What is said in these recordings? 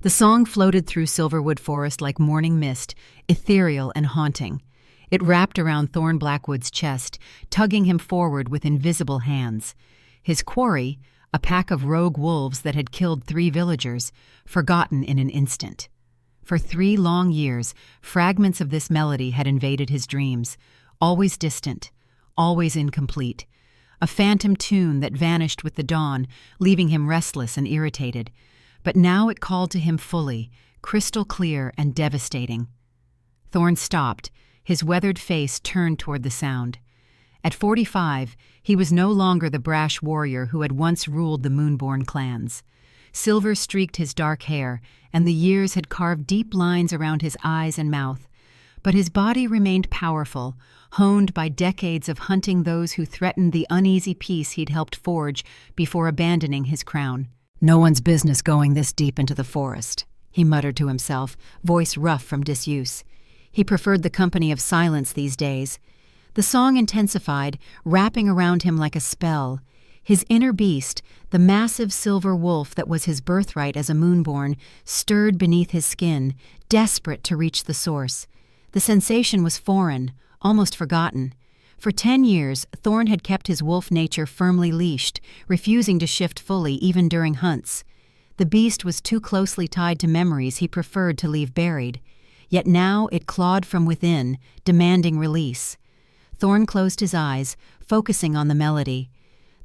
The song floated through Silverwood Forest like morning mist, ethereal and haunting. It wrapped around Thorne Blackwood's chest, tugging him forward with invisible hands. His quarry, a pack of rogue wolves that had killed 3 villagers, forgotten in an instant. For 3 long years, fragments of this melody had invaded his dreams, always distant, always incomplete. A phantom tune that vanished with the dawn, leaving him restless and irritated. But now it called to him fully, crystal clear and devastating. Thorne stopped, his weathered face turned toward the sound. At 45, he was no longer the brash warrior who had once ruled the Moonborn clans. Silver streaked his dark hair, and the years had carved deep lines around his eyes and mouth. But his body remained powerful, honed by decades of hunting those who threatened the uneasy peace he'd helped forge before abandoning his crown. "No one's business going this deep into the forest," he muttered to himself, voice rough from disuse. He preferred the company of silence these days. The song intensified, wrapping around him like a spell. His inner beast, the massive silver wolf that was his birthright as a Moonborn, stirred beneath his skin, desperate to reach the source. The sensation was foreign, almost forgotten. For 10 years, Thorne had kept his wolf nature firmly leashed, refusing to shift fully even during hunts. The beast was too closely tied to memories he preferred to leave buried. Yet now it clawed from within, demanding release. Thorne closed his eyes, focusing on the melody.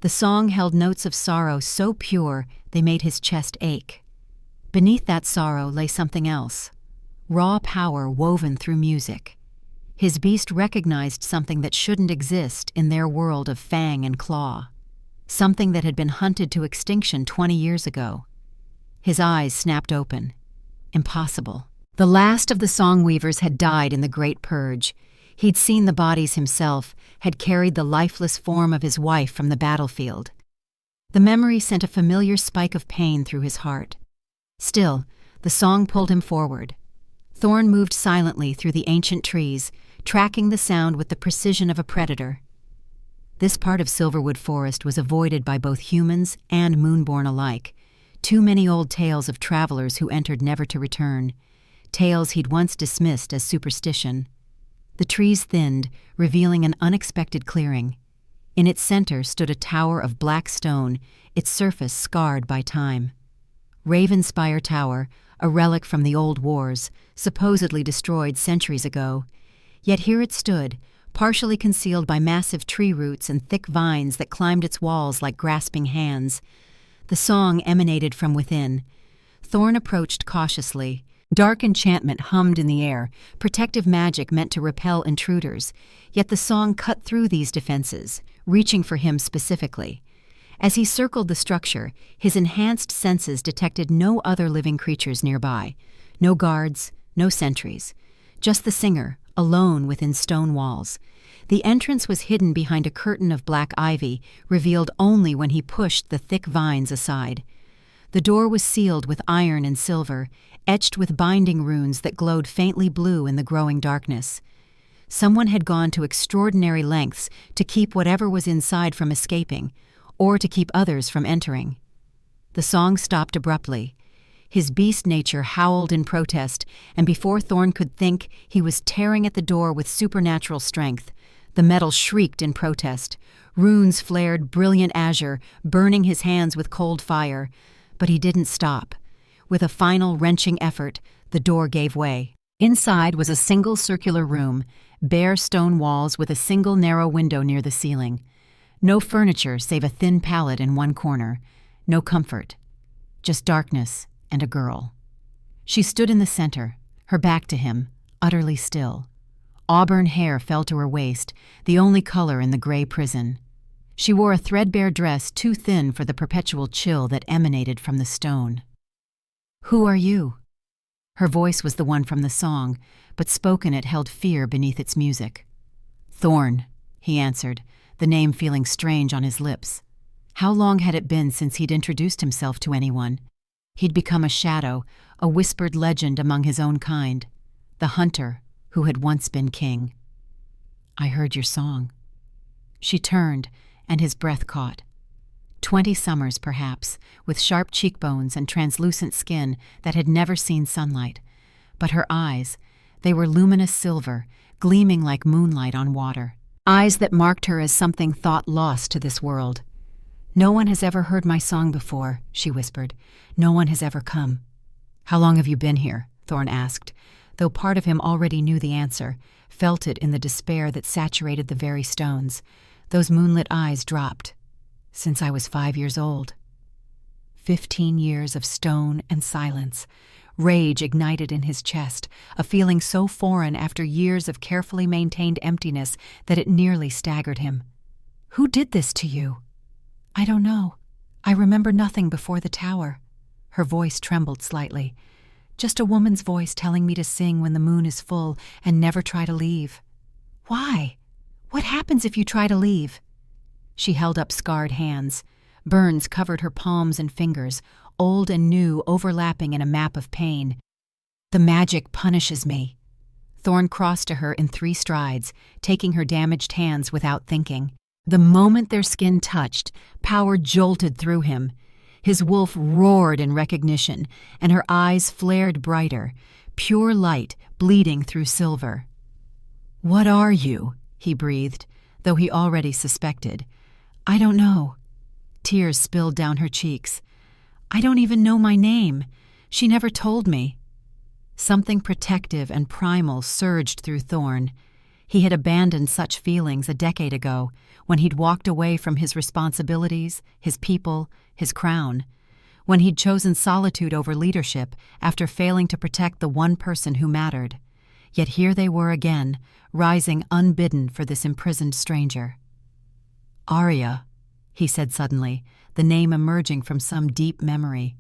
The song held notes of sorrow so pure they made his chest ache. Beneath that sorrow lay something else. Raw power woven through music. His beast recognized something that shouldn't exist in their world of fang and claw. Something that had been hunted to extinction 20 years ago. His eyes snapped open. Impossible. The last of the song weavers had died in the Great Purge. He'd seen the bodies himself, had carried the lifeless form of his wife from the battlefield. The memory sent a familiar spike of pain through his heart. Still, the song pulled him forward. Thorne moved silently through the ancient trees, tracking the sound with the precision of a predator. This part of Silverwood Forest was avoided by both humans and Moonborn alike. Too many old tales of travelers who entered never to return. Tales he'd once dismissed as superstition. The trees thinned, revealing an unexpected clearing. In its center stood a tower of black stone, its surface scarred by time. Ravenspire Tower, a relic from the old wars, supposedly destroyed centuries ago. Yet here it stood, partially concealed by massive tree roots and thick vines that climbed its walls like grasping hands. The song emanated from within. Thorne approached cautiously. Dark enchantment hummed in the air, protective magic meant to repel intruders, yet the song cut through these defenses, reaching for him specifically. As he circled the structure, his enhanced senses detected no other living creatures nearby. No guards, no sentries. Just the singer, alone within stone walls. The entrance was hidden behind a curtain of black ivy, revealed only when he pushed the thick vines aside. The door was sealed with iron and silver, etched with binding runes that glowed faintly blue in the growing darkness. Someone had gone to extraordinary lengths to keep whatever was inside from escaping, or to keep others from entering. The song stopped abruptly. His beast nature howled in protest, and before Thorne could think, he was tearing at the door with supernatural strength. The metal shrieked in protest. Runes flared brilliant azure, burning his hands with cold fire. But he didn't stop. With a final wrenching effort, the door gave way. Inside was a single circular room, bare stone walls with a single narrow window near the ceiling. No furniture save a thin pallet in one corner. No comfort. Just darkness and a girl. She stood in the center, her back to him, utterly still. Auburn hair fell to her waist, the only color in the gray prison. She wore a threadbare dress too thin for the perpetual chill that emanated from the stone. "Who are you?" Her voice was the one from the song, but spoken it held fear beneath its music. "Thorne," he answered, the name feeling strange on his lips. How long had it been since he'd introduced himself to anyone? He'd become a shadow, a whispered legend among his own kind, the hunter who had once been king. "I heard your song." She turned, and his breath caught. 20 summers, perhaps, with sharp cheekbones and translucent skin that had never seen sunlight. But her eyes, they were luminous silver, gleaming like moonlight on water. Eyes that marked her as something thought lost to this world. "No one has ever heard my song before," she whispered. "No one has ever come." "How long have you been here?" Thorne asked, though part of him already knew the answer, felt it in the despair that saturated the very stones. Those moonlit eyes dropped. "Since I was 5 years old." 15 years of stone and silence. Rage ignited in his chest, a feeling so foreign after years of carefully maintained emptiness that it nearly staggered him. "Who did this to you?" "I don't know. I remember nothing before the tower." Her voice trembled slightly. "Just a woman's voice telling me to sing when the moon is full and never try to leave." "Why? What happens if you try to leave?" She held up scarred hands. Burns covered her palms and fingers, old and new overlapping in a map of pain. "The magic punishes me." Thorne crossed to her in 3 strides, taking her damaged hands without thinking. The moment their skin touched, power jolted through him. His wolf roared in recognition, and her eyes flared brighter, pure light bleeding through silver. "What are you?" he breathed, though he already suspected. "I don't know." Tears spilled down her cheeks. "I don't even know my name. She never told me." Something protective and primal surged through Thorne. He had abandoned such feelings a decade ago, when he'd walked away from his responsibilities, his people, his crown. When he'd chosen solitude over leadership after failing to protect the one person who mattered. Yet here they were again, rising unbidden for this imprisoned stranger. "Aria," he said suddenly, the name emerging from some deep memory.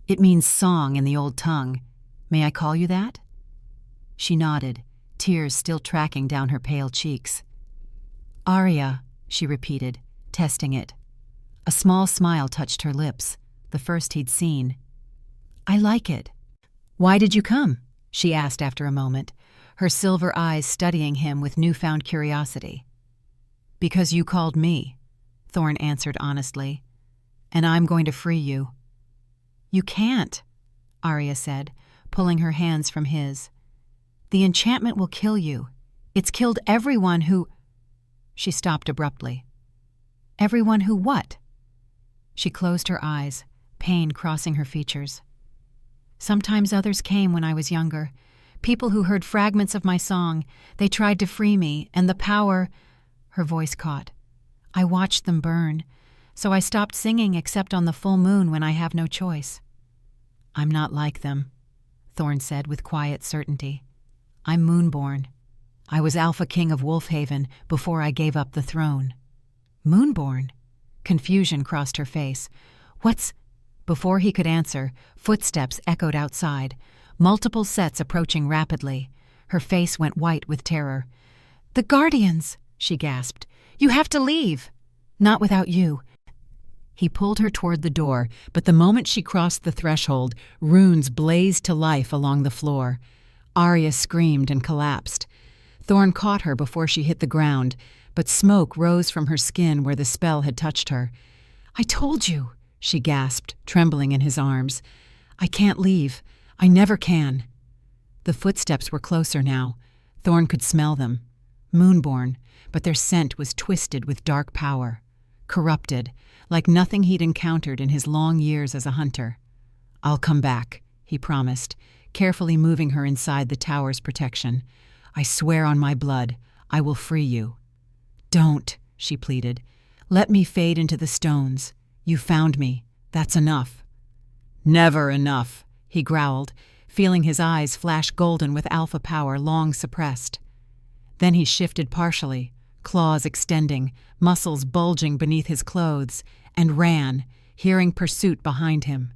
"It means song in the old tongue. May I call you that?" She nodded, tears still tracking down her pale cheeks. "Aria," she repeated, testing it. A small smile touched her lips, the first he'd seen. "I like it." "Why did you come?" she asked after a moment, her silver eyes studying him with newfound curiosity. "Because you called me," Thorne answered honestly, "and I'm going to free you." "You can't," Aria said, pulling her hands from his. "The enchantment will kill you. It's killed everyone who—" She stopped abruptly. "Everyone who what?" She closed her eyes, pain crossing her features. "Sometimes others came when I was younger. People who heard fragments of my song. They tried to free me, and the power—" Her voice caught. "I watched them burn, so I stopped singing except on the full moon when I have no choice." "I'm not like them," Thorne said with quiet certainty. "I'm moonborn. I was Alpha King of Wolfhaven before I gave up the throne." "Moonborn?" Confusion crossed her face. "What's—" Before he could answer, footsteps echoed outside, multiple sets approaching rapidly. Her face went white with terror. "The Guardians!" she gasped. "You have to leave!" "Not without you." He pulled her toward the door, but the moment she crossed the threshold, runes blazed to life along the floor. Aria screamed and collapsed. Thorne caught her before she hit the ground, but smoke rose from her skin where the spell had touched her. "I told you," she gasped, trembling in his arms. "I can't leave. I never can." The footsteps were closer now. Thorne could smell them. Moonborn, but their scent was twisted with dark power. Corrupted, like nothing he'd encountered in his long years as a hunter. "I'll come back," he promised, carefully moving her inside the tower's protection. "I swear on my blood, I will free you." "Don't," she pleaded. "Let me fade into the stones. You found me. That's enough." "Never enough," he growled, feeling his eyes flash golden with alpha power long suppressed. Then he shifted partially, claws extending, muscles bulging beneath his clothes, and ran, hearing pursuit behind him.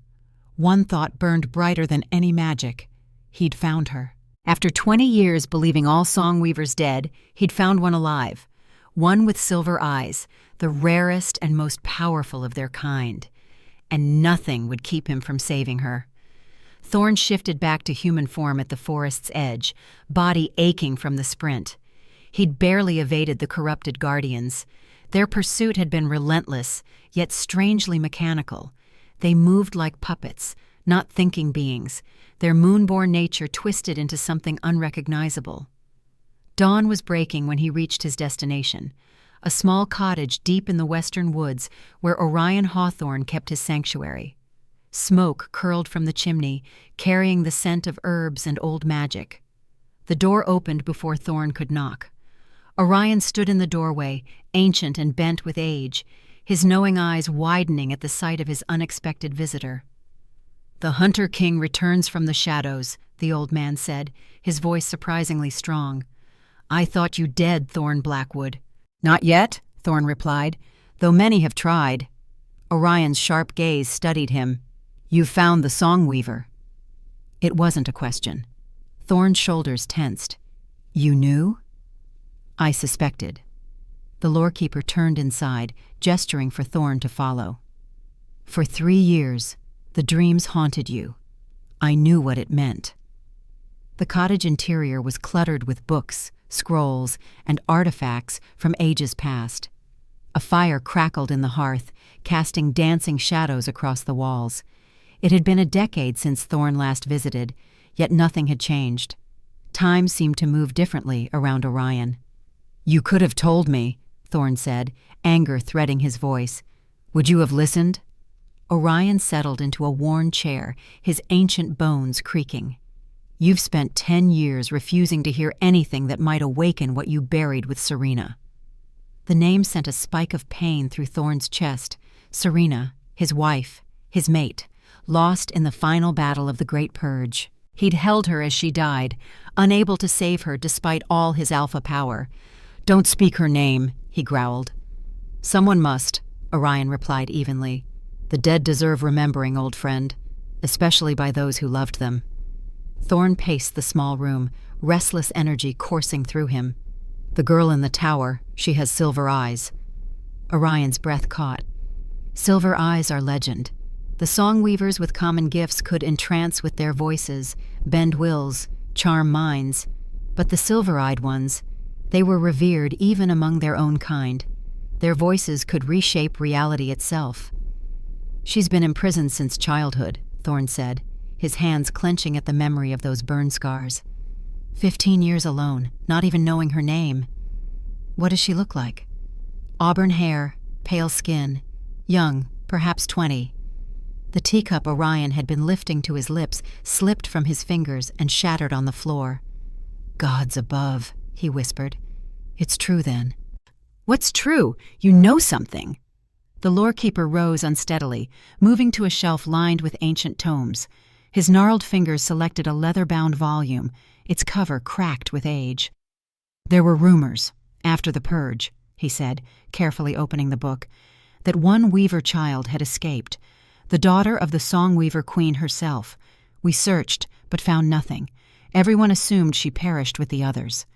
One thought burned brighter than any magic. He'd found her. After 20 years believing all song weavers dead, he'd found one alive. One with silver eyes, the rarest and most powerful of their kind. And nothing would keep him from saving her. Thorne shifted back to human form at the forest's edge, body aching from the sprint. He'd barely evaded the corrupted guardians. Their pursuit had been relentless, yet strangely mechanical. They moved like puppets, not thinking beings, their moonborn nature twisted into something unrecognizable. Dawn was breaking when he reached his destination, a small cottage deep in the western woods where Orion Hawthorne kept his sanctuary. Smoke curled from the chimney, carrying the scent of herbs and old magic. The door opened before Thorne could knock. Orion stood in the doorway, ancient and bent with age, his knowing eyes widening at the sight of his unexpected visitor. "The Hunter King returns from the shadows," the old man said, his voice surprisingly strong. "I thought you dead, Thorne Blackwood." "Not yet," Thorne replied, "though many have tried." Orion's sharp gaze studied him. "You found the Songweaver." It wasn't a question. Thorne's shoulders tensed. "You knew?" "I suspected." The lorekeeper turned inside, gesturing for Thorne to follow. "For 3 years, the dreams haunted you. I knew what it meant." The cottage interior was cluttered with books, scrolls, and artifacts from ages past. A fire crackled in the hearth, casting dancing shadows across the walls. It had been a decade since Thorne last visited, yet nothing had changed. Time seemed to move differently around Orion. "You could have told me," Thorne said, anger threading his voice. "Would you have listened?" Orion settled into a worn chair, his ancient bones creaking. "You've spent 10 years refusing to hear anything that might awaken what you buried with Serena." The name sent a spike of pain through Thorne's chest. Serena, his wife, his mate, lost in the final battle of the Great Purge. He'd held her as she died, unable to save her despite all his alpha power. "Don't speak her name," he growled. "Someone must," Orion replied evenly. "The dead deserve remembering, old friend, especially by those who loved them." Thorne paced the small room, restless energy coursing through him. "The girl in the tower, she has silver eyes." Orion's breath caught. Silver eyes are legend. The Songweavers with common gifts could entrance with their voices, bend wills, charm minds. But the silver-eyed ones, they were revered even among their own kind. Their voices could reshape reality itself. "She's been imprisoned since childhood," Thorne said, his hands clenching at the memory of those burn scars. 15 years alone, not even knowing her name. What does she look like? Auburn hair, pale skin, young, perhaps 20. The teacup Orion had been lifting to his lips slipped from his fingers and shattered on the floor. "Gods above," he whispered. "It's true then." "What's true? You know something." The lorekeeper rose unsteadily, moving to a shelf lined with ancient tomes. His gnarled fingers selected a leather-bound volume, its cover cracked with age. "There were rumors, after the Purge," he said, carefully opening the book, "that one Weaver child had escaped, the daughter of the Songweaver Queen herself. We searched, but found nothing. Everyone assumed she perished with the others."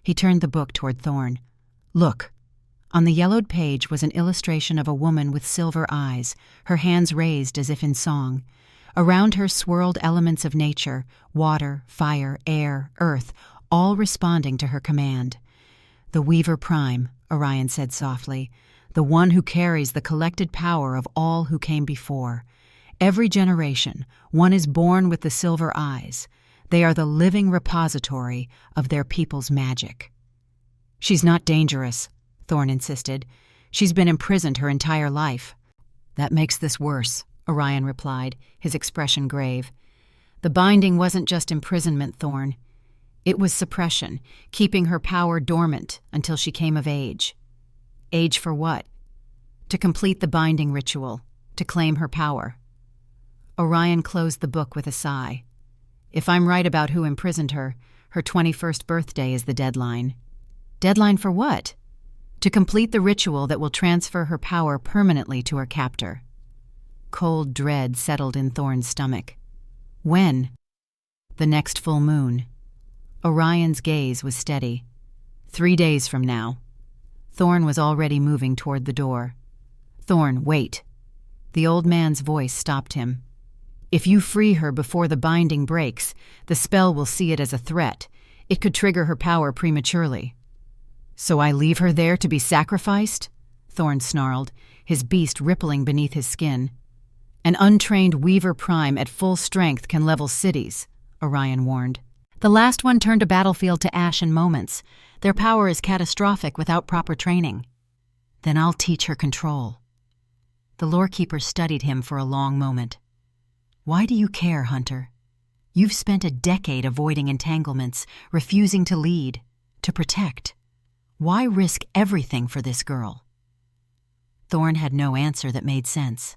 He turned the book toward Thorne. "Look." On the yellowed page was an illustration of a woman with silver eyes, her hands raised as if in song. Around her swirled elements of nature, water, fire, air, earth, all responding to her command. "The Weaver Prime," Orion said softly, "the one who carries the collected power of all who came before. Every generation, one is born with the silver eyes. They are the living repository of their people's magic." "She's not dangerous," Thorne insisted. "She's been imprisoned her entire life." "That makes this worse," Orion replied, his expression grave. "The binding wasn't just imprisonment, Thorne. It was suppression, keeping her power dormant until she came of age." "Age for what?" "To complete the binding ritual, to claim her power." Orion closed the book with a sigh. "If I'm right about who imprisoned her, her 21st birthday is the deadline." "Deadline for what?" "To complete the ritual that will transfer her power permanently to her captor." Cold dread settled in Thorne's stomach. "When?" "The next full moon." Orion's gaze was steady. 3 days from now." Thorne was already moving toward the door. "Thorne, wait." The old man's voice stopped him. "If you free her before the binding breaks, the spell will see it as a threat. It could trigger her power prematurely." "So I leave her there to be sacrificed?" Thorne snarled, his beast rippling beneath his skin. An untrained Weaver Prime at full strength can level cities, Orion warned. The last one turned a battlefield to ash in moments. Their power is catastrophic without proper training. Then I'll teach her control. The lorekeeper studied him for a long moment. Why do you care, Hunter? You've spent a decade avoiding entanglements, refusing to lead, to protect. Why risk everything for this girl? Thorne had no answer that made sense.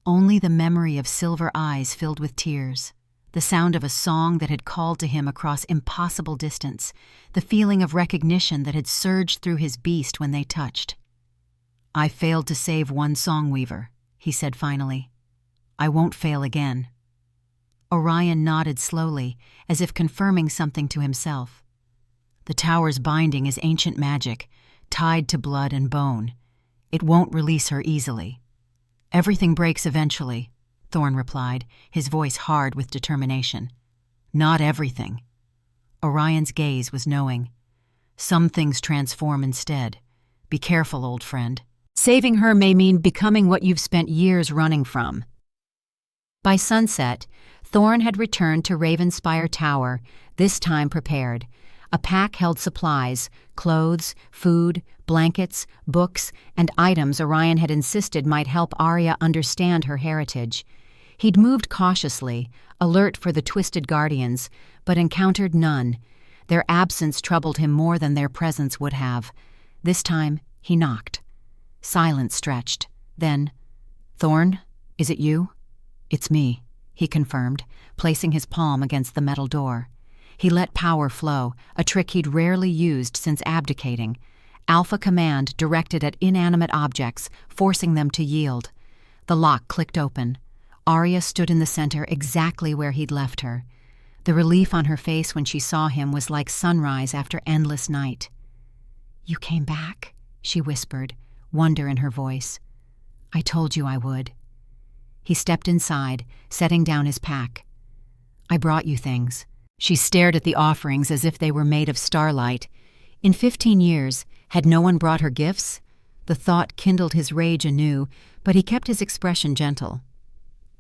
Only the memory of silver eyes filled with tears, the sound of a song that had called to him across impossible distance, the feeling of recognition that had surged through his beast when they touched. I failed to save one Songweaver, he said finally. I won't fail again. Orion nodded slowly, as if confirming something to himself. The tower's binding is ancient magic, tied to blood and bone. It won't release her easily. Everything breaks eventually, Thorne replied, his voice hard with determination. Not everything. Orion's gaze was knowing. Some things transform instead. Be careful, old friend. Saving her may mean becoming what you've spent years running from. By sunset, Thorne had returned to Ravenspire Tower, this time prepared. A pack held supplies, clothes, food, blankets, books, and items Orion had insisted might help Aria understand her heritage. He'd moved cautiously, alert for the twisted guardians, but encountered none. Their absence troubled him more than their presence would have. This time, he knocked. Silence stretched. Then, "Thorne, is it you?" "It's me," he confirmed, placing his palm against the metal door. He let power flow, a trick he'd rarely used since abdicating. Alpha command directed at inanimate objects, forcing them to yield. The lock clicked open. Aria stood in the center exactly where he'd left her. The relief on her face when she saw him was like sunrise after endless night. "You came back?" she whispered, wonder in her voice. "I told you I would." He stepped inside, setting down his pack. "I brought you things." She stared at the offerings as if they were made of starlight. In 15 years, had no one brought her gifts? The thought kindled his rage anew, but he kept his expression gentle.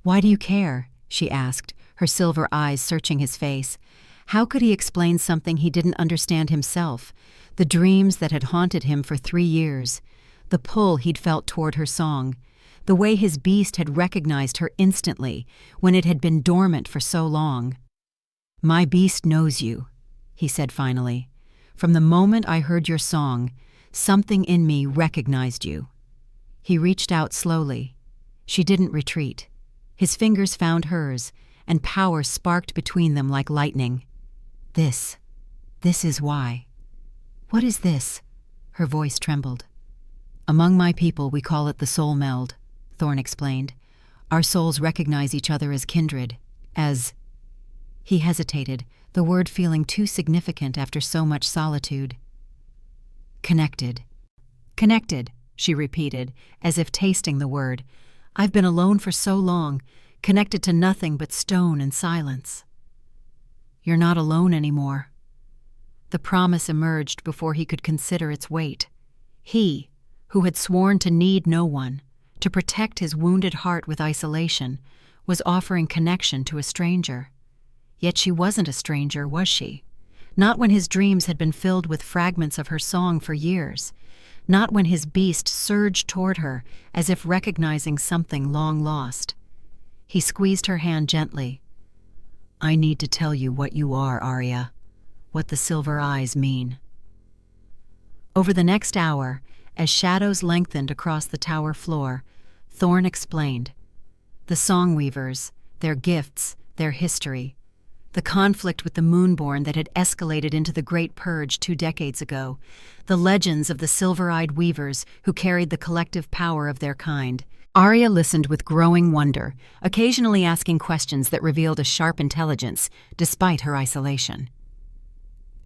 "Why do you care?" she asked, her silver eyes searching his face. How could he explain something he didn't understand himself? The dreams that had haunted him for 3 years. The pull he'd felt toward her song. The way his beast had recognized her instantly, when it had been dormant for so long. "My beast knows you," he said finally. "From the moment I heard your song, something in me recognized you." He reached out slowly. She didn't retreat. His fingers found hers, and power sparked between them like lightning. This is why." "What is this?" Her voice trembled. "Among my people we call it the soul meld," Thorne explained. "Our souls recognize each other as kindred, as—" He hesitated, the word feeling too significant after so much solitude. "Connected." "Connected," she repeated, as if tasting the word. "I've been alone for so long, connected to nothing but stone and silence." "You're not alone anymore." The promise emerged before he could consider its weight. He, who had sworn to need no one, to protect his wounded heart with isolation, was offering connection to a stranger. Yet she wasn't a stranger, was she? Not when his dreams had been filled with fragments of her song for years. Not when his beast surged toward her, as if recognizing something long lost. He squeezed her hand gently. "I need to tell you what you are, Aria. What the silver eyes mean." Over the next hour, as shadows lengthened across the tower floor, Thorne explained. The Songweavers, their gifts, their history. The conflict with the Moonborn that had escalated into the Great Purge 2 decades ago. The legends of the silver-eyed weavers who carried the collective power of their kind. Aria listened with growing wonder, occasionally asking questions that revealed a sharp intelligence, despite her isolation.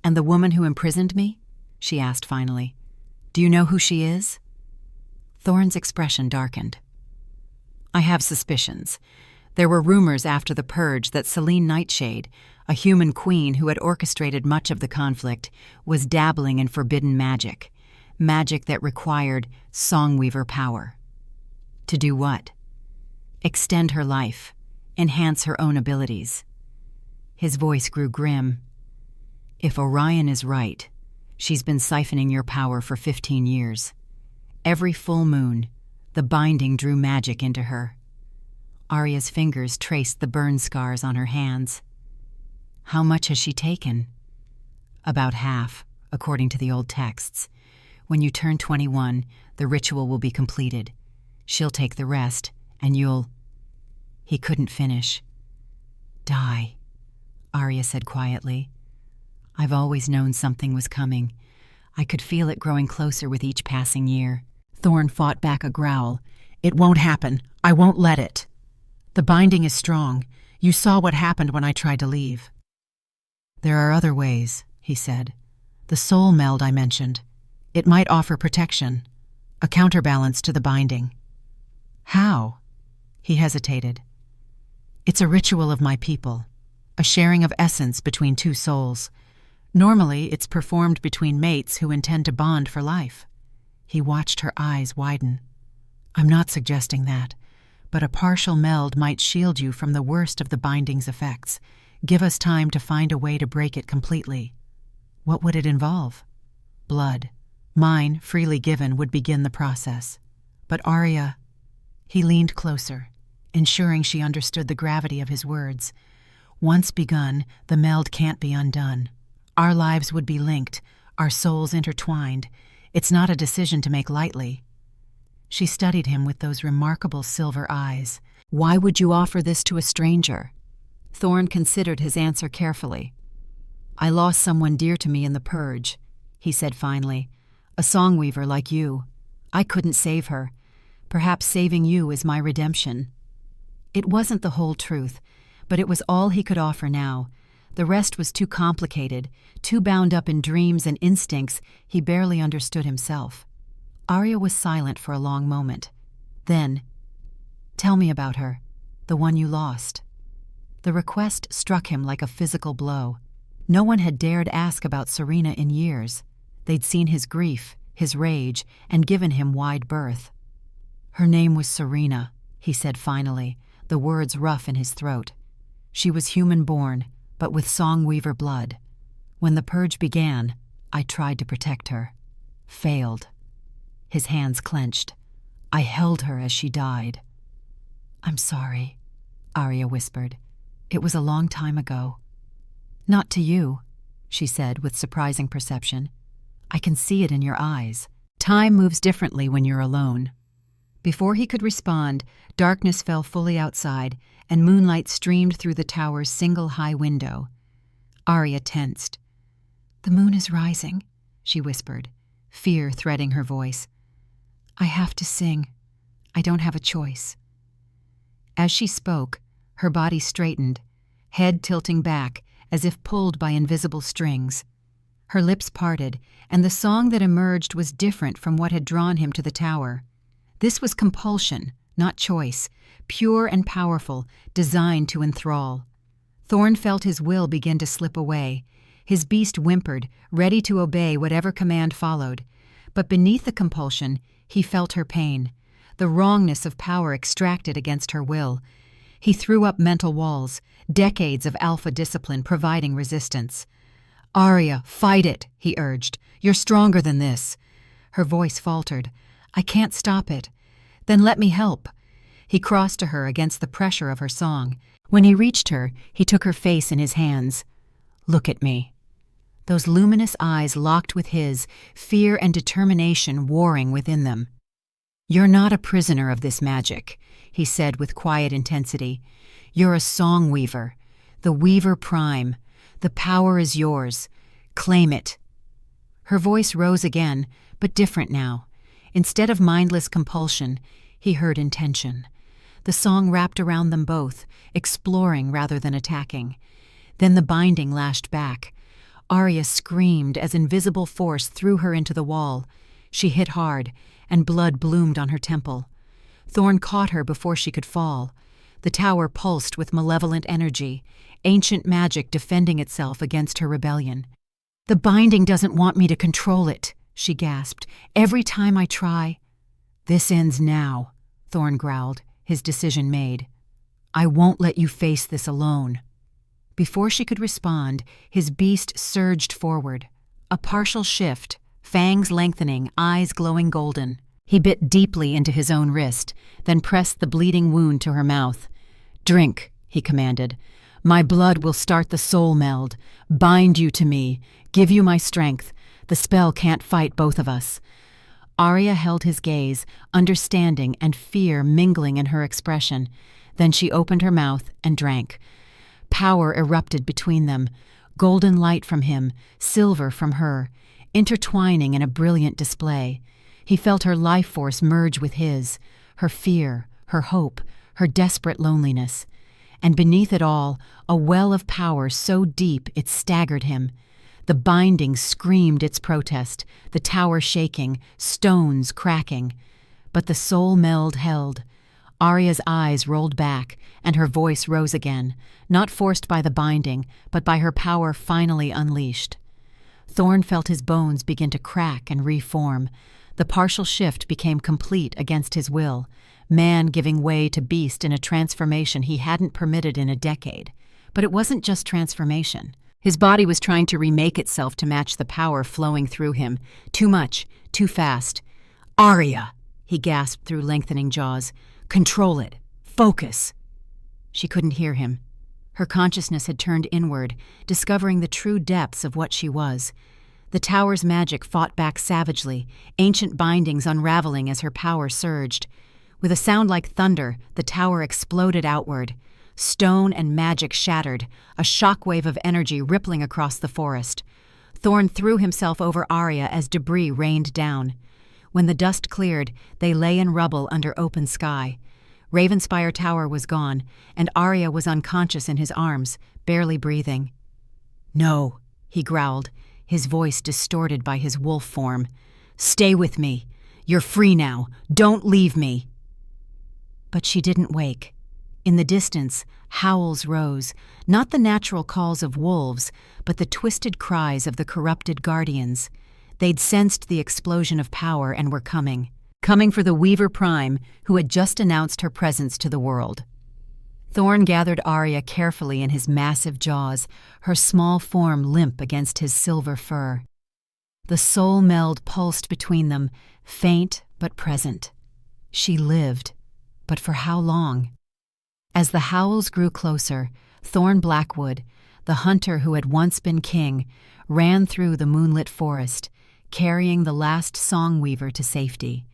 "And the woman who imprisoned me?" she asked finally. "Do you know who she is?" Thorne's expression darkened. "I have suspicions. There were rumors after the purge that Selene Nightshade, a human queen who had orchestrated much of the conflict, was dabbling in forbidden magic. magic that required Songweaver power. To do what? Extend her life, enhance her own abilities. His voice grew grim. If Orion is right, she's been siphoning your power for 15 years. Every full moon, the binding drew magic into her. Aria's fingers traced the burn scars on her hands. How much has she taken? About half, according to the old texts. When you turn 21, the ritual will be completed. She'll take the rest, and you'll... He couldn't finish. Die, Aria said quietly. I've always known something was coming. I could feel it growing closer with each passing year. Thorne fought back a growl. It won't happen. I won't let it. The binding is strong. You saw what happened when I tried to leave. There are other ways, he said. The soul meld I mentioned. It might offer protection, a counterbalance to the binding. How? He hesitated. It's a ritual of my people, a sharing of essence between two souls. Normally, it's performed between mates who intend to bond for life. He watched her eyes widen. I'm not suggesting that, but a partial meld might shield you from the worst of the binding's effects. Give us time to find a way to break it completely. What would it involve? Blood. Mine, freely given, would begin the process. But Aria... He leaned closer, ensuring she understood the gravity of his words. Once begun, the meld can't be undone. Our lives would be linked, our souls intertwined. It's not a decision to make lightly. She studied him with those remarkable silver eyes. Why would you offer this to a stranger? Thorne considered his answer carefully. I lost someone dear to me in the purge, he said finally. A songweaver like you. I couldn't save her. Perhaps saving you is my redemption. It wasn't the whole truth, but it was all he could offer now. The rest was too complicated, too bound up in dreams and instincts he barely understood himself. Aria was silent for a long moment. Then, tell me about her, the one you lost. The request struck him like a physical blow. No one had dared ask about Serena in years. They'd seen his grief, his rage, and given him wide berth. Her name was Serena, he said finally, the words rough in his throat. She was human-born, but with Songweaver blood. When the purge began, I tried to protect her. Failed. His hands clenched. I held her as she died. I'm sorry, Aria whispered. It was a long time ago. Not to you, she said with surprising perception. I can see it in your eyes. Time moves differently when you're alone. Before he could respond, darkness fell fully outside, and moonlight streamed through the tower's single high window. Aria tensed. The moon is rising, she whispered, fear threading her voice. I have to sing. I don't have a choice. As she spoke, her body straightened, head tilting back as if pulled by invisible strings. Her lips parted, and the song that emerged was different from what had drawn him to the tower. This was compulsion, not choice, pure and powerful, designed to enthrall. Thorne felt his will begin to slip away. His beast whimpered, ready to obey whatever command followed. But beneath the compulsion, he felt her pain, the wrongness of power extracted against her will. He threw up mental walls, decades of alpha discipline providing resistance. Aria, fight it, he urged. You're stronger than this. Her voice faltered. I can't stop it. Then let me help. He crossed to her against the pressure of her song. When he reached her, he took her face in his hands. Look at me. Those luminous eyes locked with his, fear and determination warring within them. You're not a prisoner of this magic, he said with quiet intensity. You're a song weaver, the weaver prime. The power is yours. Claim it. Her voice rose again, but different now. Instead of mindless compulsion, he heard intention. The song wrapped around them both, exploring rather than attacking. Then the binding lashed back. Aria screamed as invisible force threw her into the wall. She hit hard, and blood bloomed on her temple. Thorne caught her before she could fall. The tower pulsed with malevolent energy, ancient magic defending itself against her rebellion. The binding doesn't want me to control it, she gasped. "Every time I try—" "This ends now," Thorne growled, his decision made. "I won't let you face this alone." Before she could respond, his beast surged forward. A partial shift, fangs lengthening, eyes glowing golden. He bit deeply into his own wrist, then pressed the bleeding wound to her mouth. "Drink," he commanded. "My blood will start the soul meld, bind you to me, give you my strength. The spell can't fight both of us." Aria held his gaze, understanding and fear mingling in her expression. Then she opened her mouth and drank. Power erupted between them, golden light from him, silver from her, intertwining in a brilliant display. He felt her life force merge with his, her fear, her hope, her desperate loneliness. And beneath it all, a well of power so deep it staggered him. The binding screamed its protest, the tower shaking, stones cracking. But the soul meld held. Aria's eyes rolled back, and her voice rose again, not forced by the binding, but by her power finally unleashed. Thorne felt his bones begin to crack and reform. The partial shift became complete against his will, man giving way to beast in a transformation he hadn't permitted in a decade. But it wasn't just transformation. His body was trying to remake itself to match the power flowing through him. Too much, too fast. "Aria!" he gasped through lengthening jaws. "Control it. Focus." She couldn't hear him. Her consciousness had turned inward, discovering the true depths of what she was. The tower's magic fought back savagely, ancient bindings unraveling as her power surged. With a sound like thunder, the tower exploded outward. Stone and magic shattered, a shockwave of energy rippling across the forest. Thorne threw himself over Aria as debris rained down. When the dust cleared, they lay in rubble under open sky. Ravenspire Tower was gone, and Aria was unconscious in his arms, barely breathing. "No," he growled, his voice distorted by his wolf form. "Stay with me. You're free now. Don't leave me." But she didn't wake. In the distance, howls rose, not the natural calls of wolves, but the twisted cries of the corrupted guardians. They'd sensed the explosion of power and were coming for the Weaver Prime, who had just announced her presence to the world. Thorne gathered Aria carefully in his massive jaws, her small form limp against his silver fur. The soul meld pulsed between them, faint but present. She lived, but for how long? As the howls grew closer, Thorne Blackwood, the hunter who had once been king, ran through the moonlit forest, carrying the last songweaver to safety.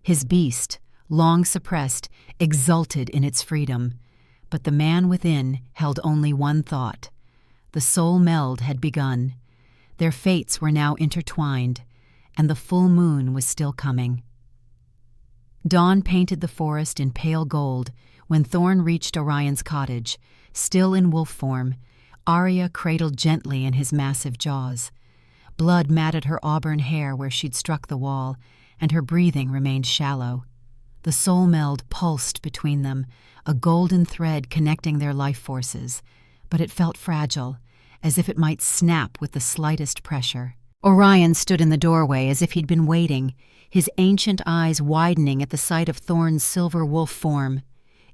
His beast, long suppressed, exulted in its freedom. But the man within held only one thought. The soul meld had begun. Their fates were now intertwined, and the full moon was still coming. Dawn painted the forest in pale gold when Thorne reached Orion's cottage, still in wolf form, Aria cradled gently in his massive jaws. Blood matted her auburn hair where she'd struck the wall, and her breathing remained shallow. The soul meld pulsed between them, a golden thread connecting their life forces, but it felt fragile, as if it might snap with the slightest pressure. Orion stood in the doorway as if he'd been waiting, his ancient eyes widening at the sight of Thorne's silver wolf form.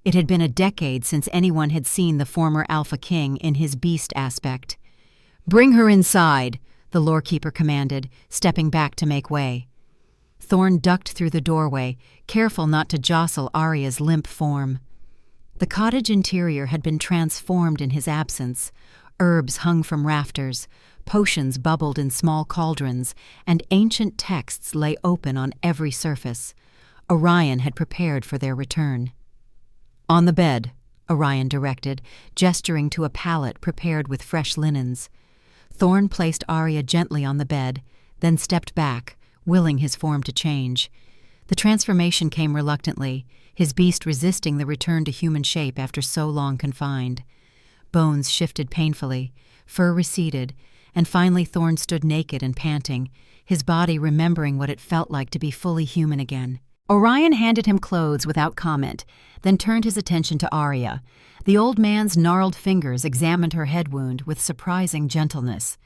It had been a decade since anyone had seen the former Alpha King in his beast aspect. "Bring her inside," the lorekeeper commanded, stepping back to make way. Thorne ducked through the doorway, careful not to jostle Aria's limp form. The cottage interior had been transformed in his absence. Herbs hung from rafters, potions bubbled in small cauldrons, and ancient texts lay open on every surface. Orion had prepared for their return. "On the bed," Orion directed, gesturing to a pallet prepared with fresh linens. Thorne placed Aria gently on the bed, then stepped back, willing his form to change. The transformation came reluctantly, his beast resisting the return to human shape after so long confined. Bones shifted painfully, fur receded, and finally Thorne stood naked and panting, his body remembering what it felt like to be fully human again. Orion handed him clothes without comment, then turned his attention to Aria. The old man's gnarled fingers examined her head wound with surprising gentleness.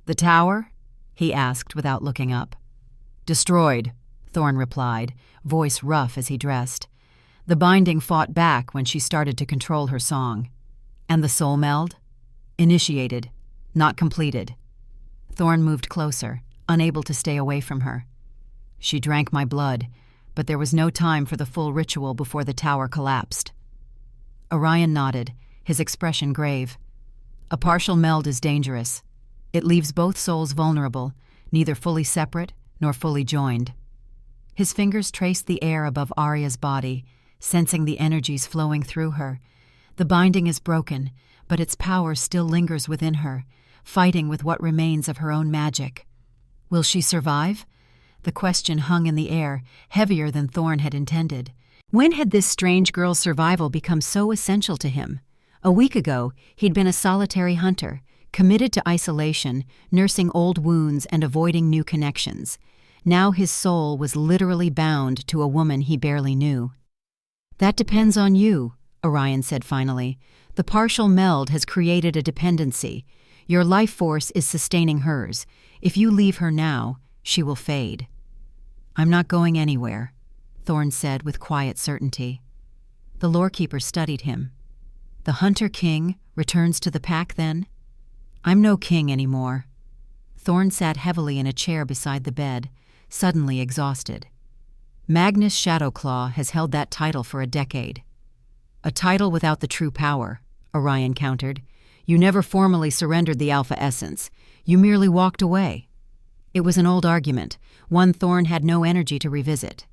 "The tower?" he asked without looking up. "Destroyed," Thorne replied, voice rough as he dressed. The binding fought back when she started to control her song. "And the soul meld?" "Initiated, not completed." Thorne moved closer, unable to stay away from her. "She drank my blood, but there was no time for the full ritual before the tower collapsed." Orion nodded, his expression grave. "A partial meld is dangerous. It leaves both souls vulnerable, neither fully separate nor fully joined." His fingers traced the air above Aria's body, sensing the energies flowing through her. The binding is broken, but its power still lingers within her, fighting with what remains of her own magic. Will she survive? The question hung in the air, heavier than Thorne had intended. When had this strange girl's survival become so essential to him? A week ago, he'd been a solitary hunter, committed to isolation, nursing old wounds and avoiding new connections. Now his soul was literally bound to a woman he barely knew. "That depends on you," Orion said finally. "The partial meld has created a dependency. Your life force is sustaining hers. If you leave her now, she will fade." "I'm not going anywhere," Thorne said with quiet certainty. The lorekeeper studied him. "The Hunter King returns to the pack, then?" "I'm no king anymore." Thorne sat heavily in a chair beside the bed, suddenly exhausted. "Magnus Shadowclaw has held that title for a decade." "A title without the true power," Orion countered. "You never formally surrendered the Alpha Essence. You merely walked away." It was an old argument, one Thorne had no energy to revisit.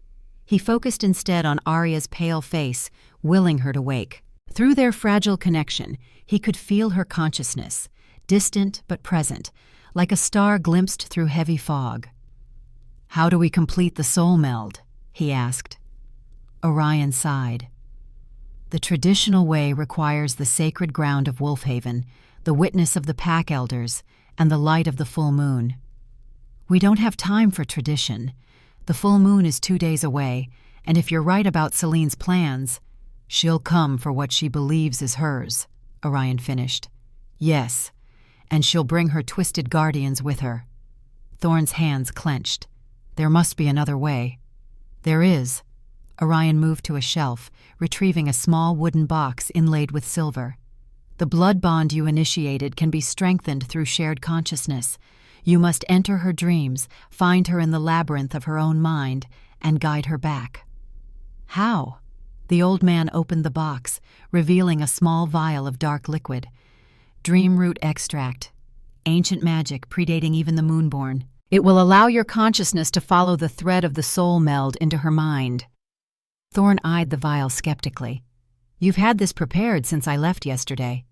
He focused instead on Aria's pale face, willing her to wake. Through their fragile connection, he could feel her consciousness, distant but present, like a star glimpsed through heavy fog. "How do we complete the soul meld?" he asked. Orion sighed. "The traditional way requires the sacred ground of Wolfhaven, the witness of the pack elders, and the light of the full moon. We don't have time for tradition. The full moon is 2 days away, and if you're right about Celine's plans, she'll come for what she believes is hers," Orion finished. "Yes, and she'll bring her twisted guardians with her." Thorne's hands clenched. "There must be another way." "There is." Orion moved to a shelf, retrieving a small wooden box inlaid with silver. "The blood bond you initiated can be strengthened through shared consciousness. You must enter her dreams, find her in the labyrinth of her own mind, and guide her back." "How?" The old man opened the box, revealing a small vial of dark liquid. "Dream root extract. Ancient magic predating even the Moonborn. It will allow your consciousness to follow the thread of the soul meld into her mind." Thorne eyed the vial skeptically. "You've had this prepared since I left yesterday."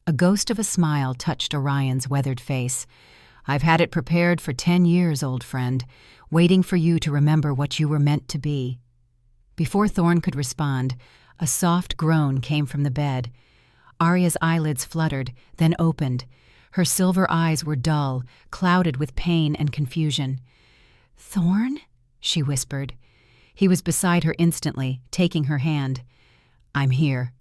A ghost of a smile touched Orion's weathered face. "I've had it prepared for 10 years, old friend, waiting for you to remember what you were meant to be." Before Thorne could respond, a soft groan came from the bed. Aria's eyelids fluttered, then opened. Her silver eyes were dull, clouded with pain and confusion. "Thorne?" she whispered. He was beside her instantly, taking her hand. "I'm here."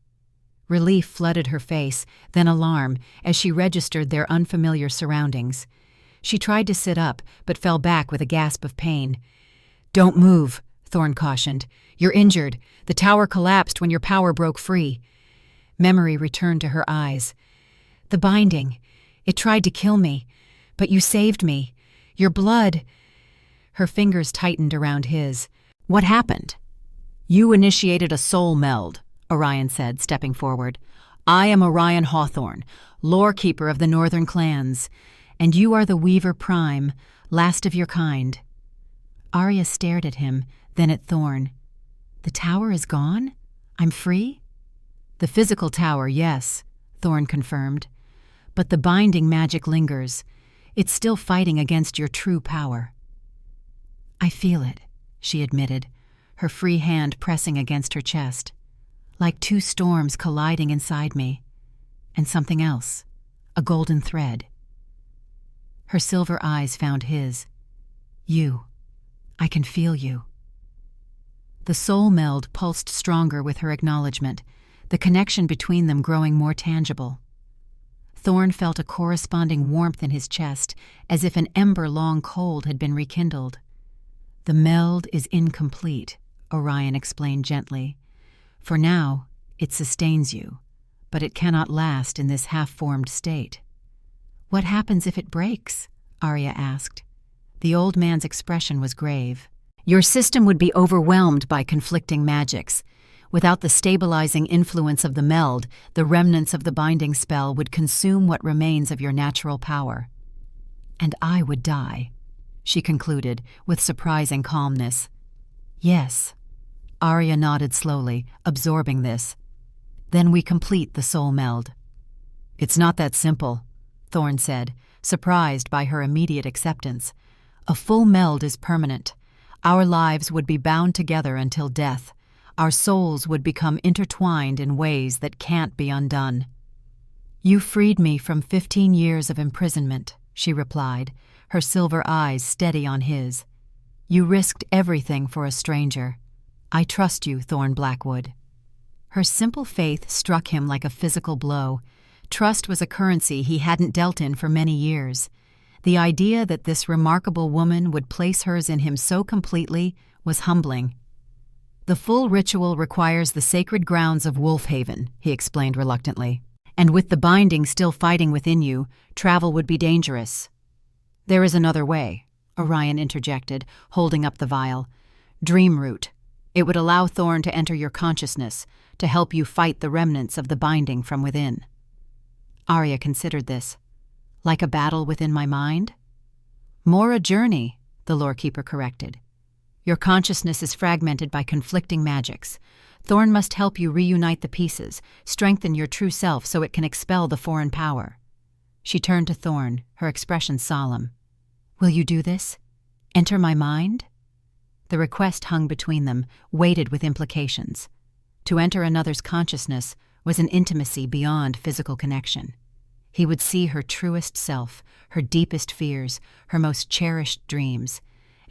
Relief flooded her face, then alarm, as she registered their unfamiliar surroundings. She tried to sit up, but fell back with a gasp of pain. "Don't move," Thorne cautioned. "You're injured. The tower collapsed when your power broke free." Memory returned to her eyes. "The binding. It tried to kill me, but you saved me. Your blood—" Her fingers tightened around his. "What happened?" "You initiated a soul meld," Orion said, stepping forward. "I am Orion Hawthorne, lorekeeper of the Northern clans, and you are the Weaver Prime, last of your kind." Aria stared at him, then at Thorne. "The tower is gone? I'm free?" "The physical tower, yes," Thorne confirmed. "But the binding magic lingers. It's still fighting against your true power." "I feel it," she admitted, her free hand pressing against her chest. "Like 2 storms colliding inside me. And something else, a golden thread." Her silver eyes found his. "You. I can feel you." The soul meld pulsed stronger with her acknowledgement, the connection between them growing more tangible. Thorne felt a corresponding warmth in his chest, as if an ember long cold had been rekindled. "The meld is incomplete," Orion explained gently. "For now, it sustains you, but it cannot last in this half-formed state." "What happens if it breaks?" Aria asked. The old man's expression was grave. "Your system would be overwhelmed by conflicting magics. Without the stabilizing influence of the meld, the remnants of the binding spell would consume what remains of your natural power. And I would die," she concluded with surprising calmness. "Yes." Aria nodded slowly, absorbing this. "Then we complete the soul meld." "It's not that simple," Thorne said, surprised by her immediate acceptance. "A full meld is permanent. Our lives would be bound together until death. Our souls would become intertwined in ways that can't be undone." "You freed me from 15 years of imprisonment," she replied, her silver eyes steady on his. "You risked everything for a stranger. I trust you, Thorne Blackwood." Her simple faith struck him like a physical blow. Trust was a currency he hadn't dealt in for many years. The idea that this remarkable woman would place hers in him so completely was humbling. "The full ritual requires the sacred grounds of Wolfhaven," he explained reluctantly. "And with the binding still fighting within you, travel would be dangerous." "There is another way," Orion interjected, holding up the vial. "Dream root. It would allow Thorne to enter your consciousness, to help you fight the remnants of the binding from within." Aria considered this. "Like a battle within my mind?" "More a journey," the lorekeeper corrected. "Your consciousness is fragmented by conflicting magics. Thorne must help you reunite the pieces, strengthen your true self so it can expel the foreign power." She turned to Thorne, her expression solemn. "Will you do this? Enter my mind?" The request hung between them, weighted with implications. To enter another's consciousness was an intimacy beyond physical connection. He would see her truest self, her deepest fears, her most cherished dreams,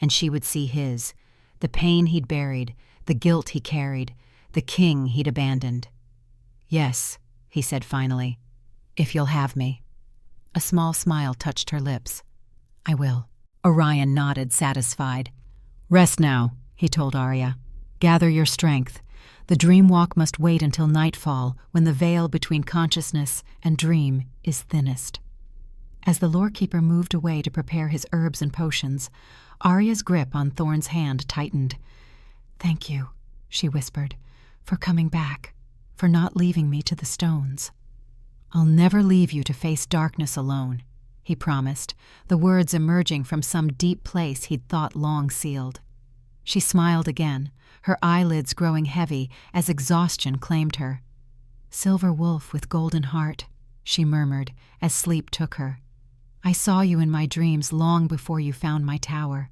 and she would see his, the pain he'd buried, the guilt he carried, the king he'd abandoned. "Yes," he said finally, "if you'll have me." A small smile touched her lips. "I will." Orion nodded, satisfied. "Rest now," he told Aria. "Gather your strength. The dream walk must wait until nightfall, when the veil between consciousness and dream is thinnest." As the lorekeeper moved away to prepare his herbs and potions, Aria's grip on Thorne's hand tightened. "Thank you," she whispered, "for coming back, for not leaving me to the stones." "I'll never leave you to face darkness alone," he promised, the words emerging from some deep place he'd thought long sealed. She smiled again, her eyelids growing heavy as exhaustion claimed her. "Silver wolf with golden heart," she murmured as sleep took her. "I saw you in my dreams long before you found my tower."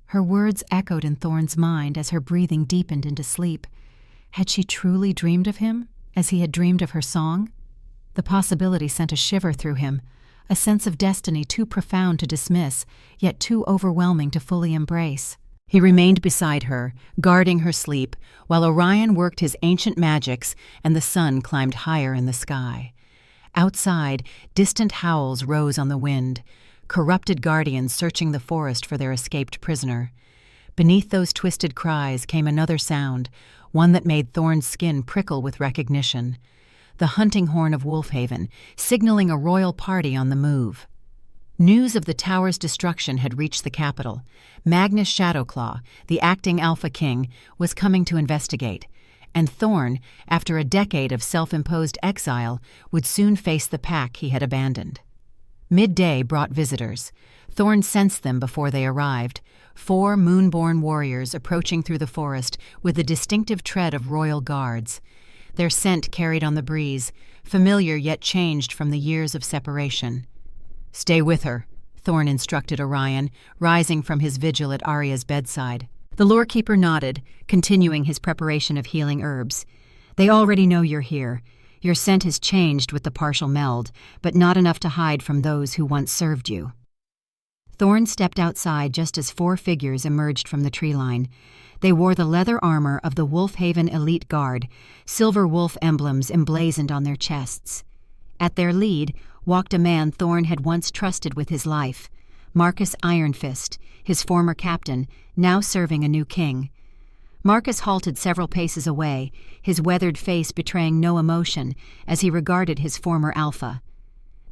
Her words echoed in Thorne's mind as her breathing deepened into sleep. Had she truly dreamed of him, as he had dreamed of her song? The possibility sent a shiver through him, a sense of destiny too profound to dismiss, yet too overwhelming to fully embrace. He remained beside her, guarding her sleep, while Orion worked his ancient magics and the sun climbed higher in the sky. Outside, distant howls rose on the wind, corrupted guardians searching the forest for their escaped prisoner. Beneath those twisted cries came another sound, one that made Thorne's skin prickle with recognition. The hunting horn of Wolfhaven, signaling a royal party on the move. News of the tower's destruction had reached the capital. Magnus Shadowclaw, the acting Alpha King, was coming to investigate, and Thorne, after a decade of self-imposed exile, would soon face the pack he had abandoned. Midday brought visitors. Thorne sensed them before they arrived, 4 moonborn warriors approaching through the forest with the distinctive tread of royal guards. Their scent carried on the breeze, familiar yet changed from the years of separation. "Stay with her," Thorne instructed Orion, rising from his vigil at Aria's bedside. The lorekeeper nodded, continuing his preparation of healing herbs. "They already know you're here. Your scent has changed with the partial meld, but not enough to hide from those who once served you." Thorne stepped outside just as 4 figures emerged from the tree line. They wore the leather armor of the Wolfhaven Elite Guard, silver wolf emblems emblazoned on their chests. At their lead walked a man Thorne had once trusted with his life, Marcus Ironfist, his former captain, now serving a new king. Marcus halted several paces away, his weathered face betraying no emotion as he regarded his former alpha.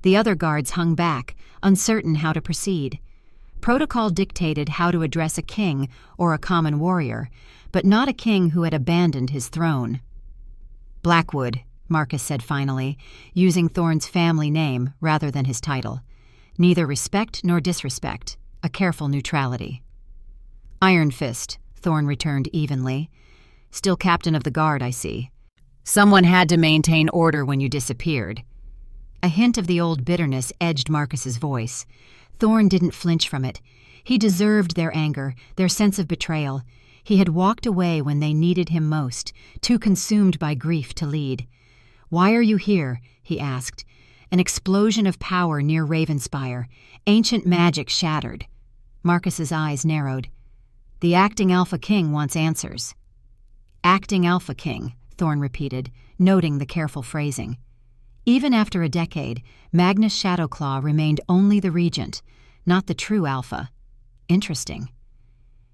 The other guards hung back, uncertain how to proceed. Protocol dictated how to address a king or a common warrior, but not a king who had abandoned his throne. "Blackwood," Marcus said finally, using Thorne's family name rather than his title. Neither respect nor disrespect, a careful neutrality. "Ironfist," Thorne returned evenly. "Still captain of the guard, I see. Someone had to maintain order when you disappeared." A hint of the old bitterness edged Marcus's voice. Thorne didn't flinch from it. He deserved their anger, their sense of betrayal. He had walked away when they needed him most, too consumed by grief to lead. "Why are you here?" he asked. An explosion of power near Ravenspire. Ancient magic shattered. Marcus's eyes narrowed. "The acting Alpha King wants answers." "Acting Alpha King," Thorne repeated, noting the careful phrasing. Even after a decade, Magnus Shadowclaw remained only the regent, not the true Alpha. Interesting.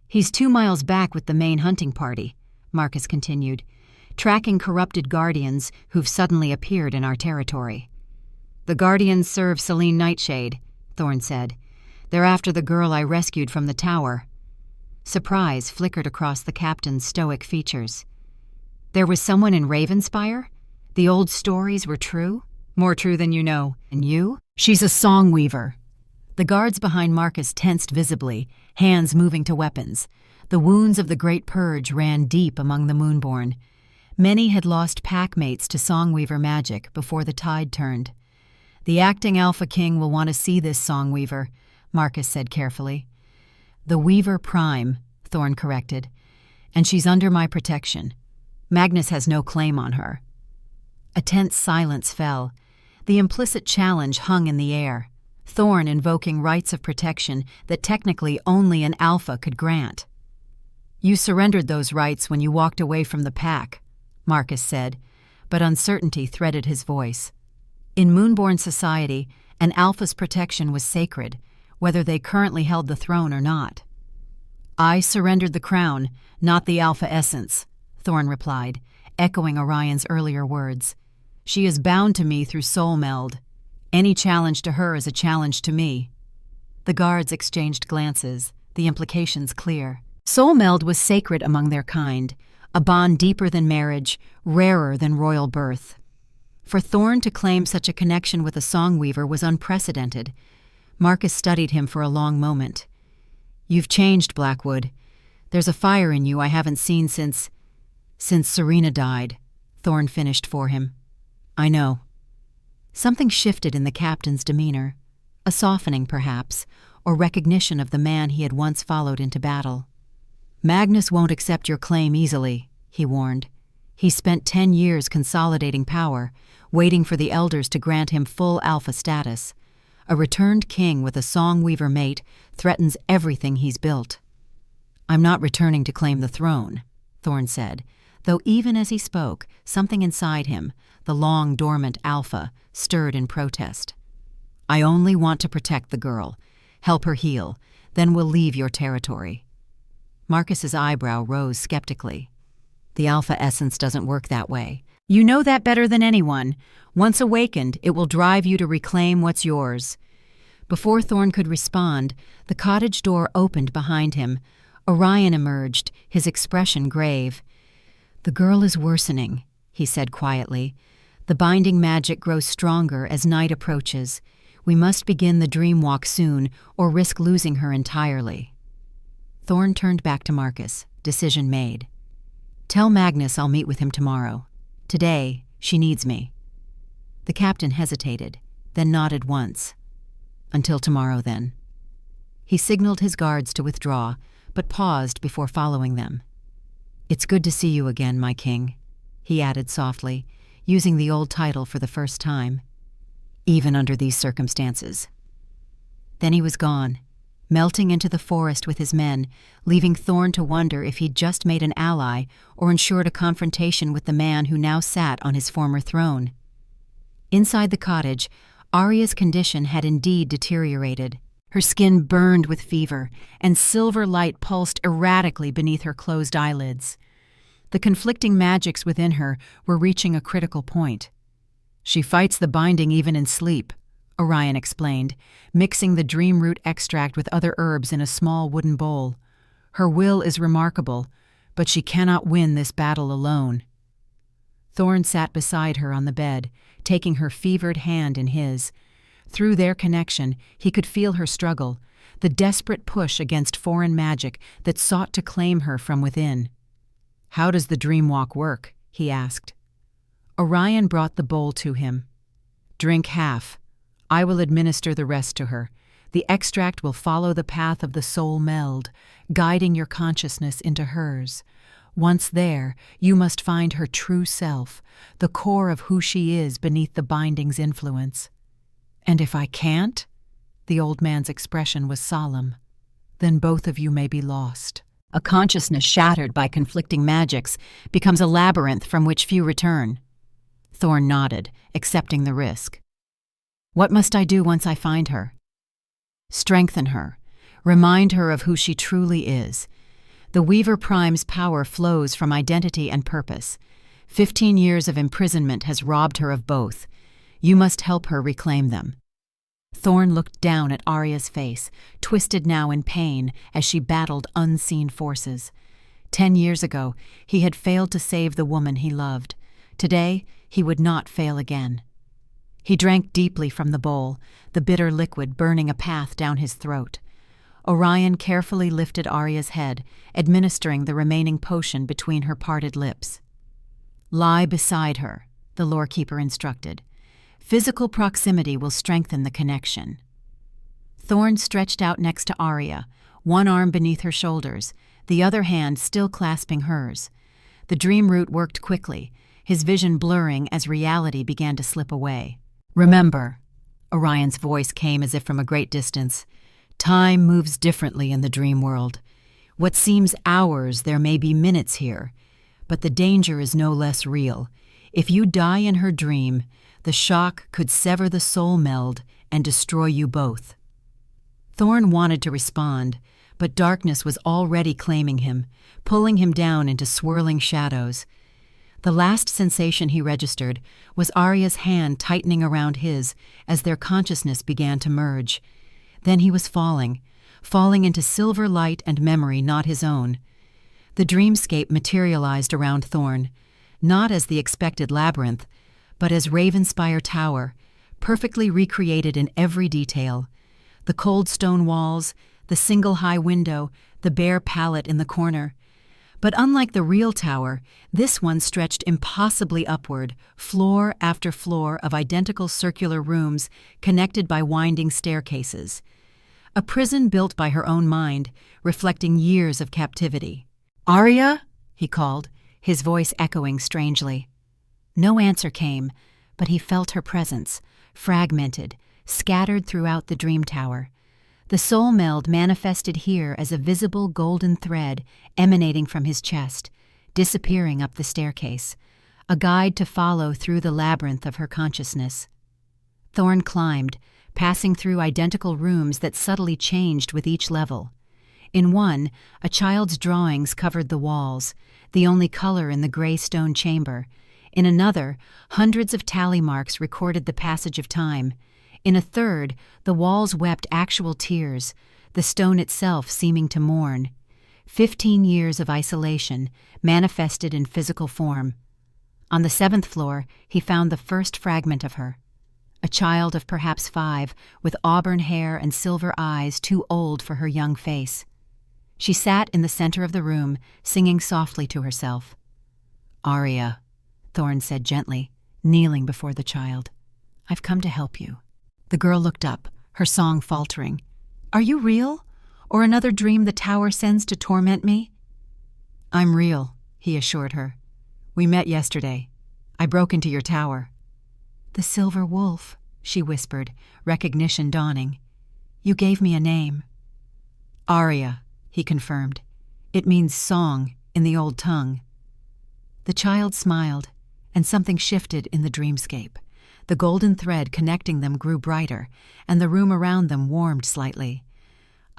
"He's 2 miles back with the main hunting party," Marcus continued, "tracking corrupted guardians who've suddenly appeared in our territory." "The guardians serve Selene Nightshade," Thorne said. "They're after the girl I rescued from the tower." Surprise flickered across the captain's stoic features. "There was someone in Ravenspire? The old stories were true? More true than you know. And you? She's a song weaver." The guards behind Marcus tensed visibly, hands moving to weapons. The wounds of the Great Purge ran deep among the Moonborn. Many had lost packmates to Songweaver magic before the tide turned. "The acting Alpha King will want to see this Songweaver," Marcus said carefully. "The Weaver Prime," Thorne corrected. "And she's under my protection. Magnus has no claim on her." A tense silence fell. The implicit challenge hung in the air. Thorne invoking rights of protection that technically only an Alpha could grant. "You surrendered those rights when you walked away from the pack," Marcus said, but uncertainty threaded his voice. In Moonborn society, an Alpha's protection was sacred, whether they currently held the throne or not. "I surrendered the crown, not the Alpha essence," Thorne replied, echoing Orion's earlier words. "She is bound to me through soul meld. Any challenge to her is a challenge to me." The guards exchanged glances, the implications clear. Soul meld was sacred among their kind, a bond deeper than marriage, rarer than royal birth. For Thorne to claim such a connection with a songweaver was unprecedented. Marcus studied him for a long moment. "You've changed, Blackwood. There's a fire in you I haven't seen since Serena died," Thorne finished for him. "I know." Something shifted in the captain's demeanor. A softening, perhaps, or recognition of the man he had once followed into battle. "Magnus won't accept your claim easily," he warned. "He spent 10 years consolidating power, waiting for the elders to grant him full Alpha status. A returned king with a songweaver mate threatens everything he's built." "I'm not returning to claim the throne," Thorne said, though even as he spoke, something inside him, the long-dormant Alpha, stirred in protest. "I only want to protect the girl, help her heal, then we'll leave your territory." Marcus's eyebrow rose skeptically. "The Alpha essence doesn't work that way. You know that better than anyone. Once awakened, it will drive you to reclaim what's yours." Before Thorne could respond, the cottage door opened behind him. Orion emerged, his expression grave. "The girl is worsening," he said quietly. "The binding magic grows stronger as night approaches. We must begin the dream walk soon, or risk losing her entirely." Thorne turned back to Marcus, decision made. "Tell Magnus I'll meet with him tomorrow. Today, she needs me." The captain hesitated, then nodded once. "Until tomorrow, then." He signaled his guards to withdraw, but paused before following them. "It's good to see you again, my king," he added softly, using the old title for the first time. "Even under these circumstances." Then he was gone, melting into the forest with his men, leaving Thorne to wonder if he'd just made an ally or ensured a confrontation with the man who now sat on his former throne. Inside the cottage, Aria's condition had indeed deteriorated. Her skin burned with fever, and silver light pulsed erratically beneath her closed eyelids. The conflicting magics within her were reaching a critical point. "She fights the binding even in sleep," Orion explained, mixing the dream root extract with other herbs in a small wooden bowl. "Her will is remarkable, but she cannot win this battle alone." Thorne sat beside her on the bed, taking her fevered hand in his. Through their connection, he could feel her struggle, the desperate push against foreign magic that sought to claim her from within. "How does the dream walk work?" he asked. Orion brought the bowl to him. "Drink half. I will administer the rest to her. The extract will follow the path of the soul meld, guiding your consciousness into hers. Once there, you must find her true self, the core of who she is beneath the binding's influence." "And if I can't?" The old man's expression was solemn. "Then both of you may be lost." A consciousness shattered by conflicting magics becomes a labyrinth from which few return. Thorne nodded, accepting the risk. "What must I do once I find her?" "Strengthen her. Remind her of who she truly is. The Weaver Prime's power flows from identity and purpose. 15 years of imprisonment has robbed her of both. You must help her reclaim them." Thorne looked down at Aria's face, twisted now in pain as she battled unseen forces. 10 years ago, he had failed to save the woman he loved. Today, he would not fail again. He drank deeply from the bowl, the bitter liquid burning a path down his throat. Orion carefully lifted Aria's head, administering the remaining potion between her parted lips. "Lie beside her," the lorekeeper instructed. "Physical proximity will strengthen the connection." Thorne stretched out next to Aria, one arm beneath her shoulders, the other hand still clasping hers. The dream root worked quickly, his vision blurring as reality began to slip away. "Remember," Orion's voice came as if from a great distance, "time moves differently in the dream world. What seems hours there may be minutes here, but the danger is no less real. If you die in her dream, the shock could sever the soul meld and destroy you both." Thorne wanted to respond, but darkness was already claiming him, pulling him down into swirling shadows. The last sensation he registered was Aria's hand tightening around his as their consciousness began to merge. Then he was falling into silver light and memory not his own. The dreamscape materialized around Thorne, not as the expected labyrinth, but as Ravenspire Tower, perfectly recreated in every detail. The cold stone walls, the single high window, the bare pallet in the corner. But unlike the real tower, this one stretched impossibly upward, floor after floor of identical circular rooms connected by winding staircases. A prison built by her own mind, reflecting years of captivity. "Aria?" he called, his voice echoing strangely. No answer came, but he felt her presence, fragmented, scattered throughout the dream tower. The soul meld manifested here as a visible golden thread emanating from his chest, disappearing up the staircase, a guide to follow through the labyrinth of her consciousness. Thorne climbed, passing through identical rooms that subtly changed with each level. In one, a child's drawings covered the walls, the only color in the gray stone chamber. In another, hundreds of tally marks recorded the passage of time. In a third, the walls wept actual tears, the stone itself seeming to mourn. 15 years of isolation, manifested in physical form. On the 7th floor, he found the first fragment of her. A child of perhaps 5, with auburn hair and silver eyes too old for her young face. She sat in the center of the room, singing softly to herself. "Aria," Thorne said gently, kneeling before the child. "I've come to help you." The girl looked up, her song faltering. "Are you real? Or another dream the tower sends to torment me?" "I'm real," he assured her. "We met yesterday. I broke into your tower." "The Silver Wolf," she whispered, recognition dawning. "You gave me a name." "Aria," he confirmed. "It means song in the old tongue." The child smiled, and something shifted in the dreamscape. The golden thread connecting them grew brighter, and the room around them warmed slightly.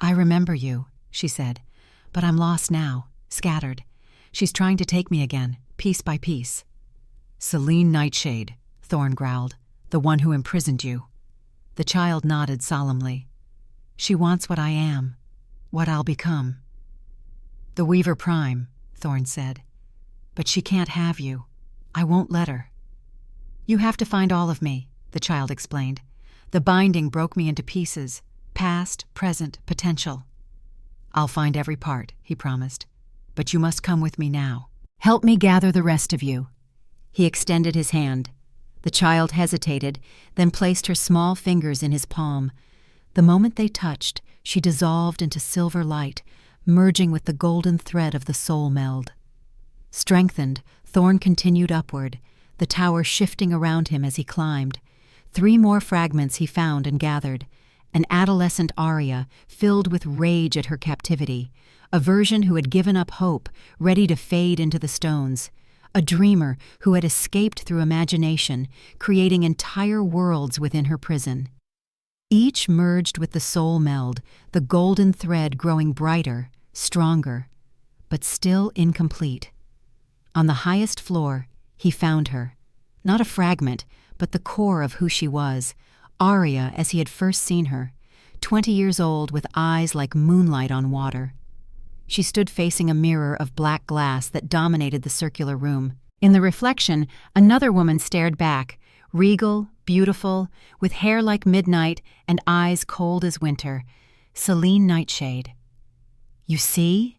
"I remember you," she said, "but I'm lost now, scattered. She's trying to take me again, piece by piece." "Selene Nightshade," Thorne growled, "the one who imprisoned you." The child nodded solemnly. "She wants what I am, what I'll become." "The Weaver Prime," Thorne said. "But she can't have you. I won't let her." "You have to find all of me," the child explained. "The binding broke me into pieces, past, present, potential." "I'll find every part," he promised. "But you must come with me now. Help me gather the rest of you." He extended his hand. The child hesitated, then placed her small fingers in his palm. The moment they touched, she dissolved into silver light, merging with the golden thread of the soul meld. Strengthened, Thorne continued upward, the tower shifting around him as he climbed. 3 more fragments he found and gathered. An adolescent Aria, filled with rage at her captivity. A version who had given up hope, ready to fade into the stones. A dreamer who had escaped through imagination, creating entire worlds within her prison. Each merged with the soul meld, the golden thread growing brighter, stronger, but still incomplete. On the highest floor, he found her. Not a fragment, but the core of who she was, Aria as he had first seen her, 20 years old with eyes like moonlight on water. She stood facing a mirror of black glass that dominated the circular room. In the reflection, another woman stared back, regal, beautiful, with hair like midnight and eyes cold as winter. Selene Nightshade. "You see?"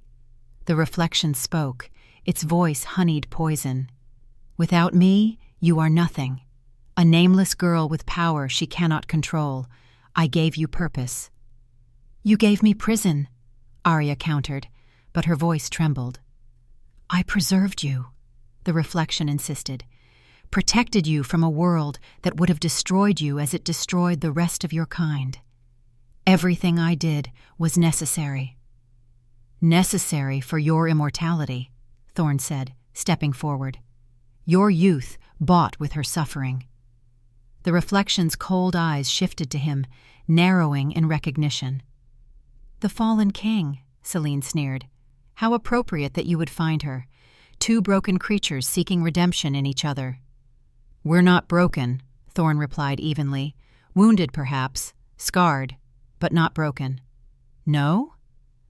The reflection spoke, its voice honeyed poison. "Without me, you are nothing. A nameless girl with power she cannot control. I gave you purpose." "You gave me prison," Aria countered, but her voice trembled. "I preserved you," the reflection insisted. "Protected you from a world that would have destroyed you as it destroyed the rest of your kind. Everything I did was necessary." "Necessary for your immortality," Thorne said, stepping forward. "Your youth bought with her suffering." The reflection's cold eyes shifted to him, narrowing in recognition. "The fallen king," Selene sneered. "How appropriate that you would find her. 2 broken creatures seeking redemption in each other." "We're not broken," Thorne replied evenly. "Wounded, perhaps, scarred, but not broken." "No?"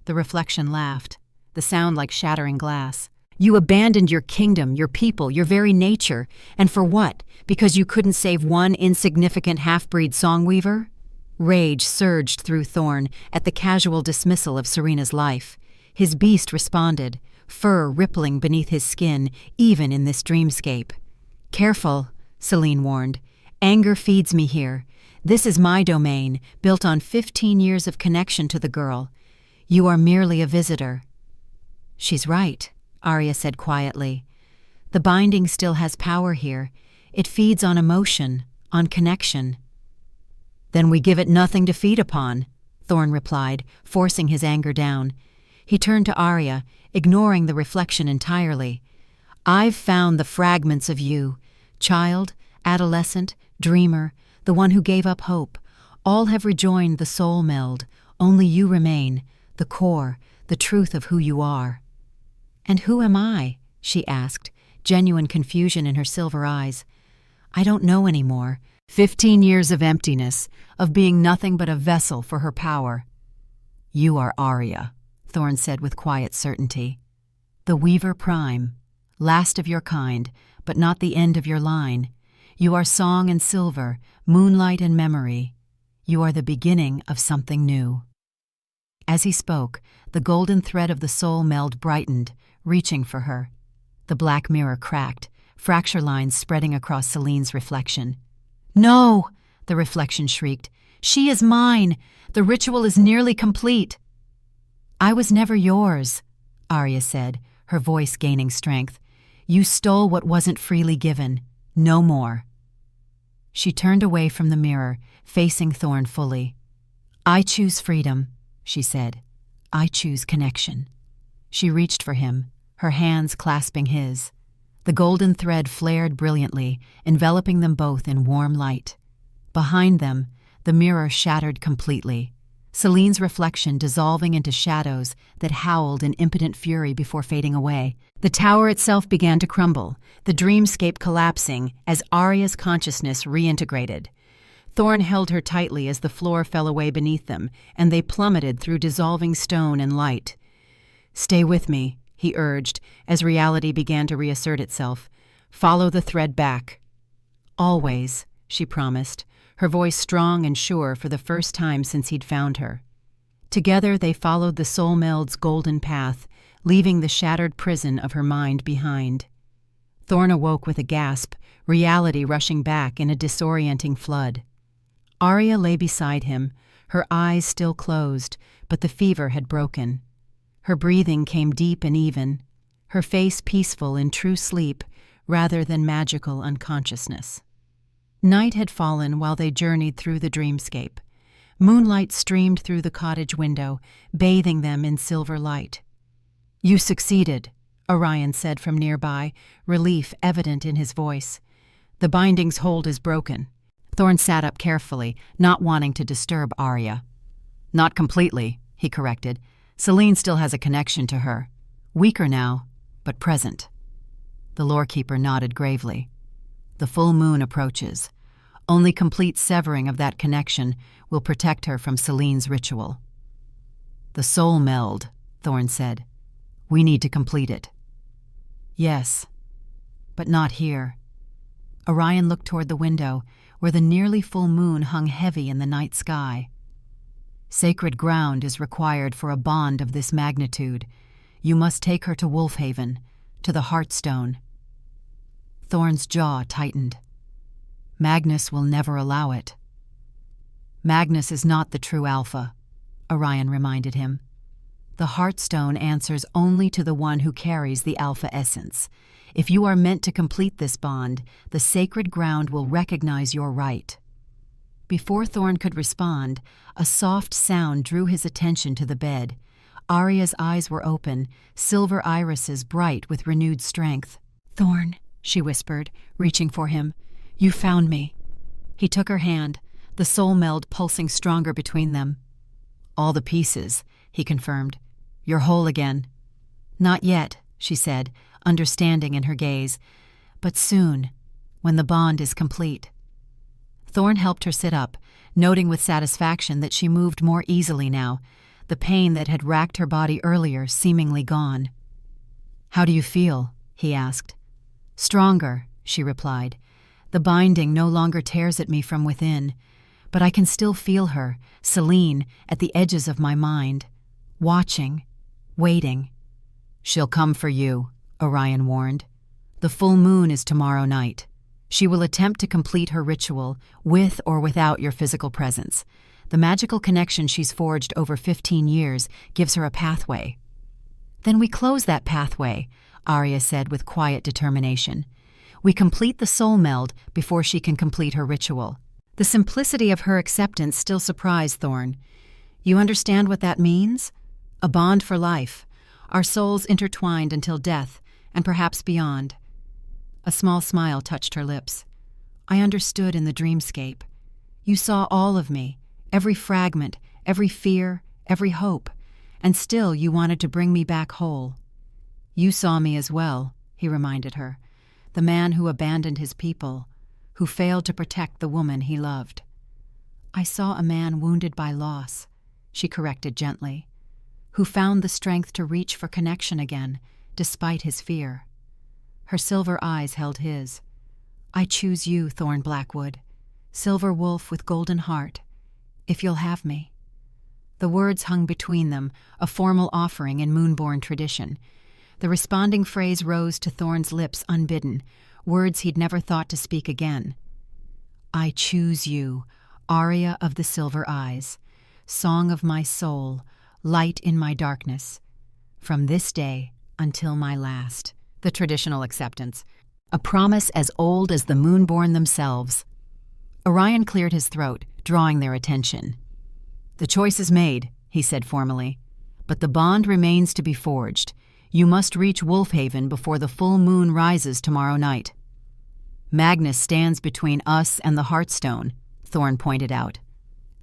The reflection laughed, the sound like shattering glass. "You abandoned your kingdom, your people, your very nature, and for what? Because you couldn't save one insignificant half-breed songweaver?" Rage surged through Thorne at the casual dismissal of Serena's life. His beast responded, fur rippling beneath his skin, even in this dreamscape. "Careful," Selene warned. "Anger feeds me here. This is my domain, built on 15 years of connection to the girl. You are merely a visitor." "She's right," Aria said quietly. "The binding still has power here. It feeds on emotion, on connection." "Then we give it nothing to feed upon," Thorne replied, forcing his anger down. He turned to Aria, ignoring the reflection entirely. "I've found the fragments of you. Child, adolescent, dreamer, the one who gave up hope. All have rejoined the soul meld. Only you remain, the core, the truth of who you are." "And who am I?" she asked, genuine confusion in her silver eyes. "I don't know anymore." 15 years of emptiness, of being nothing but a vessel for her power. "You are Aria," Thorne said with quiet certainty. "The Weaver Prime, last of your kind, but not the end of your line. You are song and silver, moonlight and memory. You are the beginning of something new." As he spoke, the golden thread of the soul meld brightened, reaching for her. The black mirror cracked, fracture lines spreading across Selene's reflection. "No!" the reflection shrieked. "She is mine! The ritual is nearly complete!" "I was never yours," Aria said, her voice gaining strength. "You stole what wasn't freely given. No more." She turned away from the mirror, facing Thorne fully. "I choose freedom," she said. "I choose connection." She reached for him, her hands clasping his. The golden thread flared brilliantly, enveloping them both in warm light. Behind them, the mirror shattered completely, Celine's reflection dissolving into shadows that howled in impotent fury before fading away. The tower itself began to crumble, the dreamscape collapsing as Aria's consciousness reintegrated. Thorne held her tightly as the floor fell away beneath them, and they plummeted through dissolving stone and light. "Stay with me," he urged, as reality began to reassert itself. "Follow the thread back." "Always," she promised, her voice strong and sure for the first time since he'd found her. Together they followed the soul meld's golden path, leaving the shattered prison of her mind behind. Thorne awoke with a gasp, reality rushing back in a disorienting flood. Aria lay beside him, her eyes still closed, but the fever had broken. Her breathing came deep and even, her face peaceful in true sleep rather than magical unconsciousness. Night had fallen while they journeyed through the dreamscape. Moonlight streamed through the cottage window, bathing them in silver light. "You succeeded," Orion said from nearby, relief evident in his voice. "The binding's hold is broken." Thorne sat up carefully, not wanting to disturb Aria. "Not completely," he corrected. "Celine still has a connection to her. Weaker now, but present." The lorekeeper nodded gravely. "The full moon approaches. Only complete severing of that connection will protect her from Celine's ritual." "The soul meld," Thorne said. "We need to complete it." "Yes, but not here." Orion looked toward the window, where the nearly full moon hung heavy in the night sky. "Sacred ground is required for a bond of this magnitude. You must take her to Wolfhaven, to the Heartstone." Thorne's jaw tightened. "Magnus will never allow it." "Magnus is not the true Alpha," Orion reminded him. "The Heartstone answers only to the one who carries the Alpha essence. If you are meant to complete this bond, the sacred ground will recognize your right." Before Thorne could respond, a soft sound drew his attention to the bed. Aria's eyes were open, silver irises bright with renewed strength. "Thorne," she whispered, reaching for him. "You found me." He took her hand, the soul meld pulsing stronger between them. "All the pieces," he confirmed. "You're whole again." "Not yet," she said, understanding in her gaze. "But soon, when the bond is complete." Thorne helped her sit up, noting with satisfaction that she moved more easily now, the pain that had racked her body earlier seemingly gone. "How do you feel?" he asked. "Stronger," she replied. "The binding no longer tears at me from within, but I can still feel her, Celine, at the edges of my mind, watching, waiting." "She'll come for you," Orion warned. "The full moon is tomorrow night. She will attempt to complete her ritual, with or without your physical presence. The magical connection she's forged over 15 years gives her a pathway." "Then we close that pathway," Aria said with quiet determination. "We complete the soul meld before she can complete her ritual." The simplicity of her acceptance still surprised Thorne. "You understand what that means? A bond for life, our souls intertwined until death, and perhaps beyond." A small smile touched her lips. "I understood in the dreamscape. You saw all of me, every fragment, every fear, every hope, and still you wanted to bring me back whole." "You saw me as well," he reminded her, "the man who abandoned his people, who failed to protect the woman he loved." "I saw a man wounded by loss," she corrected gently, "who found the strength to reach for connection again, despite his fear." Her silver eyes held his. "I choose you, Thorne Blackwood, silver wolf with golden heart, if you'll have me." The words hung between them, a formal offering in Moonborn tradition. The responding phrase rose to Thorne's lips unbidden, words he'd never thought to speak again. "I choose you, Aria of the silver eyes, song of my soul, light in my darkness, from this day until my last." The traditional acceptance, a promise as old as the Moonborn themselves. Orion cleared his throat, drawing their attention. "The choice is made," he said formally, "but the bond remains to be forged. You must reach Wolfhaven before the full moon rises tomorrow night." "Magnus stands between us and the Heartstone," Thorne pointed out.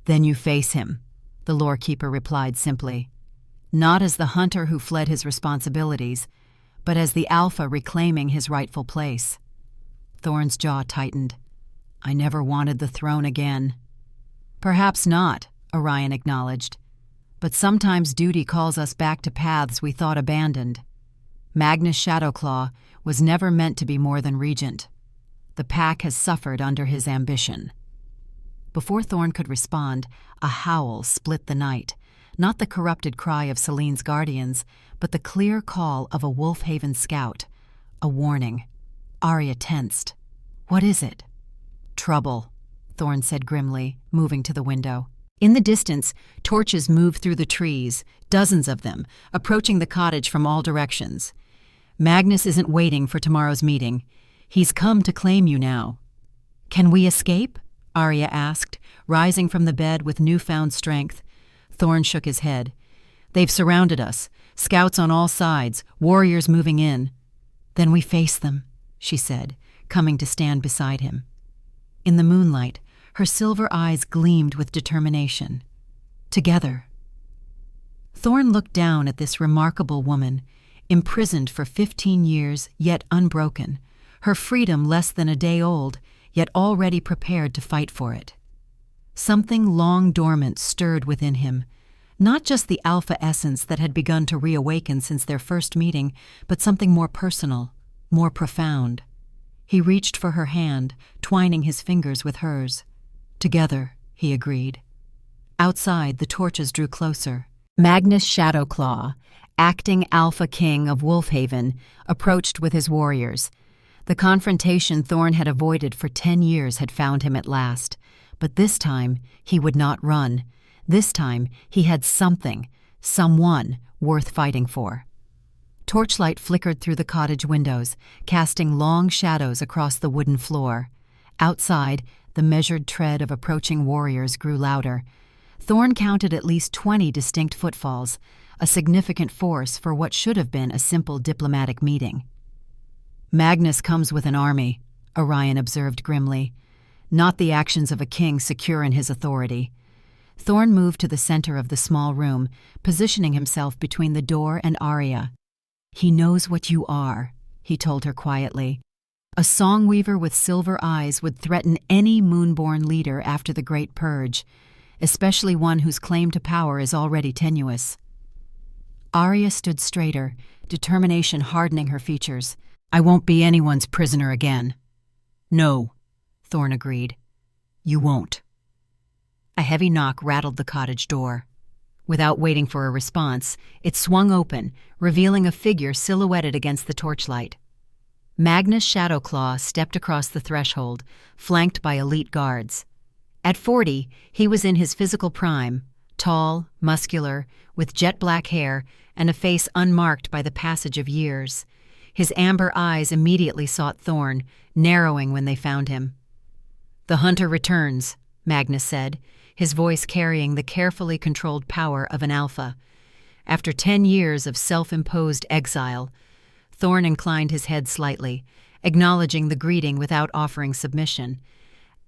"Then you face him," the lorekeeper replied simply. "Not as the hunter who fled his responsibilities, but as the Alpha reclaiming his rightful place." Thorne's jaw tightened. "I never wanted the throne again." "Perhaps not," Orion acknowledged. "But sometimes duty calls us back to paths we thought abandoned. Magnus Shadowclaw was never meant to be more than regent. The pack has suffered under his ambition." Before Thorne could respond, a howl split the night, not the corrupted cry of Celene's guardians, but the clear call of a Wolfhaven scout. A warning. Aria tensed. "What is it?" "Trouble," Thorne said grimly, moving to the window. In the distance, torches moved through the trees, dozens of them, approaching the cottage from all directions. "Magnus isn't waiting for tomorrow's meeting. He's come to claim you now." "Can we escape?" Aria asked, rising from the bed with newfound strength. Thorne shook his head. "They've surrounded us, scouts on all sides, warriors moving in." "Then we face them," she said, coming to stand beside him. In the moonlight, her silver eyes gleamed with determination. "Together." Thorne looked down at this remarkable woman, imprisoned for 15 years, yet unbroken, her freedom less than a day old, yet already prepared to fight for it. Something long dormant stirred within him, not just the alpha essence that had begun to reawaken since their first meeting, but something more personal, more profound. He reached for her hand, twining his fingers with hers. "Together," he agreed. Outside, the torches drew closer. Magnus Shadowclaw, acting Alpha King of Wolfhaven, approached with his warriors. The confrontation Thorne had avoided for 10 years had found him at last. But this time, he would not run. This time, he had something, someone, worth fighting for. Torchlight flickered through the cottage windows, casting long shadows across the wooden floor. Outside, the measured tread of approaching warriors grew louder. Thorne counted at least 20 distinct footfalls, a significant force for what should have been a simple diplomatic meeting. "Magnus comes with an army," Orion observed grimly. "Not the actions of a king secure in his authority." Thorne moved to the center of the small room, positioning himself between the door and Aria. "He knows what you are," he told her quietly. "A songweaver with silver eyes would threaten any moonborn leader after the Great Purge, especially one whose claim to power is already tenuous." Aria stood straighter, determination hardening her features. "I won't be anyone's prisoner again." "No," Thorne agreed. "You won't." A heavy knock rattled the cottage door. Without waiting for a response, it swung open, revealing a figure silhouetted against the torchlight. Magnus Shadowclaw stepped across the threshold, flanked by elite guards. At 40, he was in his physical prime, tall, muscular, with jet-black hair and a face unmarked by the passage of years. His amber eyes immediately sought Thorne, narrowing when they found him. "The hunter returns," Magnus said, his voice carrying the carefully controlled power of an alpha. After 10 years of self-imposed exile, Thorne inclined his head slightly, acknowledging the greeting without offering submission.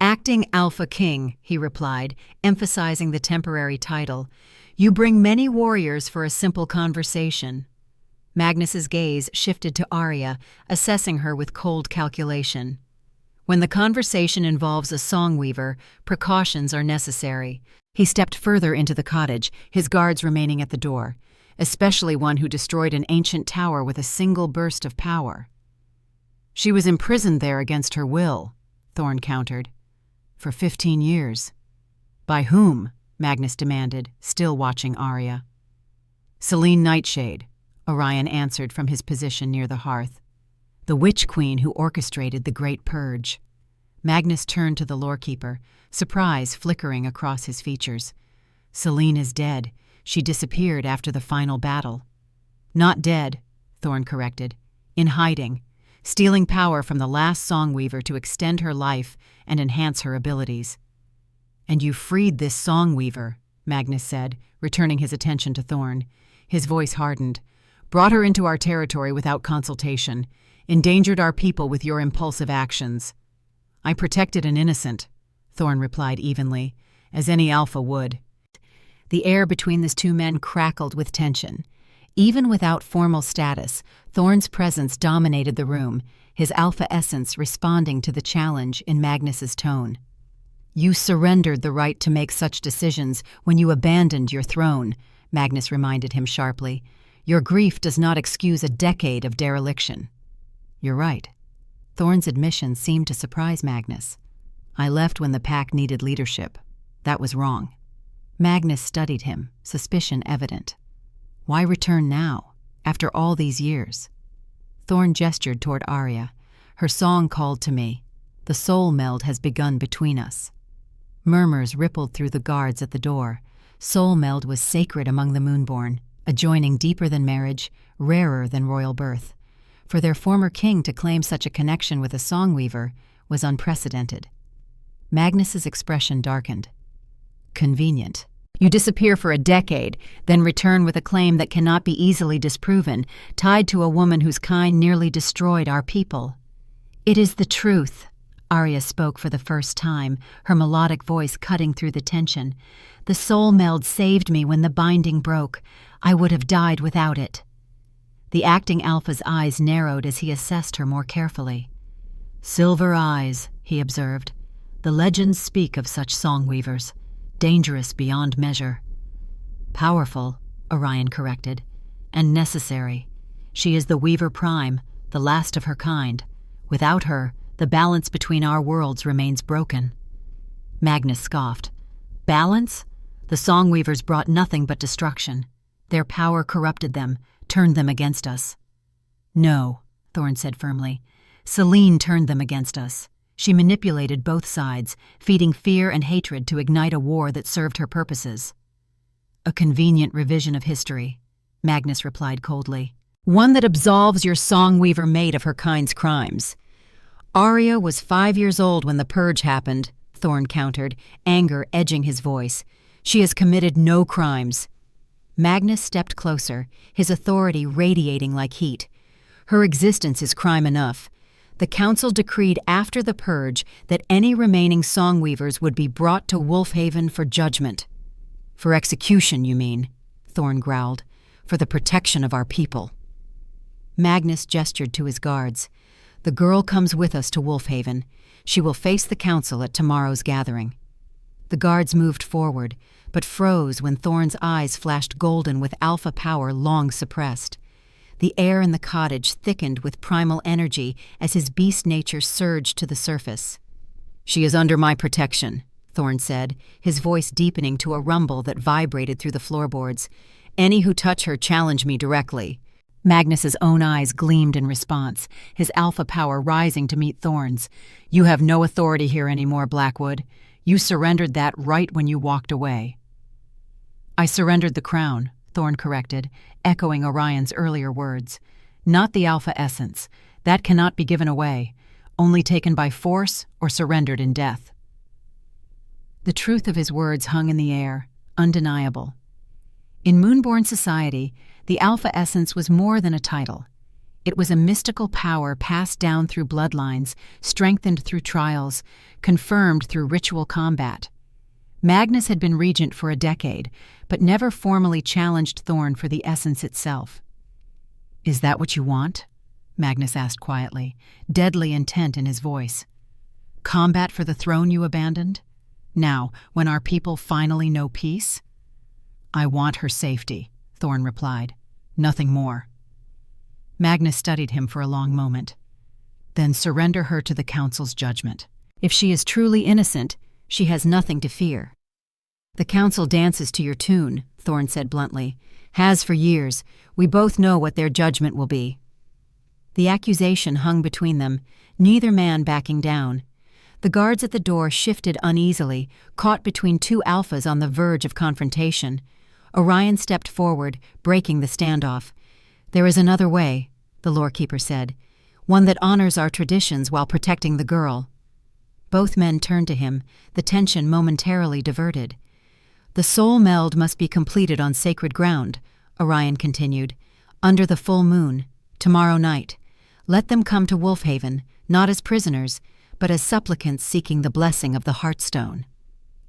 "Acting Alpha King," he replied, emphasizing the temporary title. "You bring many warriors for a simple conversation." Magnus's gaze shifted to Aria, assessing her with cold calculation. "When the conversation involves a songweaver, precautions are necessary." He stepped further into the cottage, his guards remaining at the door, especially one who destroyed an ancient tower with a single burst of power. "She was imprisoned there against her will," Thorne countered. "For 15 years. "By whom?" Magnus demanded, still watching Aria. "Selene Nightshade," Orion answered from his position near the hearth. "The witch queen who orchestrated the Great Purge." Magnus turned to the lorekeeper, surprise flickering across his features. "Selene is dead. She disappeared after the final battle." "Not dead," Thorne corrected. "In hiding, stealing power from the last songweaver to extend her life and enhance her abilities." "And you freed this songweaver," Magnus said, returning his attention to Thorne. His voice hardened. brought her into our territory without consultation, endangered our people with your impulsive actions. I protected an innocent, Thorne replied evenly, as any alpha would. The air between the two men crackled with tension. Even without formal status, Thorne's presence dominated the room, his alpha essence responding to the challenge in Magnus's tone. You surrendered the right to make such decisions when you abandoned your throne, Magnus reminded him sharply. Your grief does not excuse a decade of dereliction. You're right. Thorne's admission seemed to surprise Magnus. I left when the pack needed leadership. That was wrong. Magnus studied him, suspicion evident. Why return now, after all these years? Thorne gestured toward Aria. Her song called to me. The soul meld has begun between us. Murmurs rippled through the guards at the door. Soul meld was sacred among the Moonborn, a joining deeper than marriage, rarer than royal birth. For their former king to claim such a connection with a songweaver was unprecedented. Magnus's expression darkened. Convenient. You disappear for a decade, then return with a claim that cannot be easily disproven, tied to a woman whose kind nearly destroyed our people. It is the truth, Aria spoke for the first time, her melodic voice cutting through the tension. The soul meld saved me when the binding broke. I would have died without it. The acting alpha's eyes narrowed as he assessed her more carefully. Silver eyes, he observed. The legends speak of such songweavers. Dangerous beyond measure. Powerful, Orion corrected, and necessary. She is the Weaver Prime, the last of her kind. Without her, the balance between our worlds remains broken. Magnus scoffed. Balance? The Songweavers brought nothing but destruction. Their power corrupted them, turned them against us. No, Thorne said firmly. Selene turned them against us. She manipulated both sides, feeding fear and hatred to ignite a war that served her purposes. A convenient revision of history, Magnus replied coldly. One that absolves your Songweaver mate of her kind's crimes. Aria was 5 years old when the purge happened, Thorne countered, anger edging his voice. She has committed no crimes. Magnus stepped closer, his authority radiating like heat. Her existence is crime enough. The council decreed after the purge that any remaining Songweavers would be brought to Wolfhaven for judgment. For execution, you mean, Thorne growled, for the protection of our people. Magnus gestured to his guards. The girl comes with us to Wolfhaven. She will face the council at tomorrow's gathering. The guards moved forward, but froze when Thorne's eyes flashed golden with alpha power long suppressed. The air in the cottage thickened with primal energy as his beast nature surged to the surface. She is under my protection, Thorne said, his voice deepening to a rumble that vibrated through the floorboards. Any who touch her challenge me directly. Magnus's own eyes gleamed in response, his alpha power rising to meet Thorne's. You have no authority here anymore, Blackwood. You surrendered that right when you walked away. I surrendered the crown, Thorne corrected, echoing Orion's earlier words. Not the alpha essence. That cannot be given away, only taken by force or surrendered in death. The truth of his words hung in the air, undeniable. In Moonborn society, the alpha essence was more than a title. It was a mystical power passed down through bloodlines, strengthened through trials, confirmed through ritual combat. Magnus had been regent for a decade, but never formally challenged Thorne for the essence itself. Is that what you want? Magnus asked quietly, deadly intent in his voice. Combat for the throne you abandoned? Now, when our people finally know peace? I want her safety, Thorne replied. Nothing more. Magnus studied him for a long moment. Then surrender her to the council's judgment. If she is truly innocent, she has nothing to fear. The council dances to your tune, Thorne said bluntly. Has for years. We both know what their judgment will be. The accusation hung between them, neither man backing down. The guards at the door shifted uneasily, caught between two alphas on the verge of confrontation. Orion stepped forward, breaking the standoff. There is another way, the lorekeeper said, one that honors our traditions while protecting the girl. Both men turned to him, the tension momentarily diverted. The soul meld must be completed on sacred ground, Orion continued. Under the full moon, tomorrow night. Let them come to Wolfhaven, not as prisoners, but as supplicants seeking the blessing of the Heartstone."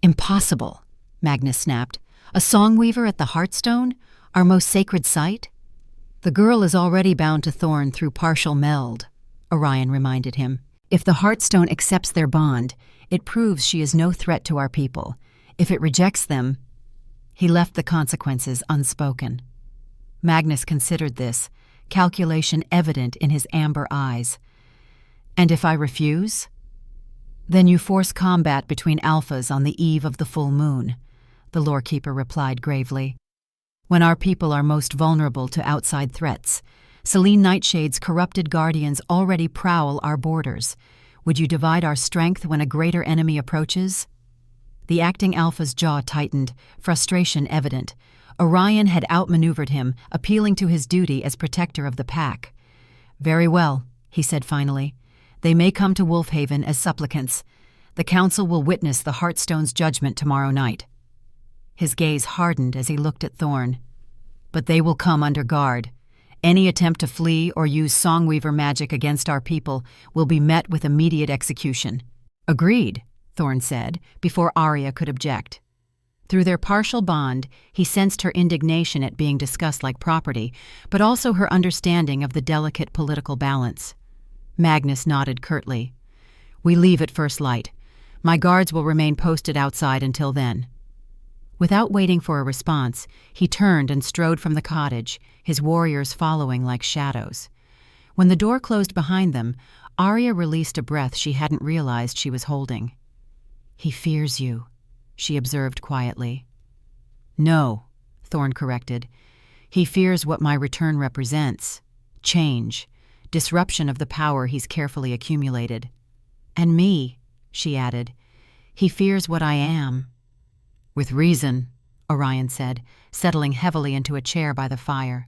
"Impossible," Magnus snapped. "A songweaver at the Heartstone? Our most sacred site?" "The girl is already bound to Thorne through partial meld," Orion reminded him. "If the Heartstone accepts their bond, it proves she is no threat to our people. If it rejects them—" He left the consequences unspoken. Magnus considered this, calculation evident in his amber eyes. "And if I refuse?" "Then you force combat between alphas on the eve of the full moon," the lorekeeper replied gravely. "When our people are most vulnerable to outside threats, Selene Nightshade's corrupted guardians already prowl our borders. Would you divide our strength when a greater enemy approaches?" The acting alpha's jaw tightened, frustration evident. Orion had outmaneuvered him, appealing to his duty as protector of the pack. "Very well," he said finally. "They may come to Wolfhaven as supplicants. The council will witness the Heartstone's judgment tomorrow night." His gaze hardened as he looked at Thorne. "But they will come under guard. Any attempt to flee or use Songweaver magic against our people will be met with immediate execution." "Agreed," Thorne said, before Aria could object. Through their partial bond, he sensed her indignation at being discussed like property, but also her understanding of the delicate political balance. Magnus nodded curtly. "We leave at first light. My guards will remain posted outside until then." Without waiting for a response, he turned and strode from the cottage, his warriors following like shadows. When the door closed behind them, Aria released a breath she hadn't realized she was holding. "He fears you," she observed quietly. "No," Thorne corrected. "He fears what my return represents. Change. Disruption of the power he's carefully accumulated." "And me," she added. "He fears what I am." "With reason," Orion said, settling heavily into a chair by the fire.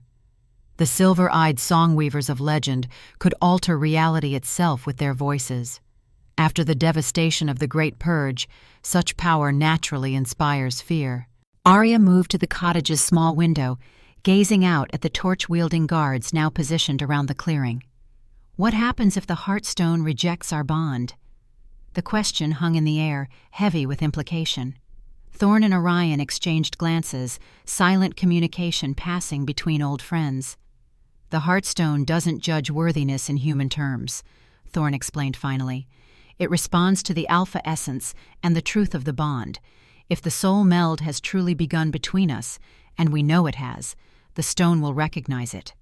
"The silver-eyed songweavers of legend could alter reality itself with their voices. After the devastation of the Great Purge, such power naturally inspires fear." Aria moved to the cottage's small window, gazing out at the torch-wielding guards now positioned around the clearing. "What happens if the Heartstone rejects our bond?" The question hung in the air, heavy with implication. Thorne and Orion exchanged glances, silent communication passing between old friends. "The Heartstone doesn't judge worthiness in human terms," Thorne explained finally. "It responds to the alpha essence and the truth of the bond. If the soul meld has truly begun between us, and we know it has, the stone will recognize it."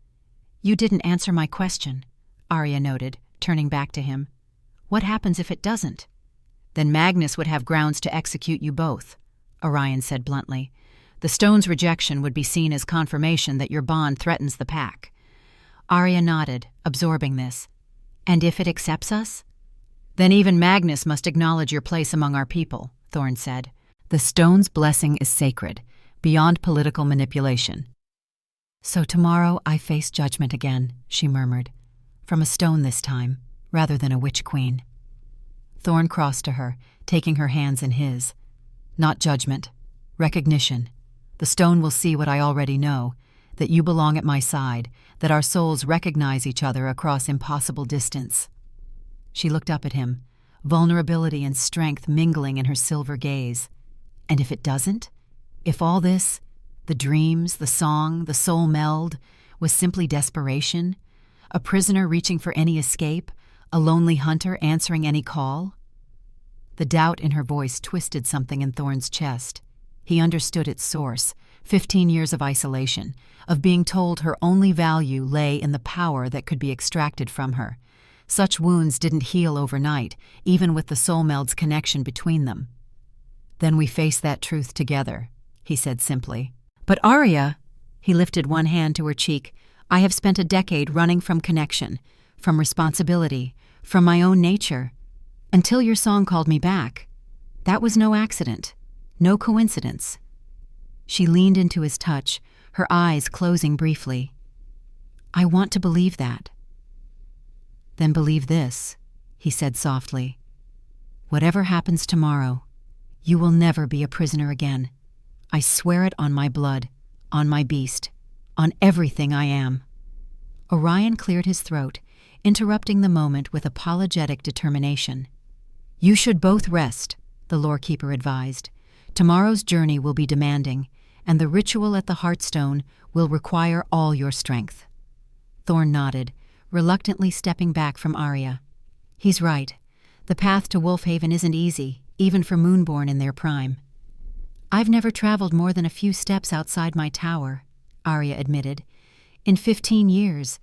"You didn't answer my question," Aria noted, turning back to him. "What happens if it doesn't?" "Then Magnus would have grounds to execute you both," Orion said bluntly. "The stone's rejection would be seen as confirmation that your bond threatens the pack." Aria nodded, absorbing this. "And if it accepts us?" "Then even Magnus must acknowledge your place among our people," Thorne said. "The stone's blessing is sacred, beyond political manipulation." "So tomorrow I face judgment again," she murmured. "From a stone this time, rather than a witch queen." Thorne crossed to her, taking her hands in his. "Not judgment. Recognition. The stone will see what I already know, that you belong at my side, that our souls recognize each other across impossible distance." She looked up at him, vulnerability and strength mingling in her silver gaze. "And if it doesn't? If all this, the dreams, the song, the soul meld, was simply desperation? A prisoner reaching for any escape? A lonely hunter answering any call?" The doubt in her voice twisted something in Thorne's chest. He understood its source, 15 years of isolation, of being told her only value lay in the power that could be extracted from her. Such wounds didn't heal overnight, even with the soul meld's connection between them. "Then we face that truth together," he said simply. "But Aria," he lifted one hand to her cheek, "I have spent a decade running from connection, from responsibility, from my own nature. Until your song called me back. That was no accident, no coincidence." She leaned into his touch, her eyes closing briefly. "I want to believe that." "Then believe this," he said softly. "Whatever happens tomorrow, you will never be a prisoner again. I swear it on my blood, on my beast, on everything I am." Orion cleared his throat, interrupting the moment with apologetic determination. "You should both rest," the lore-keeper advised. "Tomorrow's journey will be demanding, and the ritual at the Heartstone will require all your strength." Thorne nodded, reluctantly stepping back from Aria. "He's right. The path to Wolfhaven isn't easy, even for Moonborn in their prime." "I've never traveled more than a few steps outside my tower," Aria admitted. "In 15 years,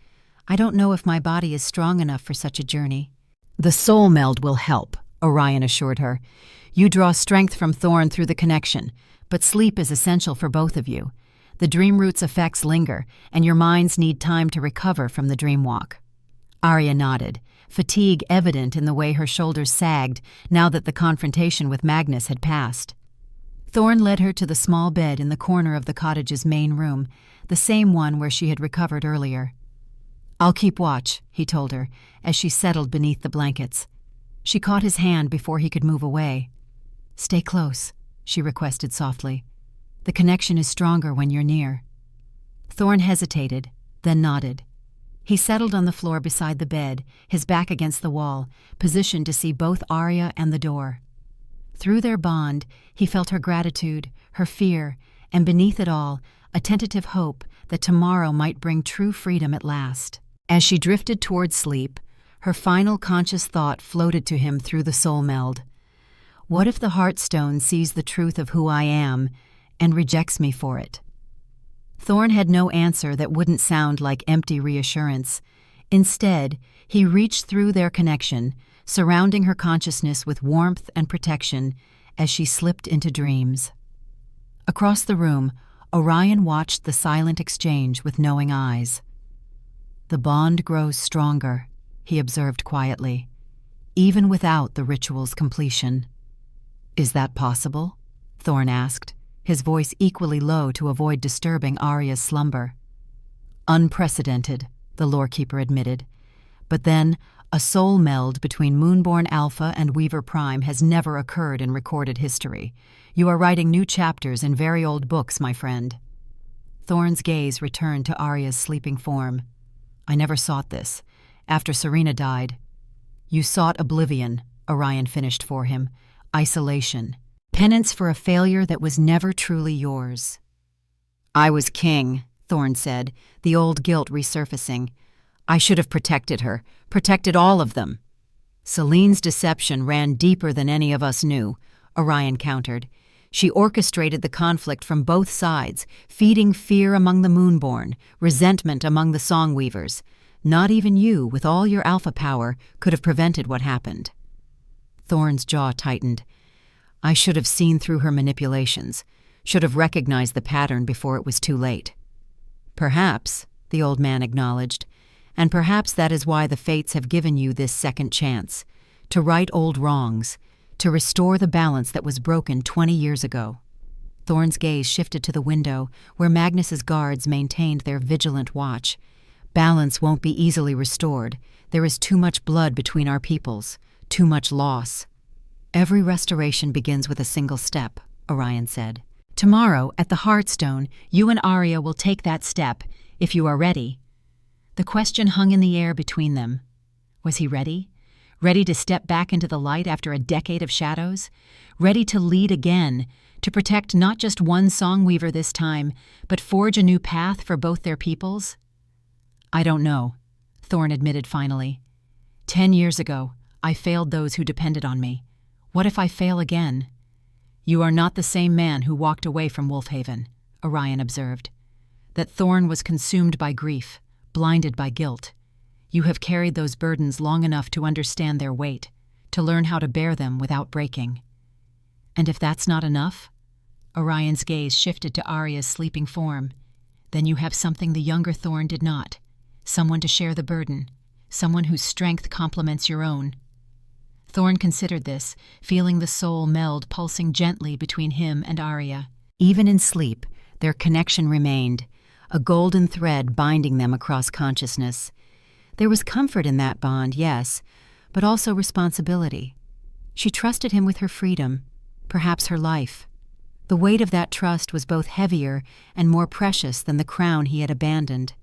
I don't know if my body is strong enough for such a journey." "The soul meld will help," Orion assured her. "You draw strength from Thorne through the connection, but sleep is essential for both of you. The dream root's effects linger, and your minds need time to recover from the dream walk." Aria nodded, fatigue evident in the way her shoulders sagged now that the confrontation with Magnus had passed. Thorne led her to the small bed in the corner of the cottage's main room, the same one where she had recovered earlier. "I'll keep watch," he told her, as she settled beneath the blankets. She caught his hand before he could move away. "Stay close," she requested softly. "The connection is stronger when you're near." Thorne hesitated, then nodded. He settled on the floor beside the bed, his back against the wall, positioned to see both Aria and the door. Through their bond, he felt her gratitude, her fear, and beneath it all, a tentative hope that tomorrow might bring true freedom at last. As she drifted toward sleep, her final conscious thought floated to him through the soul meld. What if the Heartstone sees the truth of who I am and rejects me for it? Thorne had no answer that wouldn't sound like empty reassurance. Instead, he reached through their connection, surrounding her consciousness with warmth and protection as she slipped into dreams. Across the room, Orion watched the silent exchange with knowing eyes. "The bond grows stronger," he observed quietly, "even without the ritual's completion." "Is that possible?" Thorne asked, his voice equally low to avoid disturbing Aria's slumber. "Unprecedented," the lore-keeper admitted. "But then, a soul meld between Moonborn Alpha and Weaver Prime has never occurred in recorded history. You are writing new chapters in very old books, my friend." Thorne's gaze returned to Aria's sleeping form. "I never sought this. After Serena died—" "You sought oblivion," Orion finished for him. "Isolation. Penance for a failure that was never truly yours." "I was king," Thorne said, the old guilt resurfacing. "I should have protected her, protected all of them." "Celine's deception ran deeper than any of us knew," Orion countered. "She orchestrated the conflict from both sides, feeding fear among the Moonborn, resentment among the Songweavers. Not even you, with all your alpha power, could have prevented what happened." Thorne's jaw tightened. "I should have seen through her manipulations, should have recognized the pattern before it was too late." "Perhaps," the old man acknowledged, "and perhaps that is why the fates have given you this second chance, to right old wrongs, to restore the balance that was broken 20 years ago." Thorne's gaze shifted to the window, where Magnus's guards maintained their vigilant watch. "Balance won't be easily restored. There is too much blood between our peoples, too much loss." "Every restoration begins with a single step," Orion said. "Tomorrow, at the Heartstone, you and Aria will take that step, if you are ready." The question hung in the air between them. Was he ready? Ready to step back into the light after a decade of shadows? Ready to lead again, to protect not just one Songweaver this time, but forge a new path for both their peoples? "I don't know," Thorne admitted finally. 10 years ago, I failed those who depended on me. What if I fail again?" "You are not the same man who walked away from Wolfhaven," Orion observed. "That Thorne was consumed by grief, blinded by guilt. You have carried those burdens long enough to understand their weight, to learn how to bear them without breaking." "And if that's not enough?" Orion's gaze shifted to Aria's sleeping form. "Then you have something the younger Thorne did not. Someone to share the burden, someone whose strength complements your own." Thorne considered this, feeling the soul meld pulsing gently between him and Aria. Even in sleep, their connection remained, a golden thread binding them across consciousness. There was comfort in that bond, yes, but also responsibility. She trusted him with her freedom, perhaps her life. The weight of that trust was both heavier and more precious than the crown he had abandoned.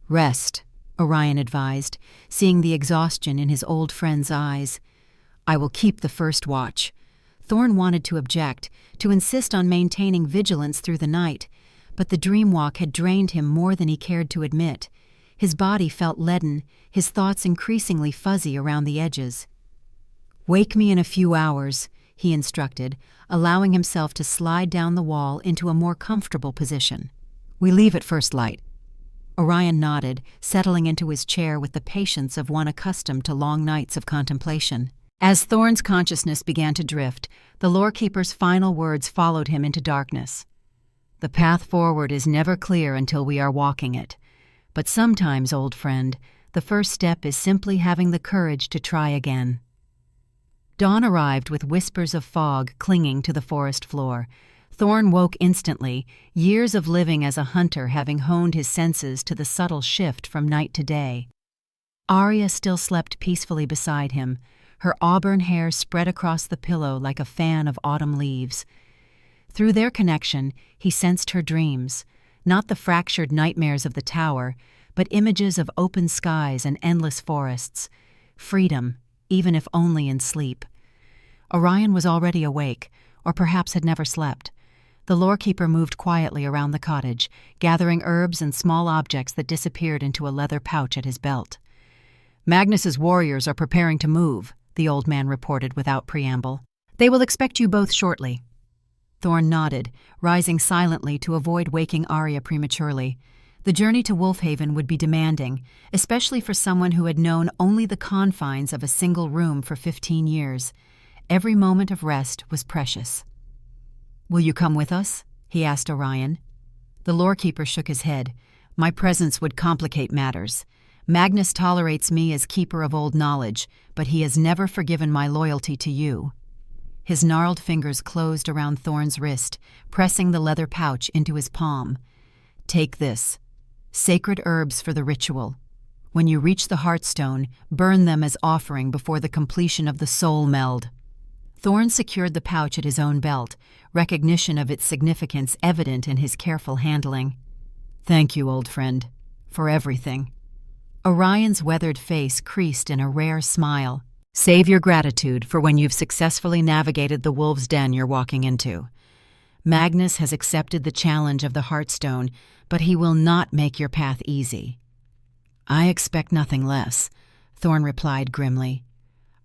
"Rest," Orion advised, seeing the exhaustion in his old friend's eyes. I will keep the first watch. Thorne wanted to object, to insist on maintaining vigilance through the night, but the dream walk had drained him more than he cared to admit. His body felt leaden, his thoughts increasingly fuzzy around the edges. Wake me in a few hours, he instructed, allowing himself to slide down the wall into a more comfortable position. We leave at first light. Orion nodded, settling into his chair with the patience of one accustomed to long nights of contemplation. As Thorne's consciousness began to drift, the lorekeeper's final words followed him into darkness. The path forward is never clear until we are walking it. But sometimes, old friend, the first step is simply having the courage to try again. Dawn arrived with whispers of fog clinging to the forest floor. Thorne woke instantly, years of living as a hunter having honed his senses to the subtle shift from night to day. Aria still slept peacefully beside him, her auburn hair spread across the pillow like a fan of autumn leaves. Through their connection, he sensed her dreams, not the fractured nightmares of the tower, but images of open skies and endless forests. Freedom, even if only in sleep. Orion was already awake, or perhaps had never slept. The lorekeeper moved quietly around the cottage, gathering herbs and small objects that disappeared into a leather pouch at his belt. Magnus's warriors are preparing to move, the old man reported without preamble. They will expect you both shortly. Thorne nodded, rising silently to avoid waking Aria prematurely. The journey to Wolfhaven would be demanding, especially for someone who had known only the confines of a single room for 15 years. Every moment of rest was precious. Will you come with us? He asked Orion. The lorekeeper shook his head. My presence would complicate matters. Magnus tolerates me as keeper of old knowledge, but he has never forgiven my loyalty to you. His gnarled fingers closed around Thorne's wrist, pressing the leather pouch into his palm. Take this. Sacred herbs for the ritual. When you reach the Heartstone, burn them as offering before the completion of the soul meld. Thorne secured the pouch at his own belt, recognition of its significance evident in his careful handling. Thank you, old friend, for everything. Orion's weathered face creased in a rare smile. Save your gratitude for when you've successfully navigated the wolf's den you're walking into. Magnus has accepted the challenge of the Heartstone, but he will not make your path easy. I expect nothing less, Thorne replied grimly.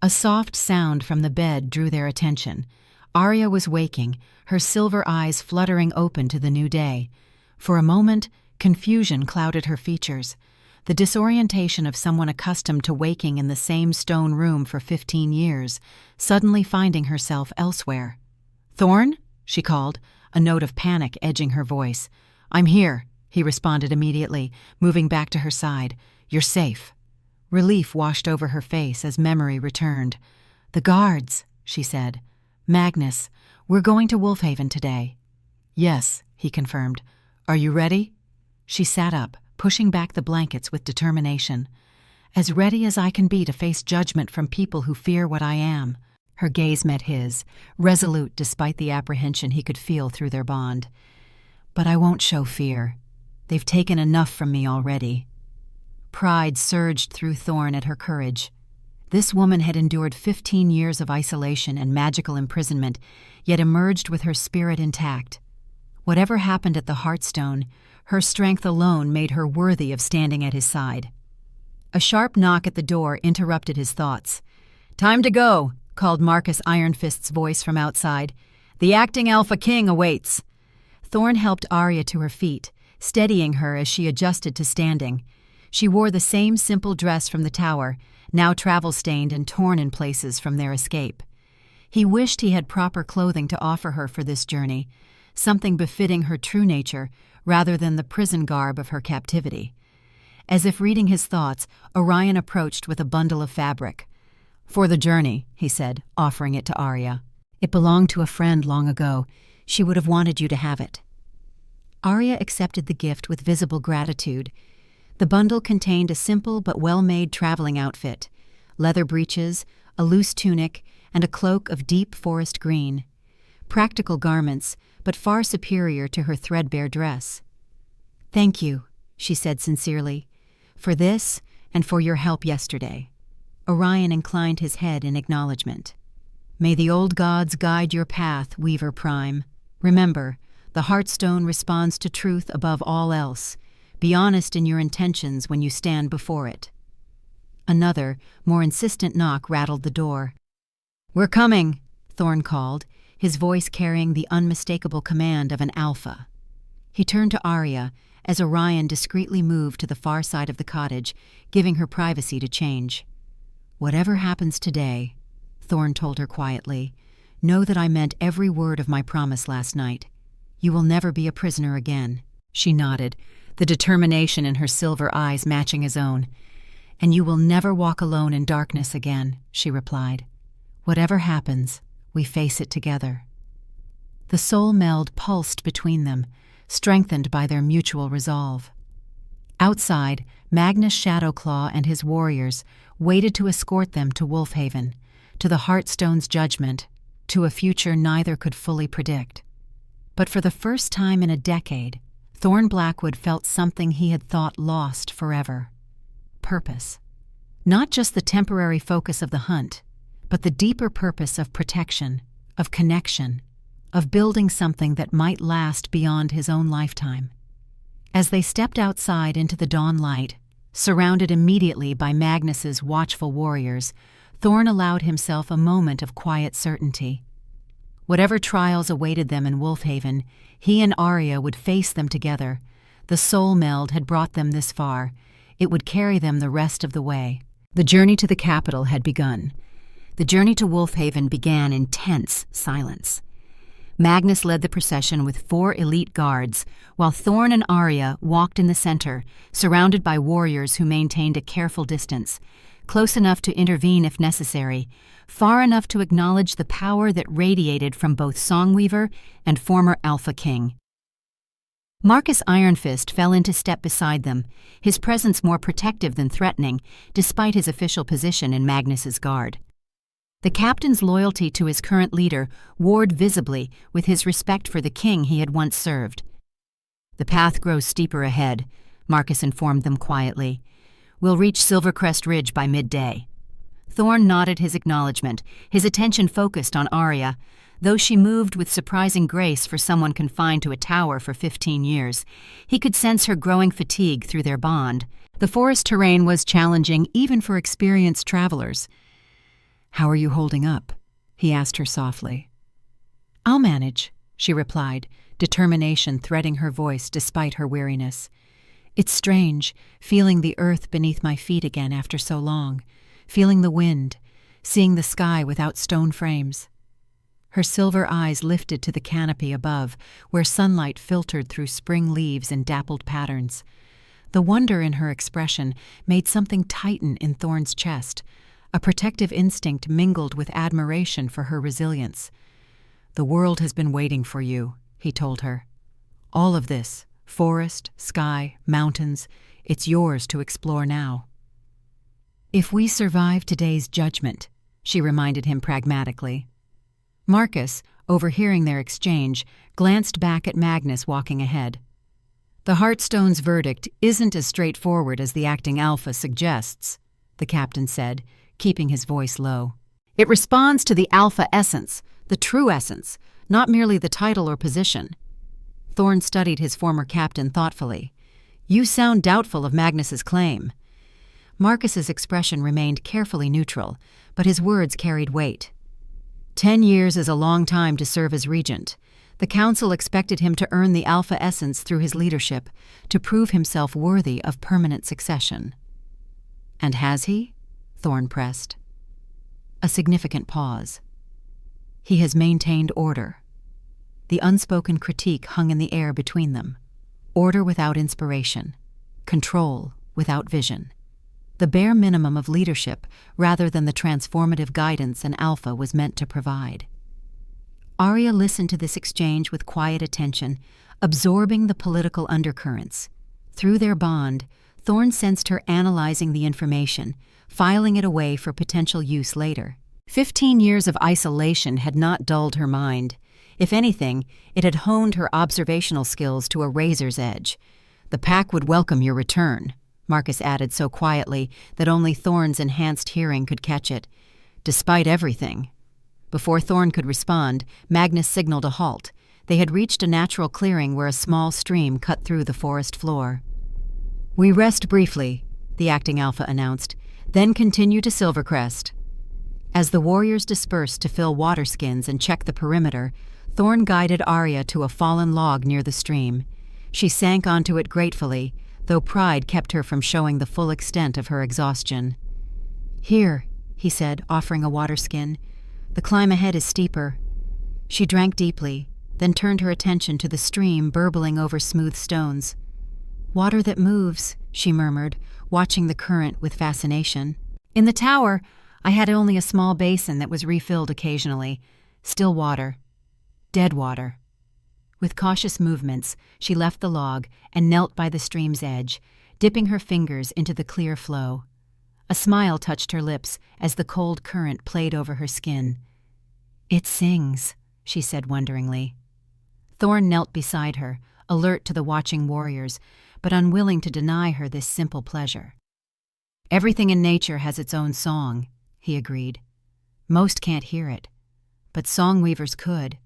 A soft sound from the bed drew their attention. Aria was waking, her silver eyes fluttering open to the new day. For a moment, confusion clouded her features. The disorientation of someone accustomed to waking in the same stone room for 15 years, suddenly finding herself elsewhere. Thorne? She called, a note of panic edging her voice. I'm here, he responded immediately, moving back to her side. You're safe. Relief washed over her face as memory returned. The guards, she said. Magnus, we're going to Wolfhaven today. Yes, he confirmed. Are you ready? She sat up, pushing back the blankets with determination. As ready as I can be to face judgment from people who fear what I am. Her gaze met his, resolute despite the apprehension he could feel through their bond. But I won't show fear. They've taken enough from me already. Pride surged through Thorne at her courage. This woman had endured 15 years of isolation and magical imprisonment, yet emerged with her spirit intact. Whatever happened at the Heartstone, her strength alone made her worthy of standing at his side. A sharp knock at the door interrupted his thoughts. Time to go, called Marcus Ironfist's voice from outside. The acting Alpha King awaits. Thorne helped Aria to her feet, steadying her as she adjusted to standing. She wore the same simple dress from the tower, now travel-stained and torn in places from their escape. He wished he had proper clothing to offer her for this journey, something befitting her true nature rather than the prison garb of her captivity. As if reading his thoughts, Orion approached with a bundle of fabric. For the journey, he said, offering it to Aria. It belonged to a friend long ago. She would have wanted you to have it. Aria accepted the gift with visible gratitude. The bundle contained a simple but well-made traveling outfit, leather breeches, a loose tunic, and a cloak of deep forest green. Practical garments, but far superior to her threadbare dress. Thank you, she said sincerely. For this, and for your help yesterday." Orion inclined his head in acknowledgement. "May the old gods guide your path, Weaver Prime. Remember, the Heartstone responds to truth above all else. Be honest in your intentions when you stand before it." Another, more insistent knock rattled the door. "We're coming," Thorne called, his voice carrying the unmistakable command of an alpha. He turned to Aria as Orion discreetly moved to the far side of the cottage, giving her privacy to change. "Whatever happens today," Thorne told her quietly, "know that I meant every word of my promise last night. You will never be a prisoner again." She nodded, the determination in her silver eyes matching his own. "And you will never walk alone in darkness again," she replied. "Whatever happens, we face it together." The soul meld pulsed between them, strengthened by their mutual resolve. Outside, Magnus Shadowclaw and his warriors waited to escort them to Wolfhaven, to the Heartstone's judgment, to a future neither could fully predict. But for the first time in a decade, Thorne Blackwood felt something he had thought lost forever. Purpose. Not just the temporary focus of the hunt, but the deeper purpose of protection, of connection, of building something that might last beyond his own lifetime. As they stepped outside into the dawn light, surrounded immediately by Magnus's watchful warriors, Thorne allowed himself a moment of quiet certainty. Whatever trials awaited them in Wolfhaven, he and Aria would face them together. The soul meld had brought them this far. It would carry them the rest of the way. The journey to the capital had begun. The journey to Wolfhaven began in tense silence. Magnus led the procession with 4 elite guards, while Thorne and Aria walked in the center, surrounded by warriors who maintained a careful distance, close enough to intervene if necessary, far enough to acknowledge the power that radiated from both Songweaver and former Alpha King. Marcus Ironfist fell into step beside them, his presence more protective than threatening, despite his official position in Magnus's guard. The captain's loyalty to his current leader warred visibly with his respect for the king he had once served. "The path grows steeper ahead," Marcus informed them quietly. "We'll reach Silvercrest Ridge by midday." Thorne nodded his acknowledgement, his attention focused on Aria. Though she moved with surprising grace for someone confined to a tower for 15 years, he could sense her growing fatigue through their bond. The forest terrain was challenging even for experienced travelers. "How are you holding up?" he asked her softly. "I'll manage," she replied, determination threading her voice despite her weariness. "It's strange, feeling the earth beneath my feet again after so long, feeling the wind, seeing the sky without stone frames." Her silver eyes lifted to the canopy above, where sunlight filtered through spring leaves in dappled patterns. The wonder in her expression made something tighten in Thorne's chest. A protective instinct mingled with admiration for her resilience. "The world has been waiting for you," he told her. "All of this, forest, sky, mountains, it's yours to explore now." "If we survive today's judgment," she reminded him pragmatically. Marcus, overhearing their exchange, glanced back at Magnus walking ahead. "The Heartstone's verdict isn't as straightforward as the acting alpha suggests," the captain said, keeping his voice low. "It responds to the alpha essence, the true essence, not merely the title or position." Thorne studied his former captain thoughtfully. "You sound doubtful of Magnus's claim." Marcus's expression remained carefully neutral, but his words carried weight. 10 years is a long time to serve as regent. The council expected him to earn the alpha essence through his leadership, to prove himself worthy of permanent succession. "And has he?" Thorne pressed. A significant pause. "He has maintained order." The unspoken critique hung in the air between them. Order without inspiration. Control without vision. The bare minimum of leadership rather than the transformative guidance an alpha was meant to provide. Aria listened to this exchange with quiet attention, absorbing the political undercurrents. Through their bond, Thorne sensed her analyzing the information, filing it away for potential use later. 15 years of isolation had not dulled her mind. If anything, it had honed her observational skills to a razor's edge. "The pack would welcome your return," Marcus added so quietly that only Thorne's enhanced hearing could catch it. Despite everything. Before Thorne could respond, Magnus signaled a halt. They had reached a natural clearing where a small stream cut through the forest floor. "We rest briefly," the acting alpha announced, "then continue to Silvercrest." As the warriors dispersed to fill water skins and check the perimeter, Thorne guided Aria to a fallen log near the stream. She sank onto it gratefully, though pride kept her from showing the full extent of her exhaustion. "Here," he said, offering a water skin. "The climb ahead is steeper." She drank deeply, then turned her attention to the stream burbling over smooth stones. "Water that moves," she murmured, watching the current with fascination. "In the tower, I had only a small basin that was refilled occasionally. Still water. Dead water." With cautious movements, she left the log and knelt by the stream's edge, dipping her fingers into the clear flow. A smile touched her lips as the cold current played over her skin. "It sings," she said wonderingly. Thorne knelt beside her, alert to the watching warriors, but unwilling to deny her this simple pleasure. "Everything in nature has its own song," he agreed. "Most can't hear it, but songweavers could.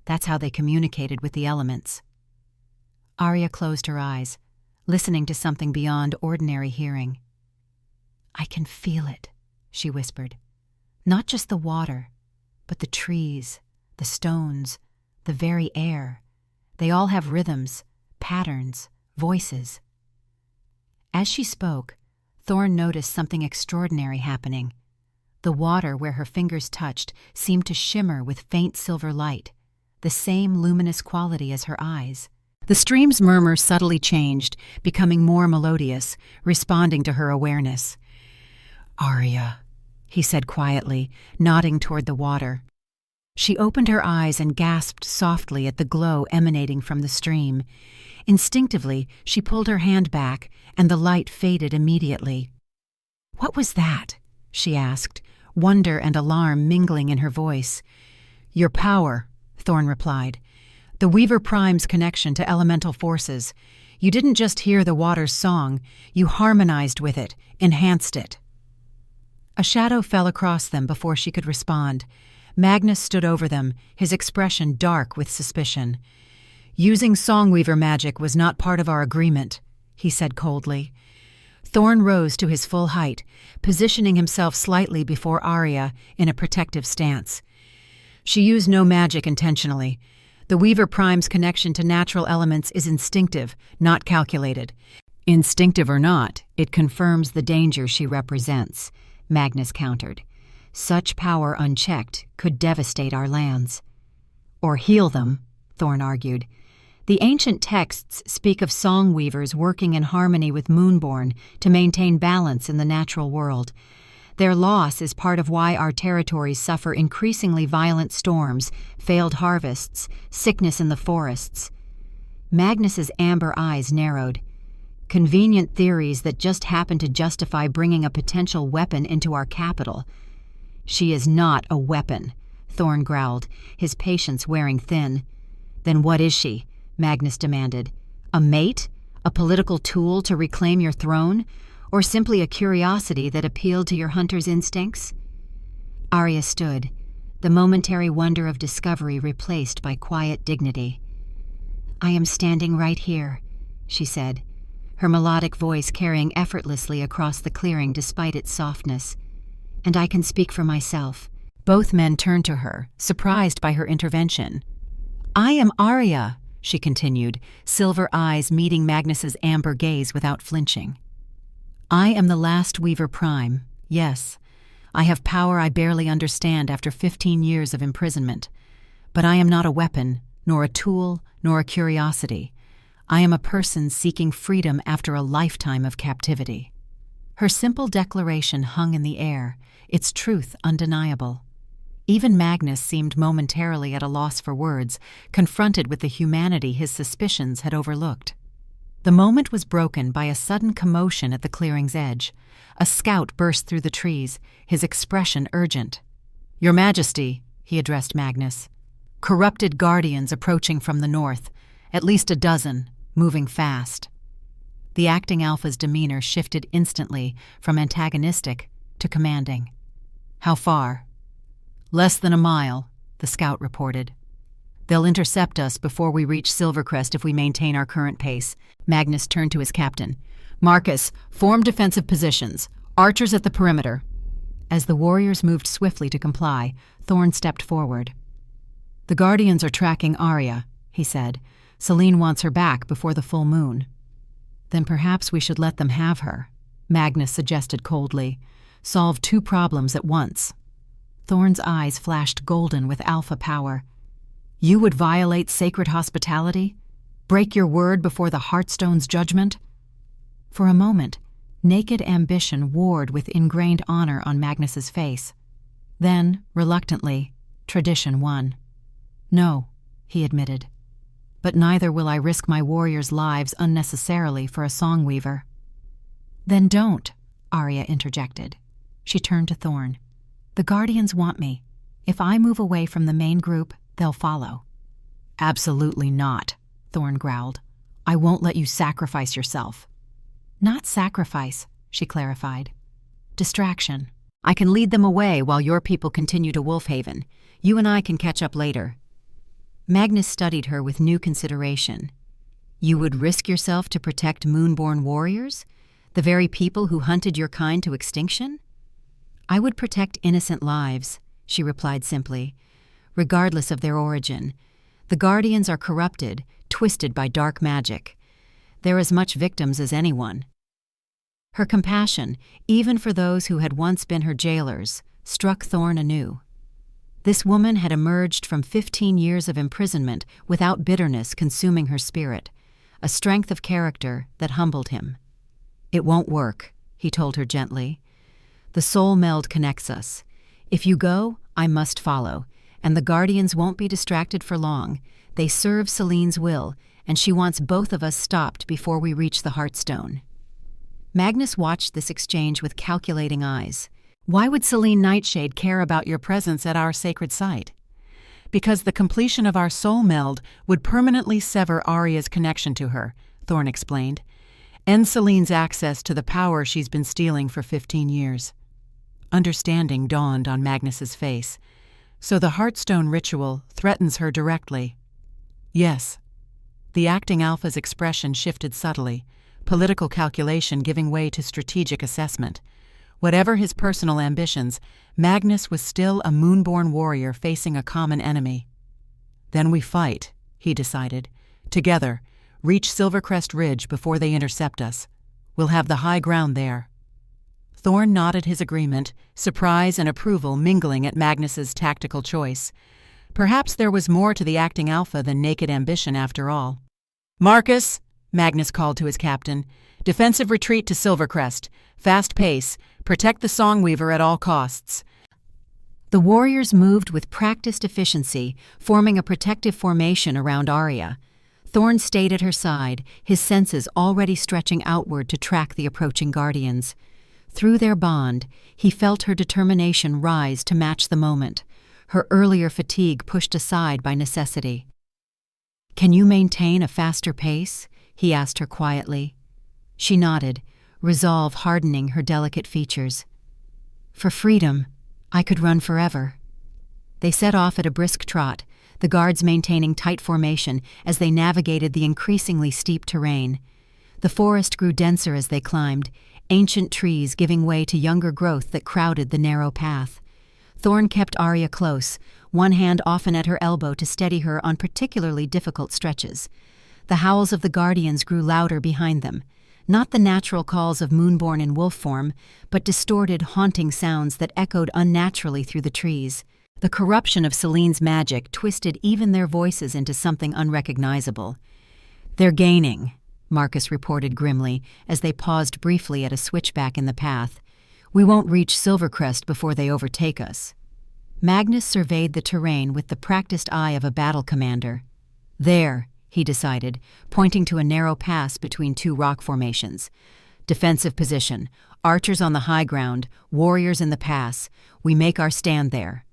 That's how they communicated with the elements." Aria closed her eyes, listening to something beyond ordinary hearing. "I can feel it," she whispered. "Not just the water, but the trees, the stones, the very air. They all have rhythms, patterns, voices." As she spoke, Thorne noticed something extraordinary happening. The water where her fingers touched seemed to shimmer with faint silver light, the same luminous quality as her eyes. The stream's murmur subtly changed, becoming more melodious, responding to her awareness. "Aria," he said quietly, nodding toward the water. She opened her eyes and gasped softly at the glow emanating from the stream. Instinctively, she pulled her hand back, and the light faded immediately. "What was that?" she asked, wonder and alarm mingling in her voice. "Your power," Thorne replied. "The Weaver Prime's connection to elemental forces. You didn't just hear the water's song, you harmonized with it, enhanced it." A shadow fell across them before she could respond. Magnus stood over them, his expression dark with suspicion. "Using Songweaver magic was not part of our agreement," he said coldly. Thorne rose to his full height, positioning himself slightly before Aria in a protective stance. "She used no magic intentionally. The Weaver Prime's connection to natural elements is instinctive, not calculated. Instinctive or not, it confirms the danger she represents," Magnus countered. "Such power unchecked could devastate our lands." "Or heal them," Thorne argued. "The ancient texts speak of song weavers working in harmony with Moonborn to maintain balance in the natural world. Their loss is part of why our territories suffer increasingly violent storms, failed harvests, sickness in the forests." Magnus's amber eyes narrowed. "Convenient theories that just happen to justify bringing a potential weapon into our capital." "She is not a weapon," Thorne growled, his patience wearing thin. "Then what is she?" Magnus demanded. "A mate? A political tool to reclaim your throne? Or simply a curiosity that appealed to your hunter's instincts?" Aria stood, the momentary wonder of discovery replaced by quiet dignity. "I am standing right here," she said, her melodic voice carrying effortlessly across the clearing despite its softness. "And I can speak for myself." Both men turned to her, surprised by her intervention. "I am Aria," she continued, silver eyes meeting Magnus's amber gaze without flinching. "I am the last Weaver Prime, yes. I have power I barely understand after 15 years of imprisonment. But I am not a weapon, nor a tool, nor a curiosity. I am a person seeking freedom after a lifetime of captivity." Her simple declaration hung in the air, its truth undeniable. Even Magnus seemed momentarily at a loss for words, confronted with the humanity his suspicions had overlooked. The moment was broken by a sudden commotion at the clearing's edge. A scout burst through the trees, his expression urgent. "Your Majesty," he addressed Magnus. "Corrupted guardians approaching from the north, at least a dozen, moving fast." The acting alpha's demeanor shifted instantly from antagonistic to commanding. "How far?" "Less than a mile," the scout reported. "They'll intercept us before we reach Silvercrest if we maintain our current pace." Magnus turned to his captain. "Marcus, form defensive positions. Archers at the perimeter." As the warriors moved swiftly to comply, Thorne stepped forward. "The Guardians are tracking Aria," he said. "Selene wants her back before the full moon." "Then perhaps we should let them have her," Magnus suggested coldly. "Solve two problems at once." Thorne's eyes flashed golden with alpha power. "You would violate sacred hospitality? Break your word before the Heartstone's judgment?" For a moment, naked ambition warred with ingrained honor on Magnus's face. Then, reluctantly, tradition won. "No," he admitted. "But neither will I risk my warriors' lives unnecessarily for a songweaver." "Then don't," Aria interjected. She turned to Thorne. "The Guardians want me. If I move away from the main group, they'll follow." "Absolutely not," Thorne growled. "I won't let you sacrifice yourself." "Not sacrifice," she clarified. "Distraction. I can lead them away while your people continue to Wolfhaven. You and I can catch up later." Magnus studied her with new consideration. "You would risk yourself to protect moonborn warriors? The very people who hunted your kind to extinction?" "I would protect innocent lives," she replied simply, "regardless of their origin. The Guardians are corrupted, twisted by dark magic. They're as much victims as anyone." Her compassion, even for those who had once been her jailers, struck Thorne anew. This woman had emerged from 15 years of imprisonment without bitterness consuming her spirit, a strength of character that humbled him. "It won't work," he told her gently. "The soul meld connects us. If you go, I must follow, and the Guardians won't be distracted for long. They serve Selene's will, and she wants both of us stopped before we reach the Heartstone." Magnus watched this exchange with calculating eyes. "Why would Selene Nightshade care about your presence at our sacred site?" "Because the completion of our soul meld would permanently sever Aria's connection to her," Thorne explained. "End Selene's access to the power she's been stealing for 15 years. Understanding dawned on Magnus's face. "So the Heartstone ritual threatens her directly?" "Yes." The acting alpha's expression shifted subtly, political calculation giving way to strategic assessment. Whatever his personal ambitions, Magnus was still a moonborn warrior facing a common enemy. "Then we fight," he decided. "Together, reach Silvercrest Ridge before they intercept us. We'll have the high ground there." Thorne nodded his agreement, surprise and approval mingling at Magnus's tactical choice. Perhaps there was more to the acting alpha than naked ambition after all. "Marcus," Magnus called to his captain, "defensive retreat to Silvercrest. Fast pace. Protect the Songweaver at all costs." The warriors moved with practiced efficiency, forming a protective formation around Aria. Thorne stayed at her side, his senses already stretching outward to track the approaching Guardians. Through their bond, he felt her determination rise to match the moment, her earlier fatigue pushed aside by necessity. "Can you maintain a faster pace?" he asked her quietly. She nodded, resolve hardening her delicate features. "For freedom, I could run forever." They set off at a brisk trot, the guards maintaining tight formation as they navigated the increasingly steep terrain. The forest grew denser as they climbed, ancient trees giving way to younger growth that crowded the narrow path. Thorne kept Aria close, one hand often at her elbow to steady her on particularly difficult stretches. The howls of the Guardians grew louder behind them, not the natural calls of moonborn in wolf form, but distorted, haunting sounds that echoed unnaturally through the trees. The corruption of Selene's magic twisted even their voices into something unrecognizable. "They're gaining," Marcus reported grimly as they paused briefly at a switchback in the path. "We won't reach Silvercrest before they overtake us." Magnus surveyed the terrain with the practiced eye of a battle commander. "There," he decided, pointing to a narrow pass between two rock formations. "Defensive position. Archers on the high ground, warriors in the pass. We make our stand there."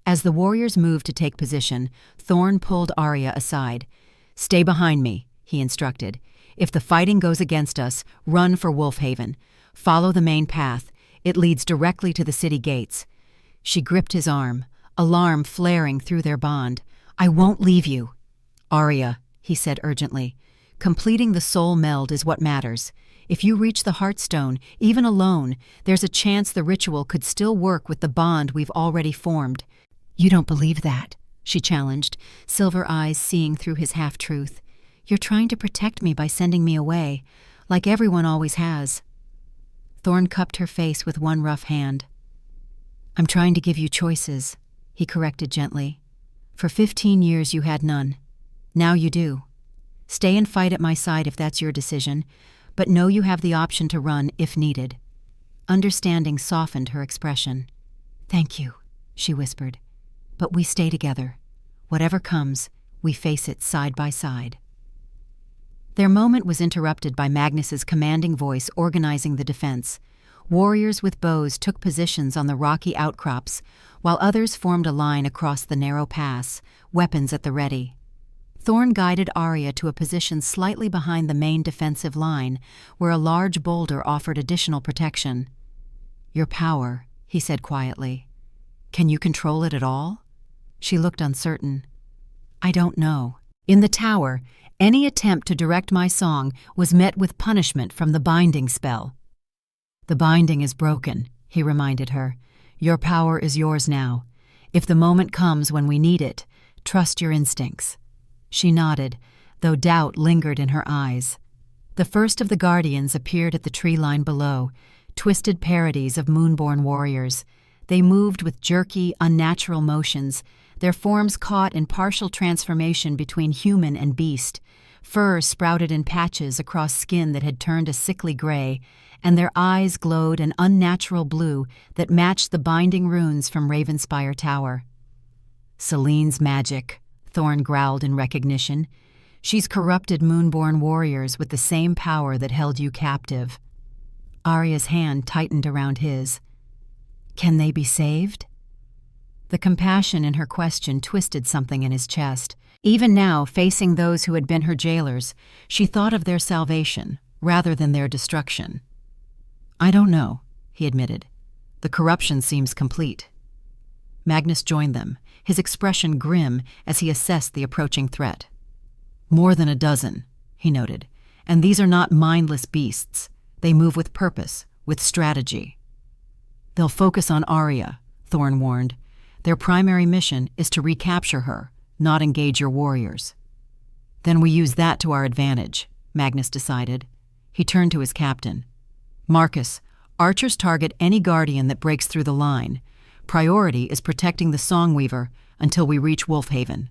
As the warriors moved to take position, Thorne pulled Aria aside. "Stay behind me," he instructed. If the fighting goes against us, run for Wolfhaven. Follow the main path. It leads directly to the city gates." She gripped his arm, alarm flaring through their bond. "I won't leave you." "Aria," he said urgently, "completing the soul meld is what matters. If you reach the Heartstone, even alone, there's a chance the ritual could still work with the bond we've already formed." "You don't believe that?" she challenged, silver eyes seeing through his half-truth. "You're trying to protect me by sending me away, like everyone always has." Thorne cupped her face with one rough hand. "I'm trying to give you choices," he corrected gently. "For 15 years you had none. Now you do. Stay and fight at my side if that's your decision, but know you have the option to run if needed." Understanding softened her expression. "Thank you," she whispered. "But we stay together. Whatever comes, we face it side by side." Their moment was interrupted by Magnus's commanding voice organizing the defense. Warriors with bows took positions on the rocky outcrops, while others formed a line across the narrow pass, weapons at the ready. Thorne guided Aria to a position slightly behind the main defensive line, where a large boulder offered additional protection. "Your power," he said quietly. "Can you control it at all?" She looked uncertain. "I don't know. In the tower, any attempt to direct my song was met with punishment from the binding spell." "The binding is broken," he reminded her. "Your power is yours now. If the moment comes when we need it, trust your instincts." She nodded, though doubt lingered in her eyes. The first of the guardians appeared at the tree line below, twisted parodies of moonborn warriors. They moved with jerky, unnatural motions, their forms caught in partial transformation between human and beast. Fur sprouted in patches across skin that had turned a sickly gray, and their eyes glowed an unnatural blue that matched the binding runes from Ravenspire Tower. "Celine's magic," Thorne growled in recognition. "She's corrupted moonborn warriors with the same power that held you captive." Aria's hand tightened around his. "Can they be saved?" The compassion in her question twisted something in his chest. Even now, facing those who had been her jailers, she thought of their salvation rather than their destruction. "I don't know," he admitted. "The corruption seems complete." Magnus joined them, his expression grim as he assessed the approaching threat. "More than a dozen," he noted, "and these are not mindless beasts. They move with purpose, with strategy." "They'll focus on Aria," Thorne warned. "Their primary mission is to recapture her, not engage your warriors." "Then we use that to our advantage," Magnus decided. He turned to his captain. "Marcus, archers target any guardian that breaks through the line. Priority is protecting the Songweaver until we reach Wolfhaven."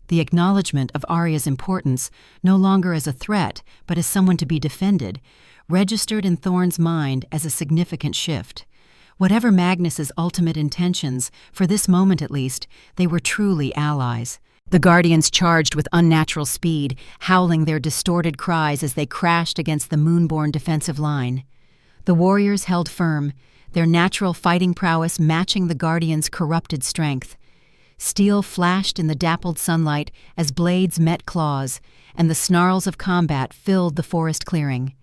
The acknowledgement of Aria's importance, no longer as a threat but as someone to be defended, registered in Thorne's mind as a significant shift. Whatever Magnus's ultimate intentions, for this moment at least, they were truly allies. The Guardians charged with unnatural speed, howling their distorted cries as they crashed against the moonborn defensive line. The warriors held firm, their natural fighting prowess matching the Guardians' corrupted strength. Steel flashed in the dappled sunlight as blades met claws, and the snarls of combat filled the forest clearing.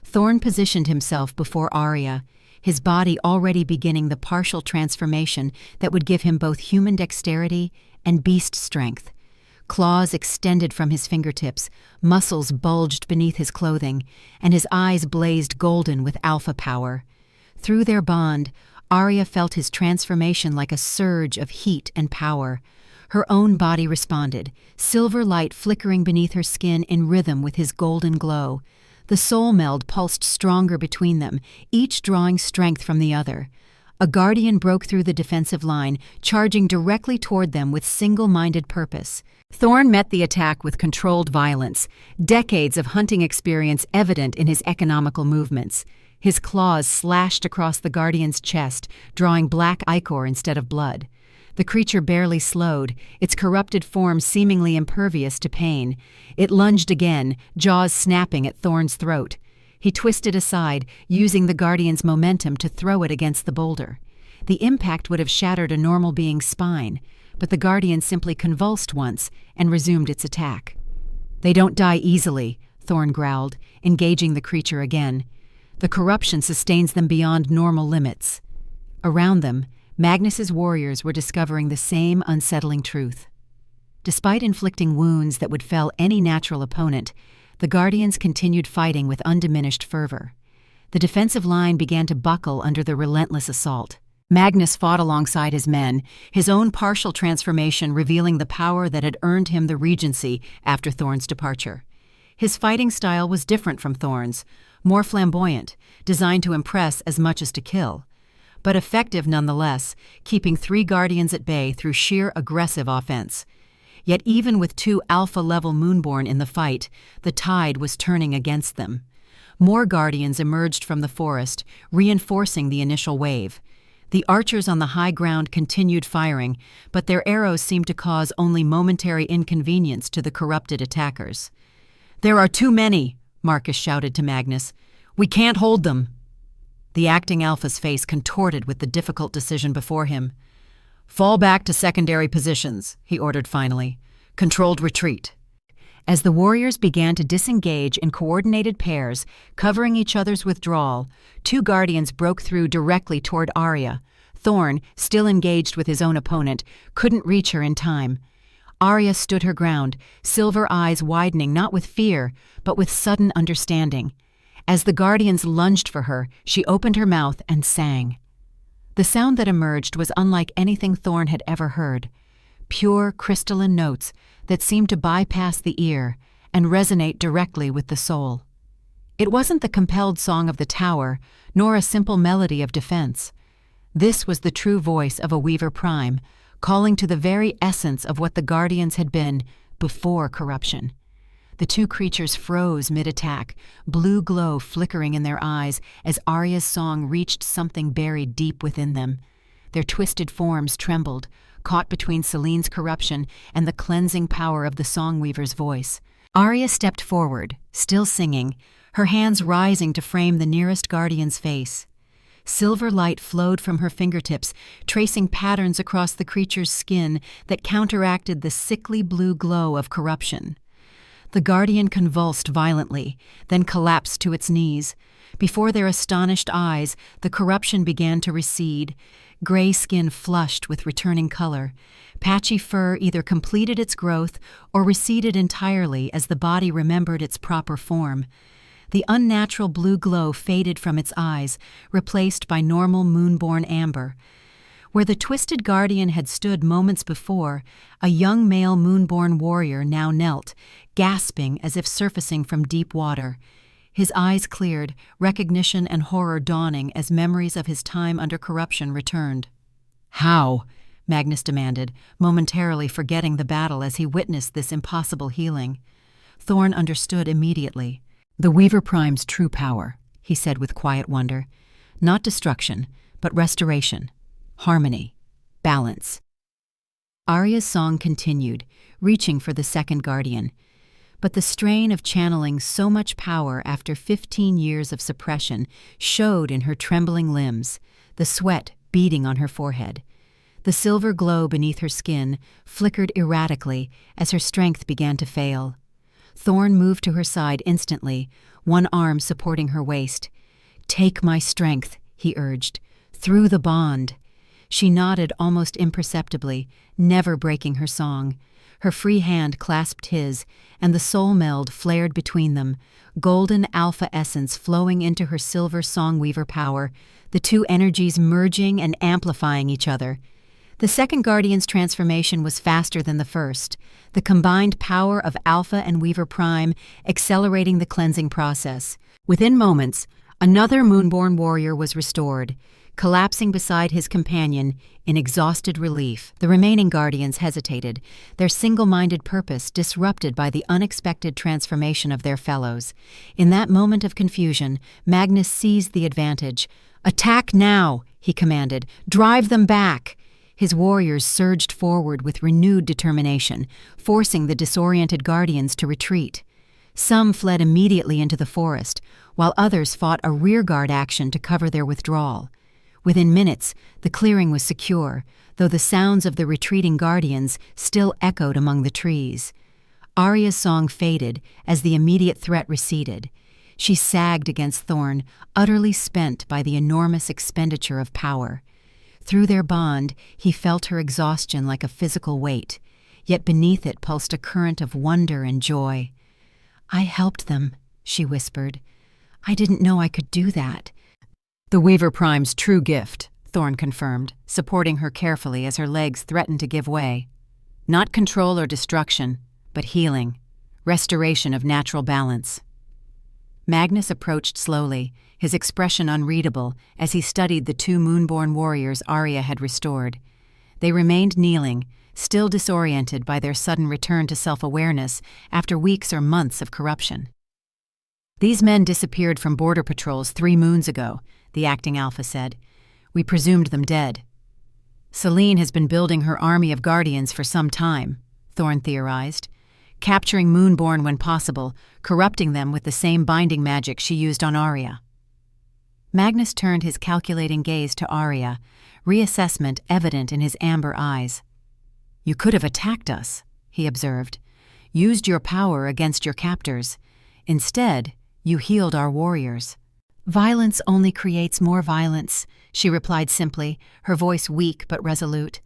Thorne positioned himself before Aria, his body already beginning the partial transformation that would give him both human dexterity and beast strength. Claws extended from his fingertips, muscles bulged beneath his clothing, and his eyes blazed golden with alpha power. Through their bond, Aria felt his transformation like a surge of heat and power. Her own body responded, silver light flickering beneath her skin in rhythm with his golden glow. The soul meld pulsed stronger between them, each drawing strength from the other. A guardian broke through the defensive line, charging directly toward them with single-minded purpose. Thorne met the attack with controlled violence, decades of hunting experience evident in his economical movements. His claws slashed across the guardian's chest, drawing black ichor instead of blood. The creature barely slowed, its corrupted form seemingly impervious to pain. It lunged again, jaws snapping at Thorne's throat. He twisted aside, using the guardian's momentum to throw it against the boulder. The impact would have shattered a normal being's spine, but the guardian simply convulsed once and resumed its attack. "They don't die easily," Thorne growled, engaging the creature again. "The corruption sustains them beyond normal limits." Around them, Magnus's warriors were discovering the same unsettling truth. Despite inflicting wounds that would fell any natural opponent, the Guardians continued fighting with undiminished fervor. The defensive line began to buckle under the relentless assault. Magnus fought alongside his men, his own partial transformation revealing the power that had earned him the regency after Thorne's departure. His fighting style was different from Thorne's, more flamboyant, designed to impress as much as to kill, but effective nonetheless, keeping 3 Guardians at bay through sheer aggressive offense. Yet even with 2 Alpha-level Moonborn in the fight, the tide was turning against them. More Guardians emerged from the forest, reinforcing the initial wave. The archers on the high ground continued firing, but their arrows seemed to cause only momentary inconvenience to the corrupted attackers. "There are too many," Marcus shouted to Magnus. "We can't hold them." The acting Alpha's face contorted with the difficult decision before him. "Fall back to secondary positions," he ordered finally. "Controlled retreat." As the warriors began to disengage in coordinated pairs, covering each other's withdrawal, 2 Guardians broke through directly toward Aria. Thorne, still engaged with his own opponent, couldn't reach her in time. Aria stood her ground, silver eyes widening not with fear, but with sudden understanding. As the Guardians lunged for her, she opened her mouth and sang. The sound that emerged was unlike anything Thorne had ever heard. Pure, crystalline notes that seemed to bypass the ear and resonate directly with the soul. It wasn't the compelled song of the tower, nor a simple melody of defense. This was the true voice of a Weaver Prime, calling to the very essence of what the Guardians had been before corruption. The 2 creatures froze mid-attack, blue glow flickering in their eyes as Aria's song reached something buried deep within them. Their twisted forms trembled, caught between Celine's corruption and the cleansing power of the Songweaver's voice. Aria stepped forward, still singing, her hands rising to frame the nearest Guardian's face. Silver light flowed from her fingertips, tracing patterns across the creature's skin that counteracted the sickly blue glow of corruption. The Guardian convulsed violently, then collapsed to its knees. Before their astonished eyes, the corruption began to recede, gray skin flushed with returning color. Patchy fur either completed its growth or receded entirely as the body remembered its proper form. The unnatural blue glow faded from its eyes, replaced by normal moonborn amber. Where the twisted Guardian had stood moments before, a young male moonborn warrior now knelt, gasping as if surfacing from deep water. His eyes cleared, recognition and horror dawning as memories of his time under corruption returned. "How?" Magnus demanded, momentarily forgetting the battle as he witnessed this impossible healing. Thorne understood immediately. "The Weaver Prime's true power," he said with quiet wonder. "Not destruction, but restoration, harmony, balance." Aria's song continued, reaching for the second Guardian. But the strain of channeling so much power after 15 years of suppression showed in her trembling limbs, the sweat beading on her forehead. The silver glow beneath her skin flickered erratically as her strength began to fail. Thorne moved to her side instantly, one arm supporting her waist. "Take my strength," he urged, "through the bond." She nodded almost imperceptibly, never breaking her song. Her free hand clasped his, and the soul meld flared between them, golden alpha essence flowing into her silver Songweaver power, the 2 energies merging and amplifying each other. The second Guardian's transformation was faster than the first, the combined power of Alpha and Weaver Prime accelerating the cleansing process. Within moments, another Moonborn warrior was restored, collapsing beside his companion in exhausted relief. The remaining Guardians hesitated, their single-minded purpose disrupted by the unexpected transformation of their fellows. In that moment of confusion, Magnus seized the advantage. "Attack now!" he commanded. "Drive them back!" His warriors surged forward with renewed determination, forcing the disoriented Guardians to retreat. Some fled immediately into the forest, while others fought a rearguard action to cover their withdrawal. Within minutes, the clearing was secure, though the sounds of the retreating Guardians still echoed among the trees. Aria's song faded as the immediate threat receded. She sagged against Thorne, utterly spent by the enormous expenditure of power. Through their bond, he felt her exhaustion like a physical weight, yet beneath it pulsed a current of wonder and joy. "I helped them," she whispered. "I didn't know I could do that." "The Weaver Prime's true gift," Thorne confirmed, supporting her carefully as her legs threatened to give way. "Not control or destruction, but healing, restoration of natural balance." Magnus approached slowly, his expression unreadable as he studied the two moonborn warriors Aria had restored. They remained kneeling, still disoriented by their sudden return to self-awareness after weeks or months of corruption. "These men disappeared from border patrols 3 moons ago," the acting Alpha said. "We presumed them dead." "Selene has been building her army of guardians for some time," Thorne theorized. "Capturing Moonborn when possible, corrupting them with the same binding magic she used on Aria." Magnus turned his calculating gaze to Aria, reassessment evident in his amber eyes. "You could have attacked us," he observed. "Used your power against your captors. Instead, you healed our warriors." "Violence only creates more violence," she replied simply, her voice weak but resolute.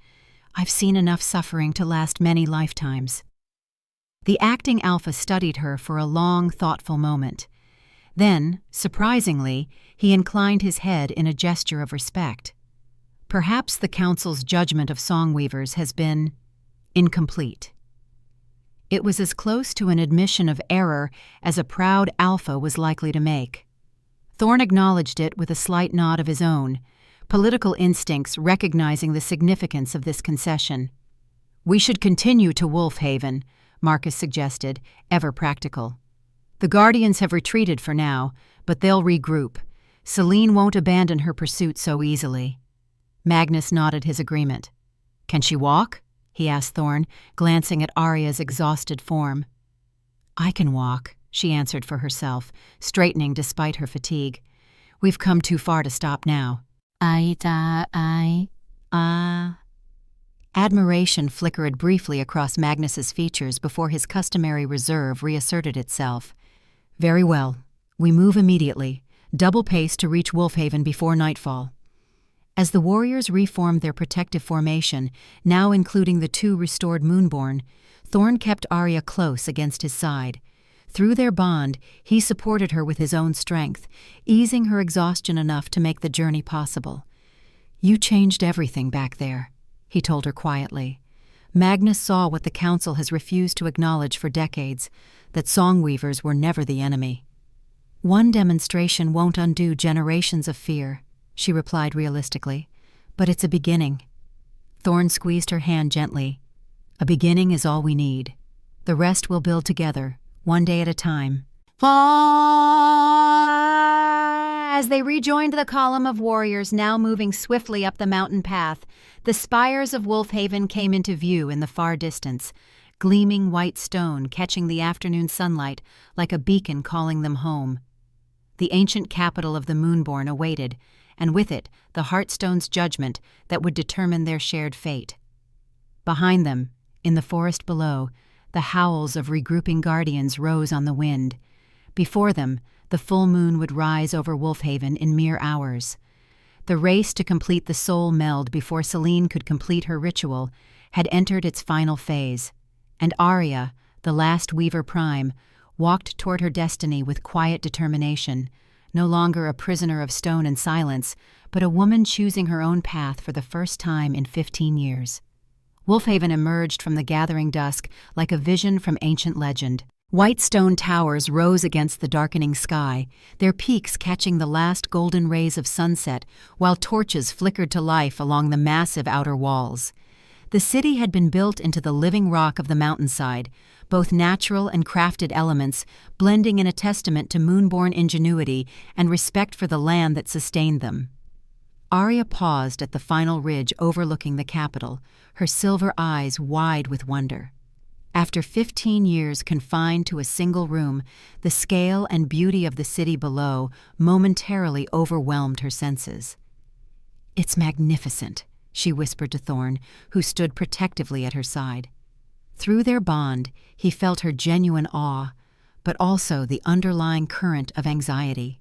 "I've seen enough suffering to last many lifetimes." The acting Alpha studied her for a long, thoughtful moment. Then, surprisingly, he inclined his head in a gesture of respect. "Perhaps the Council's judgment of Songweavers has been incomplete." It was as close to an admission of error as a proud Alpha was likely to make. Thorne acknowledged it with a slight nod of his own, political instincts recognizing the significance of this concession. "We should continue to Wolfhaven," Marcus suggested, ever practical. "The Guardians have retreated for now, but they'll regroup. Selene won't abandon her pursuit so easily." Magnus nodded his agreement. "Can she walk?" he asked Thorne, glancing at Aria's exhausted form. "I can walk," she answered for herself, straightening despite her fatigue. "We've come too far to stop now." Admiration flickered briefly across Magnus's features before his customary reserve reasserted itself. "Very well. We move immediately, double pace to reach Wolfhaven before nightfall." As the warriors reformed their protective formation, now including the 2 restored Moonborn, Thorne kept Aria close against his side. Through their bond, he supported her with his own strength, easing her exhaustion enough to make the journey possible. "You changed everything back there," he told her quietly. Magnus saw what the Council has refused to acknowledge for decades, that Songweavers were never the enemy. "One demonstration won't undo generations of fear," she replied realistically, "but it's a beginning." Thorne squeezed her hand gently. "A beginning is all we need. The rest we'll build together, one day at a time." As they rejoined the column of warriors now moving swiftly up the mountain path, the spires of Wolfhaven came into view in the far distance, gleaming white stone catching the afternoon sunlight like a beacon calling them home. The ancient capital of the Moonborn awaited, and with it the Heartstone's judgment that would determine their shared fate. Behind them, in the forest below, the howls of regrouping guardians rose on the wind. Before them, the full moon would rise over Wolfhaven in mere hours. The race to complete the soul meld before Selene could complete her ritual had entered its final phase, and Aria, the last Weaver Prime, walked toward her destiny with quiet determination, no longer a prisoner of stone and silence, but a woman choosing her own path for the first time in 15 years. Wolfhaven emerged from the gathering dusk like a vision from ancient legend. White stone towers rose against the darkening sky, their peaks catching the last golden rays of sunset, while torches flickered to life along the massive outer walls. The city had been built into the living rock of the mountainside, both natural and crafted elements blending in a testament to Moonborn ingenuity and respect for the land that sustained them. Aria paused at the final ridge overlooking the capital, her silver eyes wide with wonder. After 15 years confined to a single room, the scale and beauty of the city below momentarily overwhelmed her senses. "It's magnificent," she whispered to Thorne, who stood protectively at her side. Through their bond, he felt her genuine awe, but also the underlying current of anxiety.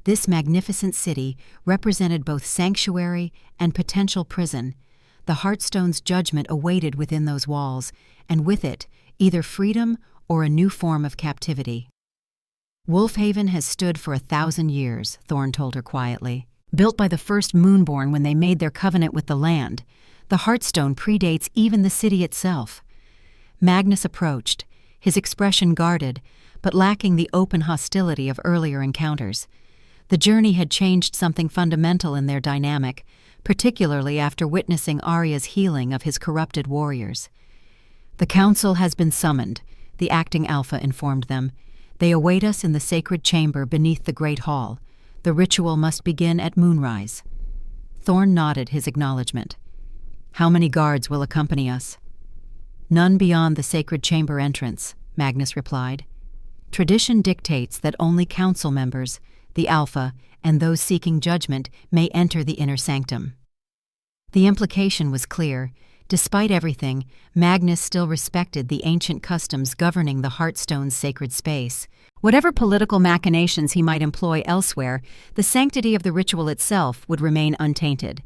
This magnificent city represented both sanctuary and potential prison. The Heartstone's judgment awaited within those walls, and with it, either freedom or a new form of captivity. Wolfhaven has stood for 1,000 years, Thorne told her quietly. Built by the first Moonborn when they made their covenant with the land, the Heartstone predates even the city itself. Magnus approached, his expression guarded, but lacking the open hostility of earlier encounters. The journey had changed something fundamental in their dynamic, particularly after witnessing Aria's healing of his corrupted warriors. "The council has been summoned," the acting Alpha informed them. "They await us in the sacred chamber beneath the Great Hall. The ritual must begin at moonrise." Thorne nodded his acknowledgement. "How many guards will accompany us?" "None beyond the sacred chamber entrance," Magnus replied. "Tradition dictates that only council members, the Alpha, and those seeking judgment may enter the inner sanctum." The implication was clear. Despite everything, Magnus still respected the ancient customs governing the Heartstone's sacred space. Whatever political machinations he might employ elsewhere, the sanctity of the ritual itself would remain untainted.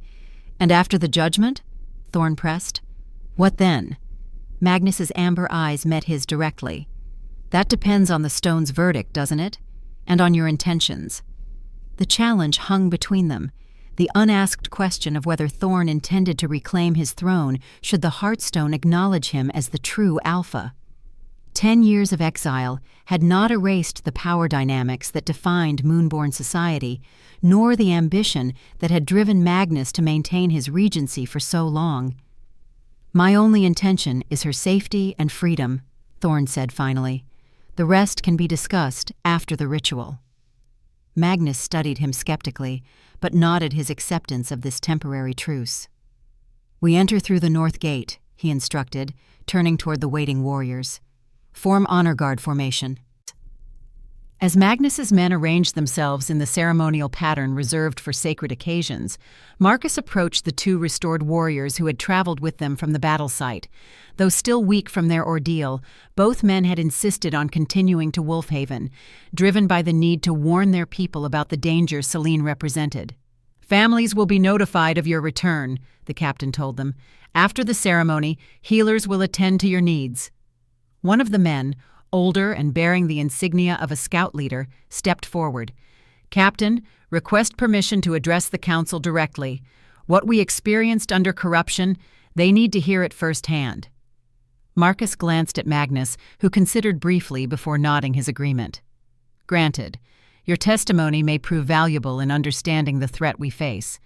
"And after the judgment?" Thorne pressed. "What then?" Magnus's amber eyes met his directly. "That depends on the stone's verdict, doesn't it? And on your intentions." The challenge hung between them, the unasked question of whether Thorne intended to reclaim his throne should the Heartstone acknowledge him as the true Alpha. 10 years of exile had not erased the power dynamics that defined Moonborn society, nor the ambition that had driven Magnus to maintain his regency for so long. "My only intention is her safety and freedom," Thorne said finally. "The rest can be discussed after the ritual." Magnus studied him skeptically, but nodded his acceptance of this temporary truce. "We enter through the north gate," he instructed, turning toward the waiting warriors. "Form honor guard formation." As Magnus's men arranged themselves in the ceremonial pattern reserved for sacred occasions, Marcus approached the 2 restored warriors who had traveled with them from the battle site. Though still weak from their ordeal, both men had insisted on continuing to Wolfhaven, driven by the need to warn their people about the danger Selene represented. "Families will be notified of your return," the captain told them. "After the ceremony, healers will attend to your needs." One of the men, older and bearing the insignia of a scout leader, stepped forward. "Captain, request permission to address the council directly. What we experienced under corruption, they need to hear it firsthand." Marcus glanced at Magnus, who considered briefly before nodding his agreement. "Granted. Your testimony may prove valuable in understanding the threat we face."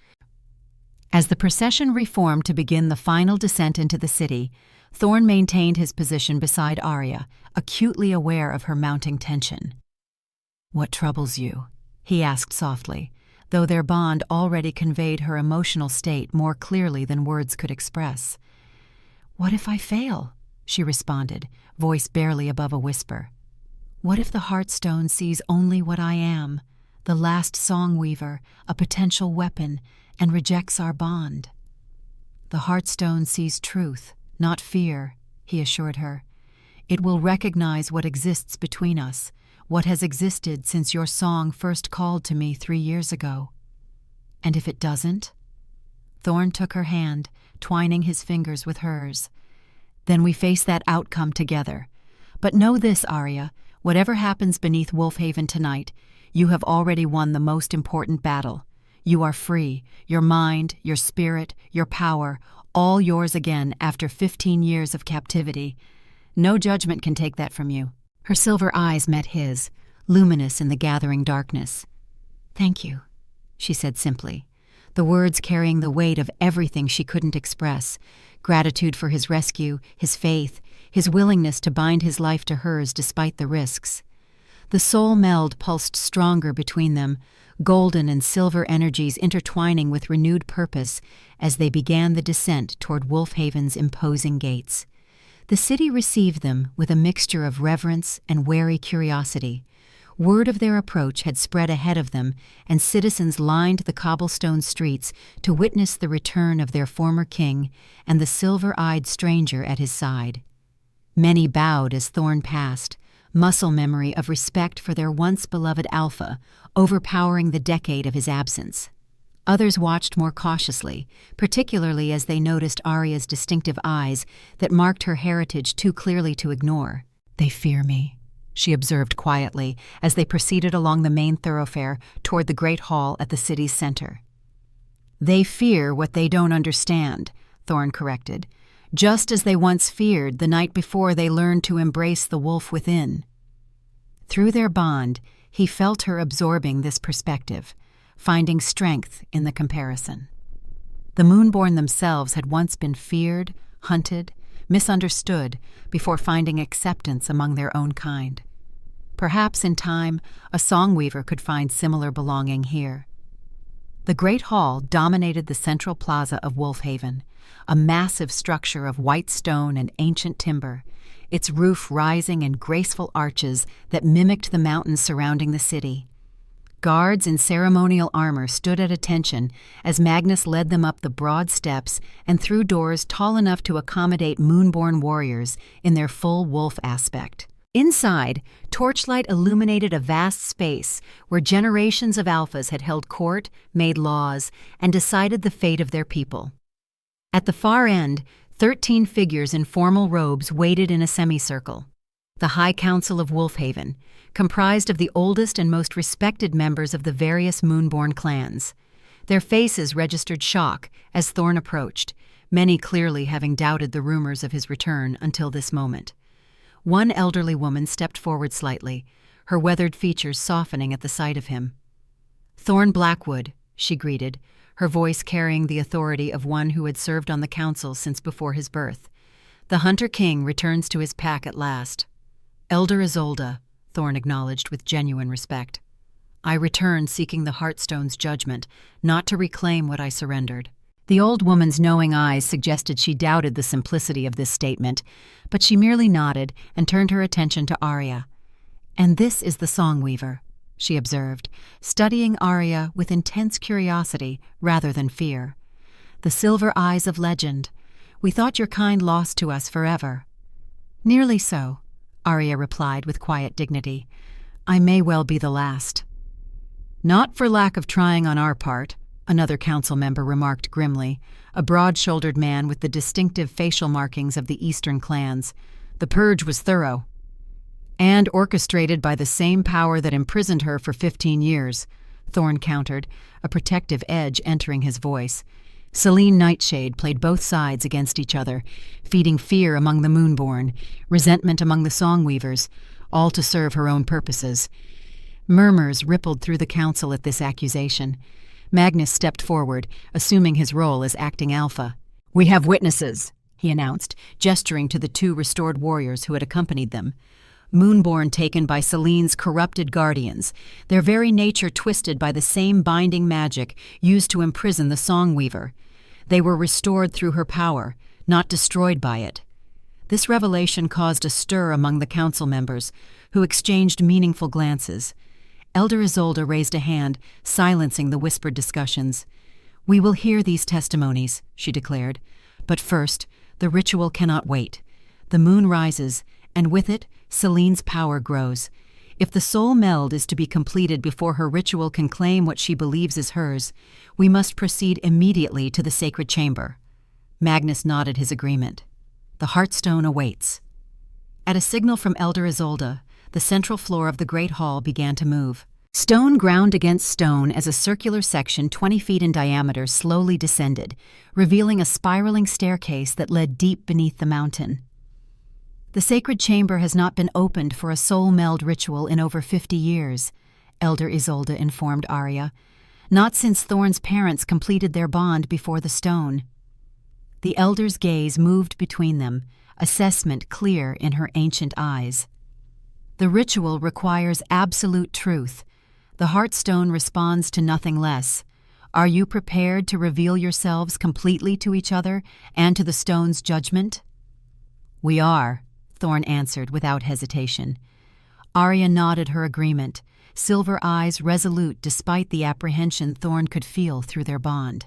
As the procession reformed to begin the final descent into the city, Thorne maintained his position beside Aria, acutely aware of her mounting tension. "What troubles you?" he asked softly, though their bond already conveyed her emotional state more clearly than words could express. "What if I fail?" she responded, voice barely above a whisper. "What if the Heartstone sees only what I am, the last song-weaver, a potential weapon, and rejects our bond?" "The Heartstone sees truth, not fear," he assured her. "It will recognize what exists between us, what has existed since your song first called to me 3 years ago." "And if it doesn't?" Thorne took her hand, twining his fingers with hers. "Then we face that outcome together. But know this, Aria, whatever happens beneath Wolfhaven tonight, you have already won the most important battle. You are free, your mind, your spirit, your power, all yours again after 15 years of captivity. No judgment can take that from you." Her silver eyes met his, luminous in the gathering darkness. "Thank you," she said simply, the words carrying the weight of everything she couldn't express: gratitude for his rescue, his faith, his willingness to bind his life to hers despite the risks. The soul meld pulsed stronger between them, golden and silver energies intertwining with renewed purpose as they began the descent toward Wolfhaven's imposing gates. The city received them with a mixture of reverence and wary curiosity. Word of their approach had spread ahead of them, and citizens lined the cobblestone streets to witness the return of their former king and the silver-eyed stranger at his side. Many bowed as Thorne passed, muscle memory of respect for their once-beloved alpha, overpowering the decade of his absence. Others watched more cautiously, particularly as they noticed Aria's distinctive eyes that marked her heritage too clearly to ignore. "They fear me," she observed quietly as they proceeded along the main thoroughfare toward the great hall at the city's center. "They fear what they don't understand," Thorne corrected, "just as they once feared the night before they learned to embrace the wolf within." Through their bond, he felt her absorbing this perspective, finding strength in the comparison. The Moonborn themselves had once been feared, hunted, misunderstood, before finding acceptance among their own kind. Perhaps in time, a songweaver could find similar belonging here. The Great Hall dominated the central plaza of Wolfhaven, a massive structure of white stone and ancient timber, its roof rising in graceful arches that mimicked the mountains surrounding the city. Guards in ceremonial armor stood at attention as Magnus led them up the broad steps and through doors tall enough to accommodate Moonborn warriors in their full wolf aspect. Inside, torchlight illuminated a vast space where generations of alphas had held court, made laws, and decided the fate of their people. At the far end, 13 figures in formal robes waited in a semicircle. The High Council of Wolfhaven, comprised of the oldest and most respected members of the various Moonborn clans. Their faces registered shock as Thorne approached, many clearly having doubted the rumors of his return until this moment. One elderly woman stepped forward slightly, her weathered features softening at the sight of him. "Thorne Blackwood," she greeted, her voice carrying the authority of one who had served on the council since before his birth. "The Hunter King returns to his pack at last." "Elder Isolde," Thorne acknowledged with genuine respect. "I return seeking the Heartstone's judgment, not to reclaim what I surrendered." The old woman's knowing eyes suggested she doubted the simplicity of this statement, but she merely nodded and turned her attention to Aria. "And this is the Songweaver," she observed, studying Aria with intense curiosity rather than fear. "The silver eyes of legend. We thought your kind lost to us forever." "Nearly so," Aria replied with quiet dignity. "I may well be the last." "Not for lack of trying on our part," another council member remarked grimly, a broad-shouldered man with the distinctive facial markings of the eastern clans. "The purge was thorough." "And orchestrated by the same power that imprisoned her for 15 years, Thorne countered, a protective edge entering his voice. Selene Nightshade played both sides against each other, feeding fear among the Moonborn, resentment among the Songweavers, all to serve her own purposes. Murmurs rippled through the council at this accusation. Magnus stepped forward, assuming his role as acting alpha. "We have witnesses," he announced, gesturing to the 2 restored warriors who had accompanied them. Moonborn taken by Selene's corrupted guardians, their very nature twisted by the same binding magic used to imprison the Songweaver. They were restored through her power, not destroyed by it. This revelation caused a stir among the council members, who exchanged meaningful glances. Elder Isolde raised a hand, silencing the whispered discussions. "We will hear these testimonies," she declared. "But first, the ritual cannot wait. The moon rises, and with it, Selene's power grows. If the soul meld is to be completed before her ritual can claim what she believes is hers, we must proceed immediately to the sacred chamber." Magnus nodded his agreement. "The Heartstone awaits." At a signal from Elder Isolde, the central floor of the Great Hall began to move. Stone ground against stone as a circular section 20 feet in diameter slowly descended, revealing a spiraling staircase that led deep beneath the mountain. "The sacred chamber has not been opened for a soul meld ritual in over 50 years, Elder Isolde informed Aria. "Not since Thorne's parents completed their bond before the stone." The elder's gaze moved between them, assessment clear in her ancient eyes. "The ritual requires absolute truth. The Heartstone responds to nothing less. Are you prepared to reveal yourselves completely to each other and to the stone's judgment?" "We are," Thorne answered without hesitation. Aria nodded her agreement, silver eyes resolute despite the apprehension Thorne could feel through their bond.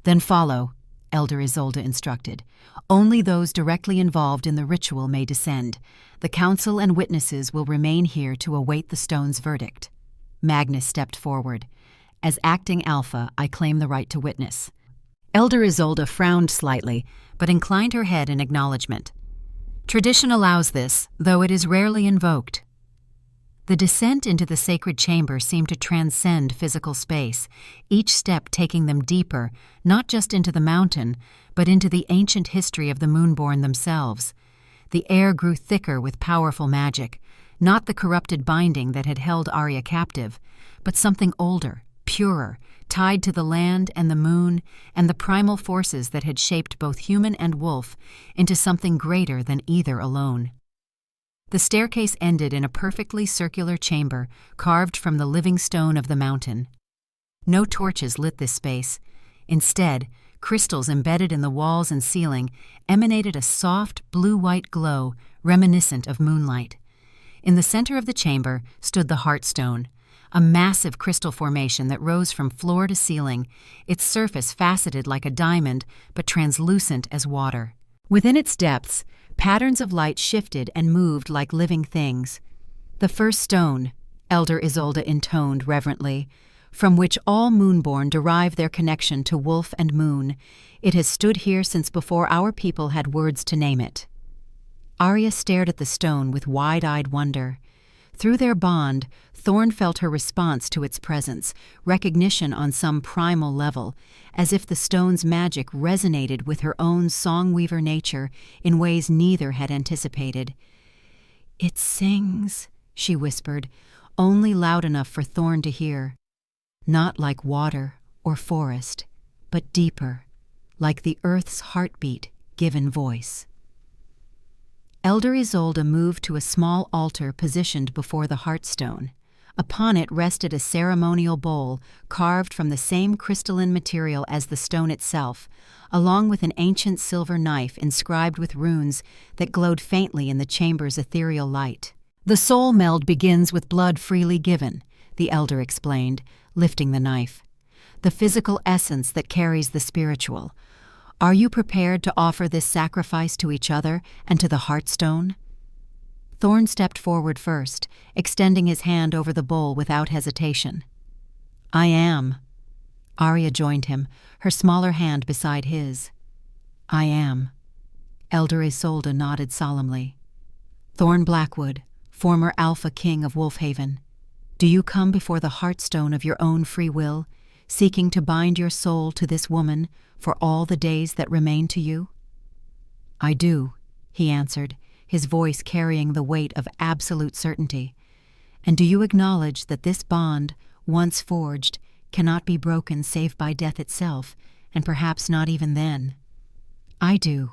"Then follow," Elder Isolde instructed. "Only those directly involved in the ritual may descend. The council and witnesses will remain here to await the stone's verdict." Magnus stepped forward. "As acting alpha, I claim the right to witness." Elder Isolde frowned slightly, but inclined her head in acknowledgement. "Tradition allows this, though it is rarely invoked." The descent into the sacred chamber seemed to transcend physical space, each step taking them deeper, not just into the mountain, but into the ancient history of the Moonborn themselves. The air grew thicker with powerful magic, not the corrupted binding that had held Aria captive, but something older, purer, tied to the land and the moon and the primal forces that had shaped both human and wolf into something greater than either alone. The staircase ended in a perfectly circular chamber carved from the living stone of the mountain. No torches lit this space. Instead, crystals embedded in the walls and ceiling emanated a soft, blue-white glow reminiscent of moonlight. In the center of the chamber stood the Heartstone, a massive crystal formation that rose from floor to ceiling, its surface faceted like a diamond but translucent as water. Within its depths, patterns of light shifted and moved like living things. "The first stone," Elder Isolde intoned reverently, "from which all Moonborn derive their connection to wolf and moon. It has stood here since before our people had words to name it." Aria stared at the stone with wide-eyed wonder. Through their bond, Thorne felt her response to its presence, recognition on some primal level, as if the stone's magic resonated with her own songweaver nature in ways neither had anticipated. "It sings," she whispered, only loud enough for Thorne to hear. Not like water or forest, but deeper, like the earth's heartbeat given voice. Elder Isolde moved to a small altar positioned before the Heartstone. Upon it rested a ceremonial bowl carved from the same crystalline material as the stone itself, along with an ancient silver knife inscribed with runes that glowed faintly in the chamber's ethereal light. "The soul meld begins with blood freely given," the elder explained, lifting the knife. "The physical essence that carries the spiritual. Are you prepared to offer this sacrifice to each other and to the Heartstone?" Thorne stepped forward first, extending his hand over the bowl without hesitation. "I am." Aria joined him, her smaller hand beside his. "I am." Elder Isolde nodded solemnly. "Thorne Blackwood, former Alpha King of Wolfhaven, do you come before the Heartstone of your own free will, seeking to bind your soul to this woman for all the days that remain to you?" "I do," he answered, his voice carrying the weight of absolute certainty. "And do you acknowledge that this bond, once forged, cannot be broken save by death itself, and perhaps not even then?" "I do."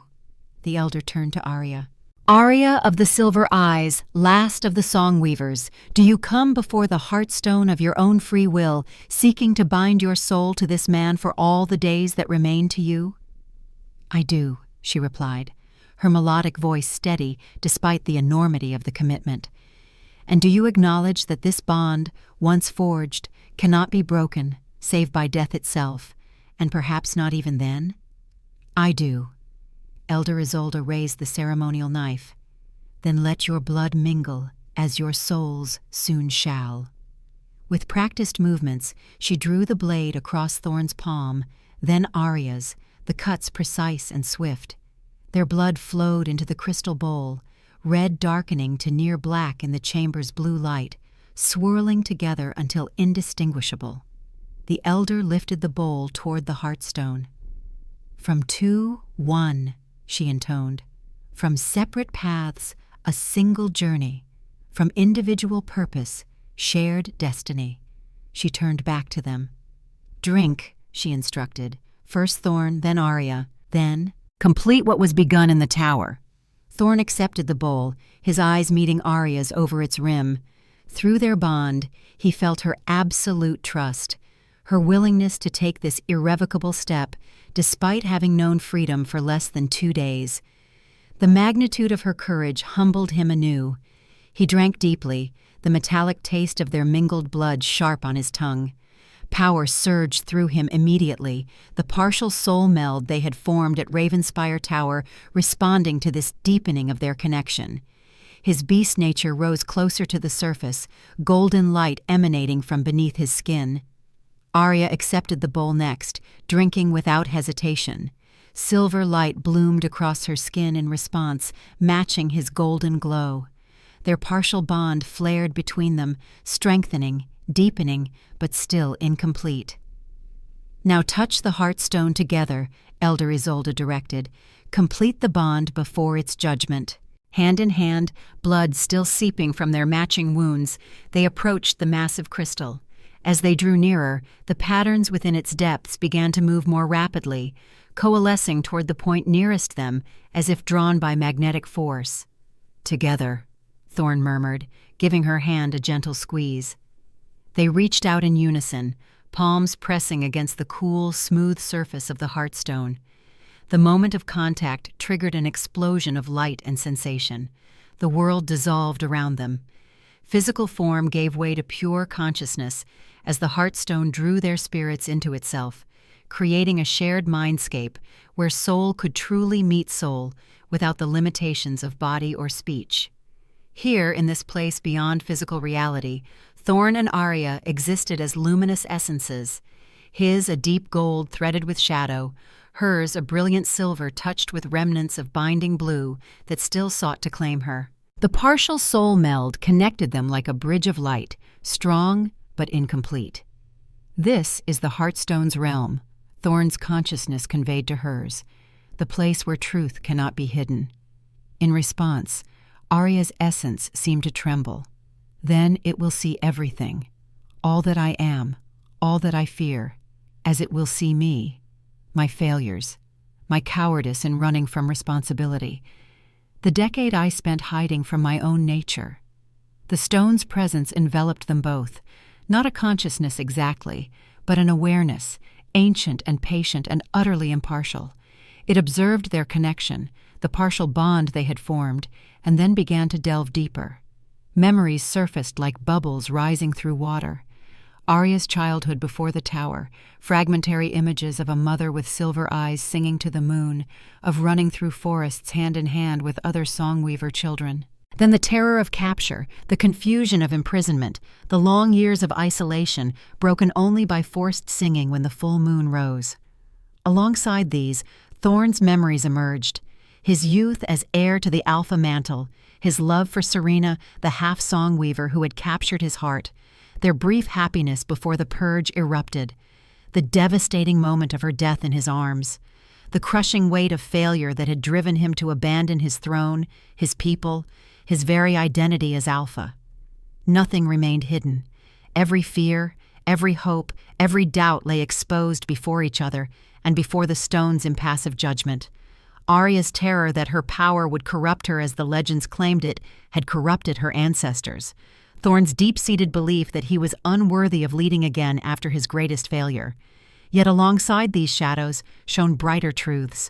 The elder turned to Aria. "Aria of the Silver Eyes, last of the Songweavers, do you come before the Heartstone of your own free will, seeking to bind your soul to this man for all the days that remain to you?" "I do," she replied, her melodic voice steady despite the enormity of the commitment. "And do you acknowledge that this bond, once forged, cannot be broken, save by death itself, and perhaps not even then?" "I do." Elder Isolde raised the ceremonial knife. "Then let your blood mingle, as your souls soon shall." With practiced movements, she drew the blade across Thorne's palm, then Aria's, the cuts precise and swift. Their blood flowed into the crystal bowl, red darkening to near black in the chamber's blue light, swirling together until indistinguishable. The elder lifted the bowl toward the Heartstone. "From two, one," she intoned. "From separate paths, a single journey. From individual purpose, shared destiny." She turned back to them. "Drink," she instructed. "First Thorne, then Aria, then complete what was begun in the tower." Thorne accepted the bowl, his eyes meeting Aria's over its rim. Through their bond, he felt her absolute trust, her willingness to take this irrevocable step, despite having known freedom for less than 2 days. The magnitude of her courage humbled him anew. He drank deeply, the metallic taste of their mingled blood sharp on his tongue. Power surged through him immediately, the partial soul meld they had formed at Ravenspire Tower responding to this deepening of their connection. His beast nature rose closer to the surface, golden light emanating from beneath his skin. Aria accepted the bowl next, drinking without hesitation. Silver light bloomed across her skin in response, matching his golden glow. Their partial bond flared between them, strengthening, deepening, but still incomplete. "Now touch the heartstone together," Elder Isolde directed. "Complete the bond before its judgment." Hand in hand, blood still seeping from their matching wounds, they approached the massive crystal. As they drew nearer, the patterns within its depths began to move more rapidly, coalescing toward the point nearest them as if drawn by magnetic force. "Together," Thorne murmured, giving her hand a gentle squeeze. They reached out in unison, palms pressing against the cool, smooth surface of the heartstone. The moment of contact triggered an explosion of light and sensation. The world dissolved around them. Physical form gave way to pure consciousness as the heartstone drew their spirits into itself, creating a shared mindscape where soul could truly meet soul without the limitations of body or speech. Here, in this place beyond physical reality, Thorne and Aria existed as luminous essences, his a deep gold threaded with shadow, hers a brilliant silver touched with remnants of binding blue that still sought to claim her. The partial soul meld connected them like a bridge of light, strong but incomplete. "This is the Heartstone's realm," Thorne's consciousness conveyed to hers, "the place where truth cannot be hidden." In response, Aria's essence seemed to tremble. "Then it will see everything, all that I am, all that I fear, as it will see me, my failures, my cowardice in running from responsibility, the decade I spent hiding from my own nature." The stone's presence enveloped them both, not a consciousness exactly, but an awareness, ancient and patient and utterly impartial. It observed their connection, the partial bond they had formed, and then began to delve deeper. Memories surfaced like bubbles rising through water. Aria's childhood before the tower, fragmentary images of a mother with silver eyes singing to the moon, of running through forests hand in hand with other songweaver children. Then the terror of capture, the confusion of imprisonment, the long years of isolation, broken only by forced singing when the full moon rose. Alongside these, Thorne's memories emerged. His youth as heir to the Alpha mantle, his love for Serena, the half-songweaver who had captured his heart, their brief happiness before the purge erupted, the devastating moment of her death in his arms, the crushing weight of failure that had driven him to abandon his throne, his people, his very identity as Alpha. Nothing remained hidden. Every fear, every hope, every doubt lay exposed before each other and before the stone's impassive judgment. Aria's terror that her power would corrupt her as the legends claimed it had corrupted her ancestors. Thorne's deep-seated belief that he was unworthy of leading again after his greatest failure. Yet alongside these shadows shone brighter truths.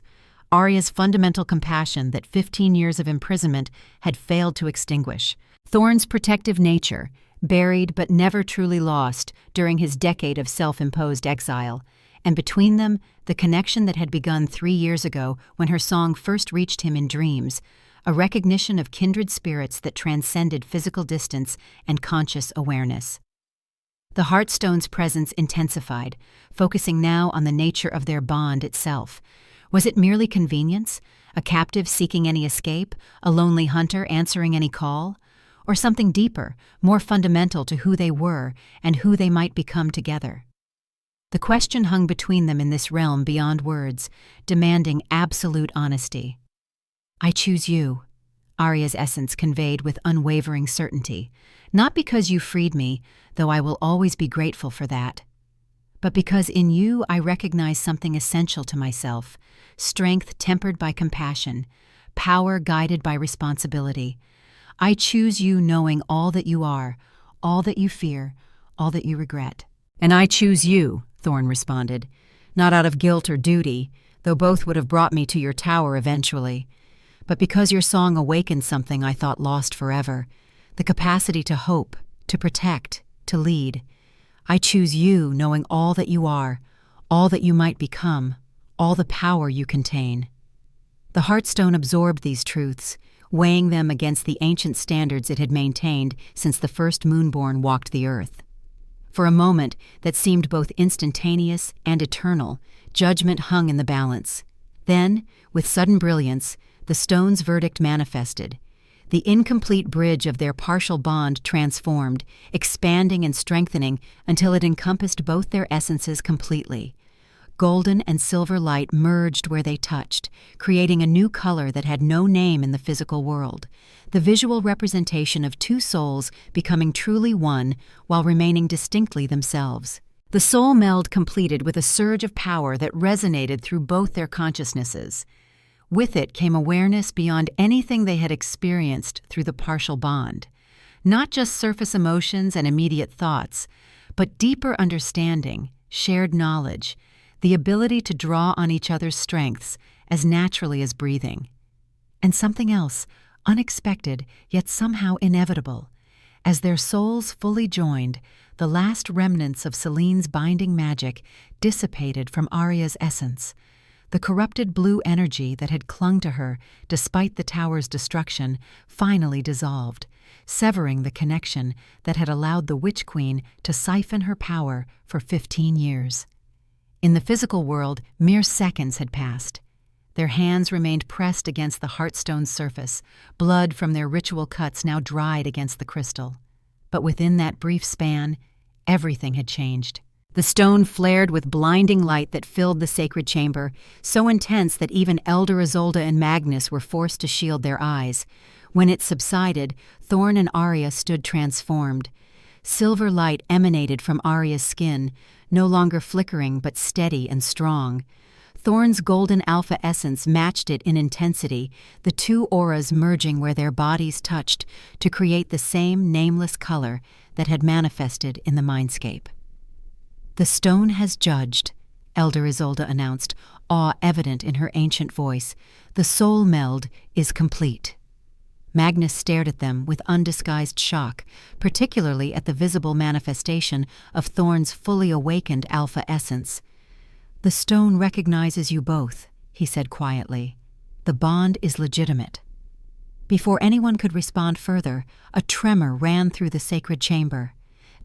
Aria's fundamental compassion that 15 years of imprisonment had failed to extinguish. Thorne's protective nature, buried but never truly lost during his decade of self-imposed exile. And between them, the connection that had begun 3 years ago when her song first reached him in dreams, a recognition of kindred spirits that transcended physical distance and conscious awareness. The Heartstone's presence intensified, focusing now on the nature of their bond itself. Was it merely convenience, a captive seeking any escape, a lonely hunter answering any call? Or something deeper, more fundamental to who they were and who they might become together? The question hung between them in this realm beyond words, demanding absolute honesty. "I choose you," Aria's essence conveyed with unwavering certainty, "not because you freed me, though I will always be grateful for that, but because in you I recognize something essential to myself, strength tempered by compassion, power guided by responsibility. I choose you knowing all that you are, all that you fear, all that you regret." "And I choose you," Thorne responded, "not out of guilt or duty, though both would have brought me to your tower eventually, but because your song awakened something I thought lost forever, the capacity to hope, to protect, to lead. I choose you, knowing all that you are, all that you might become, all the power you contain." The Heartstone absorbed these truths, weighing them against the ancient standards it had maintained since the first Moonborn walked the earth. For a moment that seemed both instantaneous and eternal, judgment hung in the balance. Then, with sudden brilliance, the stone's verdict manifested. The incomplete bridge of their partial bond transformed, expanding and strengthening until it encompassed both their essences completely. Golden and silver light merged where they touched, creating a new color that had no name in the physical world, the visual representation of two souls becoming truly one while remaining distinctly themselves. The soul meld completed with a surge of power that resonated through both their consciousnesses. With it came awareness beyond anything they had experienced through the partial bond. Not just surface emotions and immediate thoughts, but deeper understanding, shared knowledge, the ability to draw on each other's strengths as naturally as breathing. And something else, unexpected yet somehow inevitable. As their souls fully joined, the last remnants of Celine's binding magic dissipated from Aria's essence. The corrupted blue energy that had clung to her despite the tower's destruction finally dissolved, severing the connection that had allowed the Witch Queen to siphon her power for 15 years. In the physical world, mere seconds had passed. Their hands remained pressed against the Heartstone's surface, blood from their ritual cuts now dried against the crystal. But within that brief span, everything had changed. The stone flared with blinding light that filled the sacred chamber, so intense that even Elder Isolde and Magnus were forced to shield their eyes. When it subsided, Thorne and Aria stood transformed. Silver light emanated from Aria's skin, no longer flickering but steady and strong. Thorne's golden alpha essence matched it in intensity, the two auras merging where their bodies touched to create the same nameless color that had manifested in the mindscape. "The stone has judged," Elder Isolde announced, awe evident in her ancient voice. "The soul meld is complete." Magnus stared at them with undisguised shock, particularly at the visible manifestation of Thorne's fully awakened alpha essence. "The stone recognizes you both," he said quietly. "The bond is legitimate." Before anyone could respond further, a tremor ran through the sacred chamber.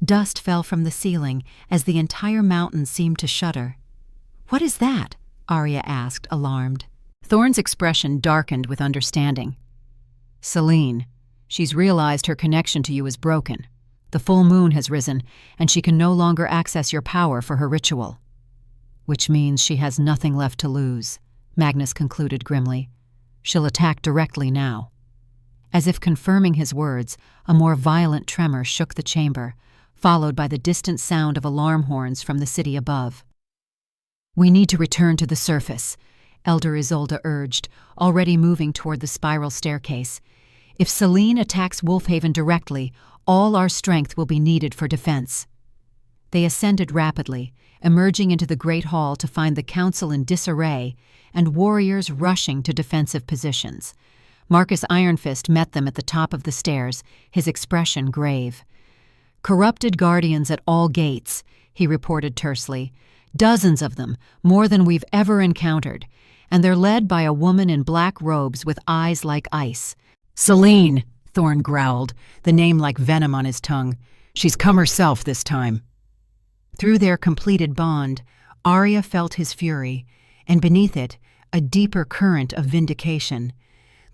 Dust fell from the ceiling as the entire mountain seemed to shudder. "What is that?" Aria asked, alarmed. Thorne's expression darkened with understanding. "Celine, she's realized her connection to you is broken. The full moon has risen, and she can no longer access your power for her ritual." "Which means she has nothing left to lose," Magnus concluded grimly. "She'll attack directly now." As if confirming his words, a more violent tremor shook the chamber, followed by the distant sound of alarm horns from the city above. "We need to return to the surface," Elder Isolde urged, already moving toward the spiral staircase. "If Celine attacks Wolfhaven directly, all our strength will be needed for defense." They ascended rapidly, emerging into the great hall to find the council in disarray and warriors rushing to defensive positions. Marcus Ironfist met them at the top of the stairs, his expression grave. "Corrupted guardians at all gates," he reported tersely. "Dozens of them, more than we've ever encountered, and they're led by a woman in black robes with eyes like ice." "Celine," Thorne growled, the name like venom on his tongue. "She's come herself this time." Through their completed bond, Aria felt his fury, and beneath it, a deeper current of vindication.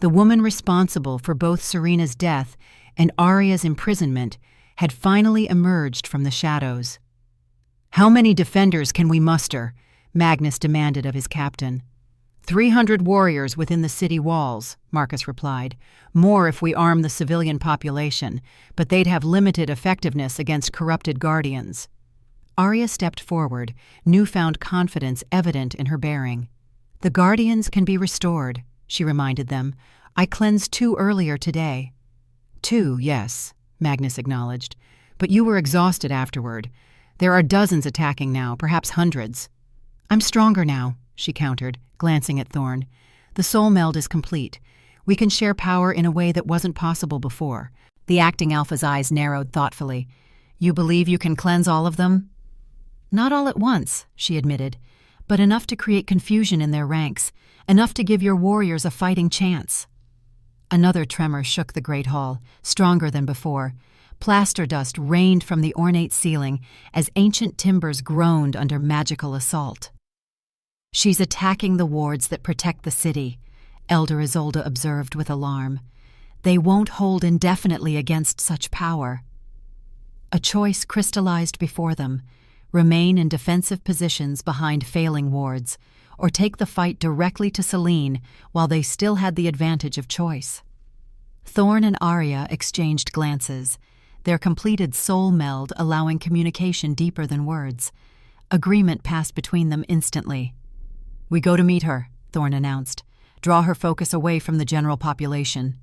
The woman responsible for both Serena's death and Aria's imprisonment had finally emerged from the shadows. "How many defenders can we muster?" Magnus demanded of his captain. 300 warriors within the city walls," Marcus replied. "More if we arm the civilian population, but they'd have limited effectiveness against corrupted guardians." Aria stepped forward, newfound confidence evident in her bearing. "The guardians can be restored," she reminded them. "I cleansed 2 earlier today." 2, yes, Magnus acknowledged. "But you were exhausted afterward. There are dozens attacking now, perhaps hundreds." "I'm stronger now," she countered, glancing at Thorne. "The soul meld is complete. We can share power in a way that wasn't possible before." The acting alpha's eyes narrowed thoughtfully. You believe you can cleanse all of them? Not all at once, she admitted, but enough to create confusion in their ranks, enough to give your warriors a fighting chance. Another tremor shook the great hall, stronger than before. Plaster dust rained from the ornate ceiling as ancient timbers groaned under magical assault. She's attacking the wards that protect the city, Elder Isolde observed with alarm. They won't hold indefinitely against such power. A choice crystallized before them: remain in defensive positions behind failing wards, or take the fight directly to Selene while they still had the advantage of choice. Thorne and Aria exchanged glances, their completed soul meld allowing communication deeper than words. Agreement passed between them instantly. We go to meet her, Thorne announced. Draw her focus away from the general population.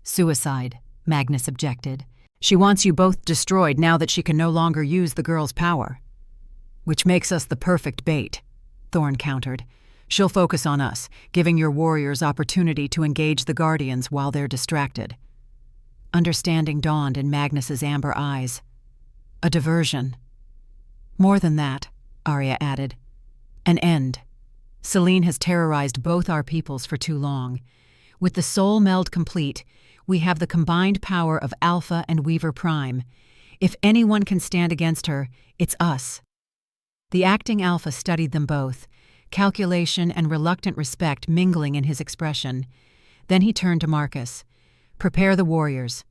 Suicide, Magnus objected. She wants you both destroyed now that she can no longer use the girl's power. Which makes us the perfect bait, Thorne countered. She'll focus on us, giving your warriors opportunity to engage the Guardians while they're distracted. Understanding dawned in Magnus's amber eyes. A diversion. More than that, Aria added. An end. Selene has terrorized both our peoples for too long. With the soul meld complete, we have the combined power of Alpha and Weaver Prime. If anyone can stand against her, it's us. The acting Alpha studied them both, calculation and reluctant respect mingling in his expression. Then he turned to Marcus. Prepare the warriors.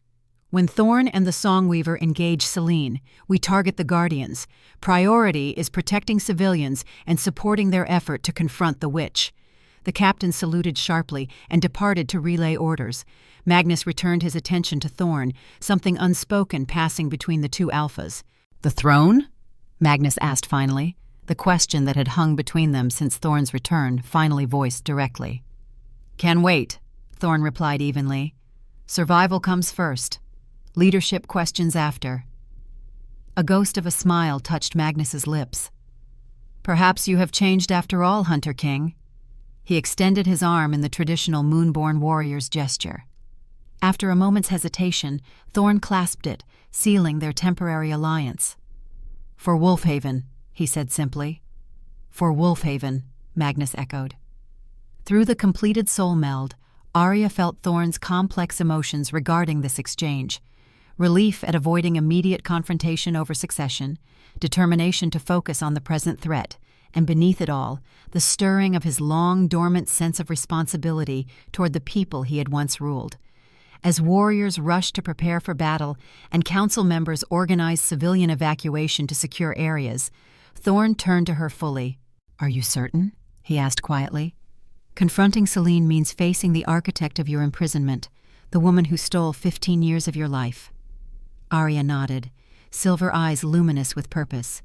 When Thorne and the Songweaver engage Selene, we target the Guardians. Priority is protecting civilians and supporting their effort to confront the witch. The captain saluted sharply and departed to relay orders. Magnus returned his attention to Thorne, something unspoken passing between the two alphas. The throne? Magnus asked finally, the question that had hung between them since Thorne's return finally voiced directly. Can wait, Thorne replied evenly. Survival comes first. Leadership questions after. A ghost of a smile touched Magnus's lips. Perhaps you have changed after all, Hunter King. He extended his arm in the traditional Moonborn warrior's gesture. After a moment's hesitation, Thorne clasped it, sealing their temporary alliance. For Wolfhaven, he said simply. For Wolfhaven, Magnus echoed. Through the completed soul meld, Aria felt Thorne's complex emotions regarding this exchange. Relief at avoiding immediate confrontation over succession, determination to focus on the present threat, and beneath it all, the stirring of his long-dormant sense of responsibility toward the people he had once ruled. As warriors rushed to prepare for battle and council members organized civilian evacuation to secure areas, Thorne turned to her fully. Are you certain? He asked quietly. Confronting Selene means facing the architect of your imprisonment, the woman who stole 15 years of your life. Aria nodded, silver eyes luminous with purpose.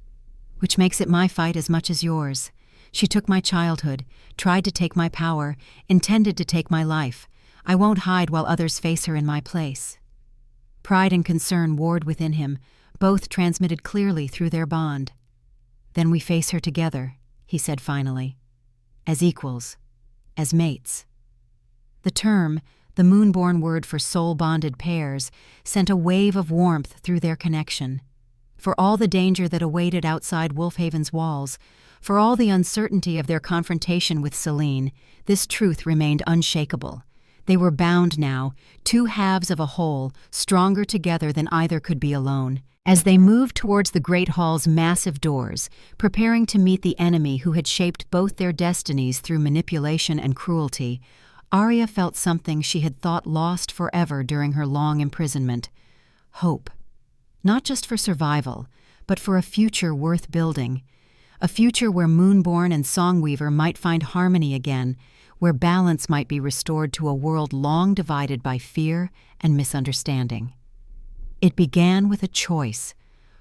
Which makes it my fight as much as yours. She took my childhood, tried to take my power, intended to take my life. I won't hide while others face her in my place. Pride and concern warred within him, both transmitted clearly through their bond. Then we face her together, he said finally. As equals, as mates. The term, the Moonborn word for soul-bonded pairs, sent a wave of warmth through their connection. For all the danger that awaited outside Wolfhaven's walls, for all the uncertainty of their confrontation with Selene, this truth remained unshakable. They were bound now, two halves of a whole, stronger together than either could be alone. As they moved towards the Great Hall's massive doors, preparing to meet the enemy who had shaped both their destinies through manipulation and cruelty, Aria felt something she had thought lost forever during her long imprisonment. Hope. Not just for survival, but for a future worth building. A future where Moonborn and Songweaver might find harmony again, where balance might be restored to a world long divided by fear and misunderstanding. It began with a choice,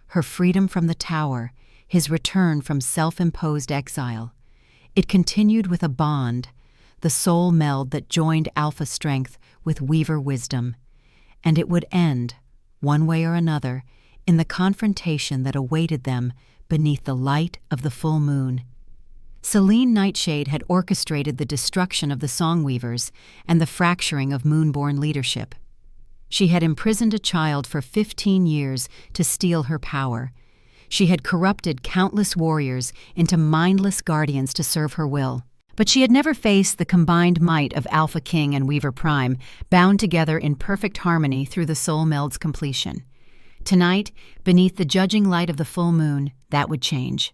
her freedom from the tower, his return from self-imposed exile. It continued with a bond, the soul meld that joined Alpha strength with Weaver wisdom. And it would end, one way or another, in the confrontation that awaited them beneath the light of the full moon. Selene Nightshade had orchestrated the destruction of the Songweavers and the fracturing of Moonborn leadership. She had imprisoned a child for 15 years to steal her power. She had corrupted countless warriors into mindless guardians to serve her will. But she had never faced the combined might of Alpha King and Weaver Prime, bound together in perfect harmony through the soul meld's completion. Tonight, beneath the judging light of the full moon, that would change.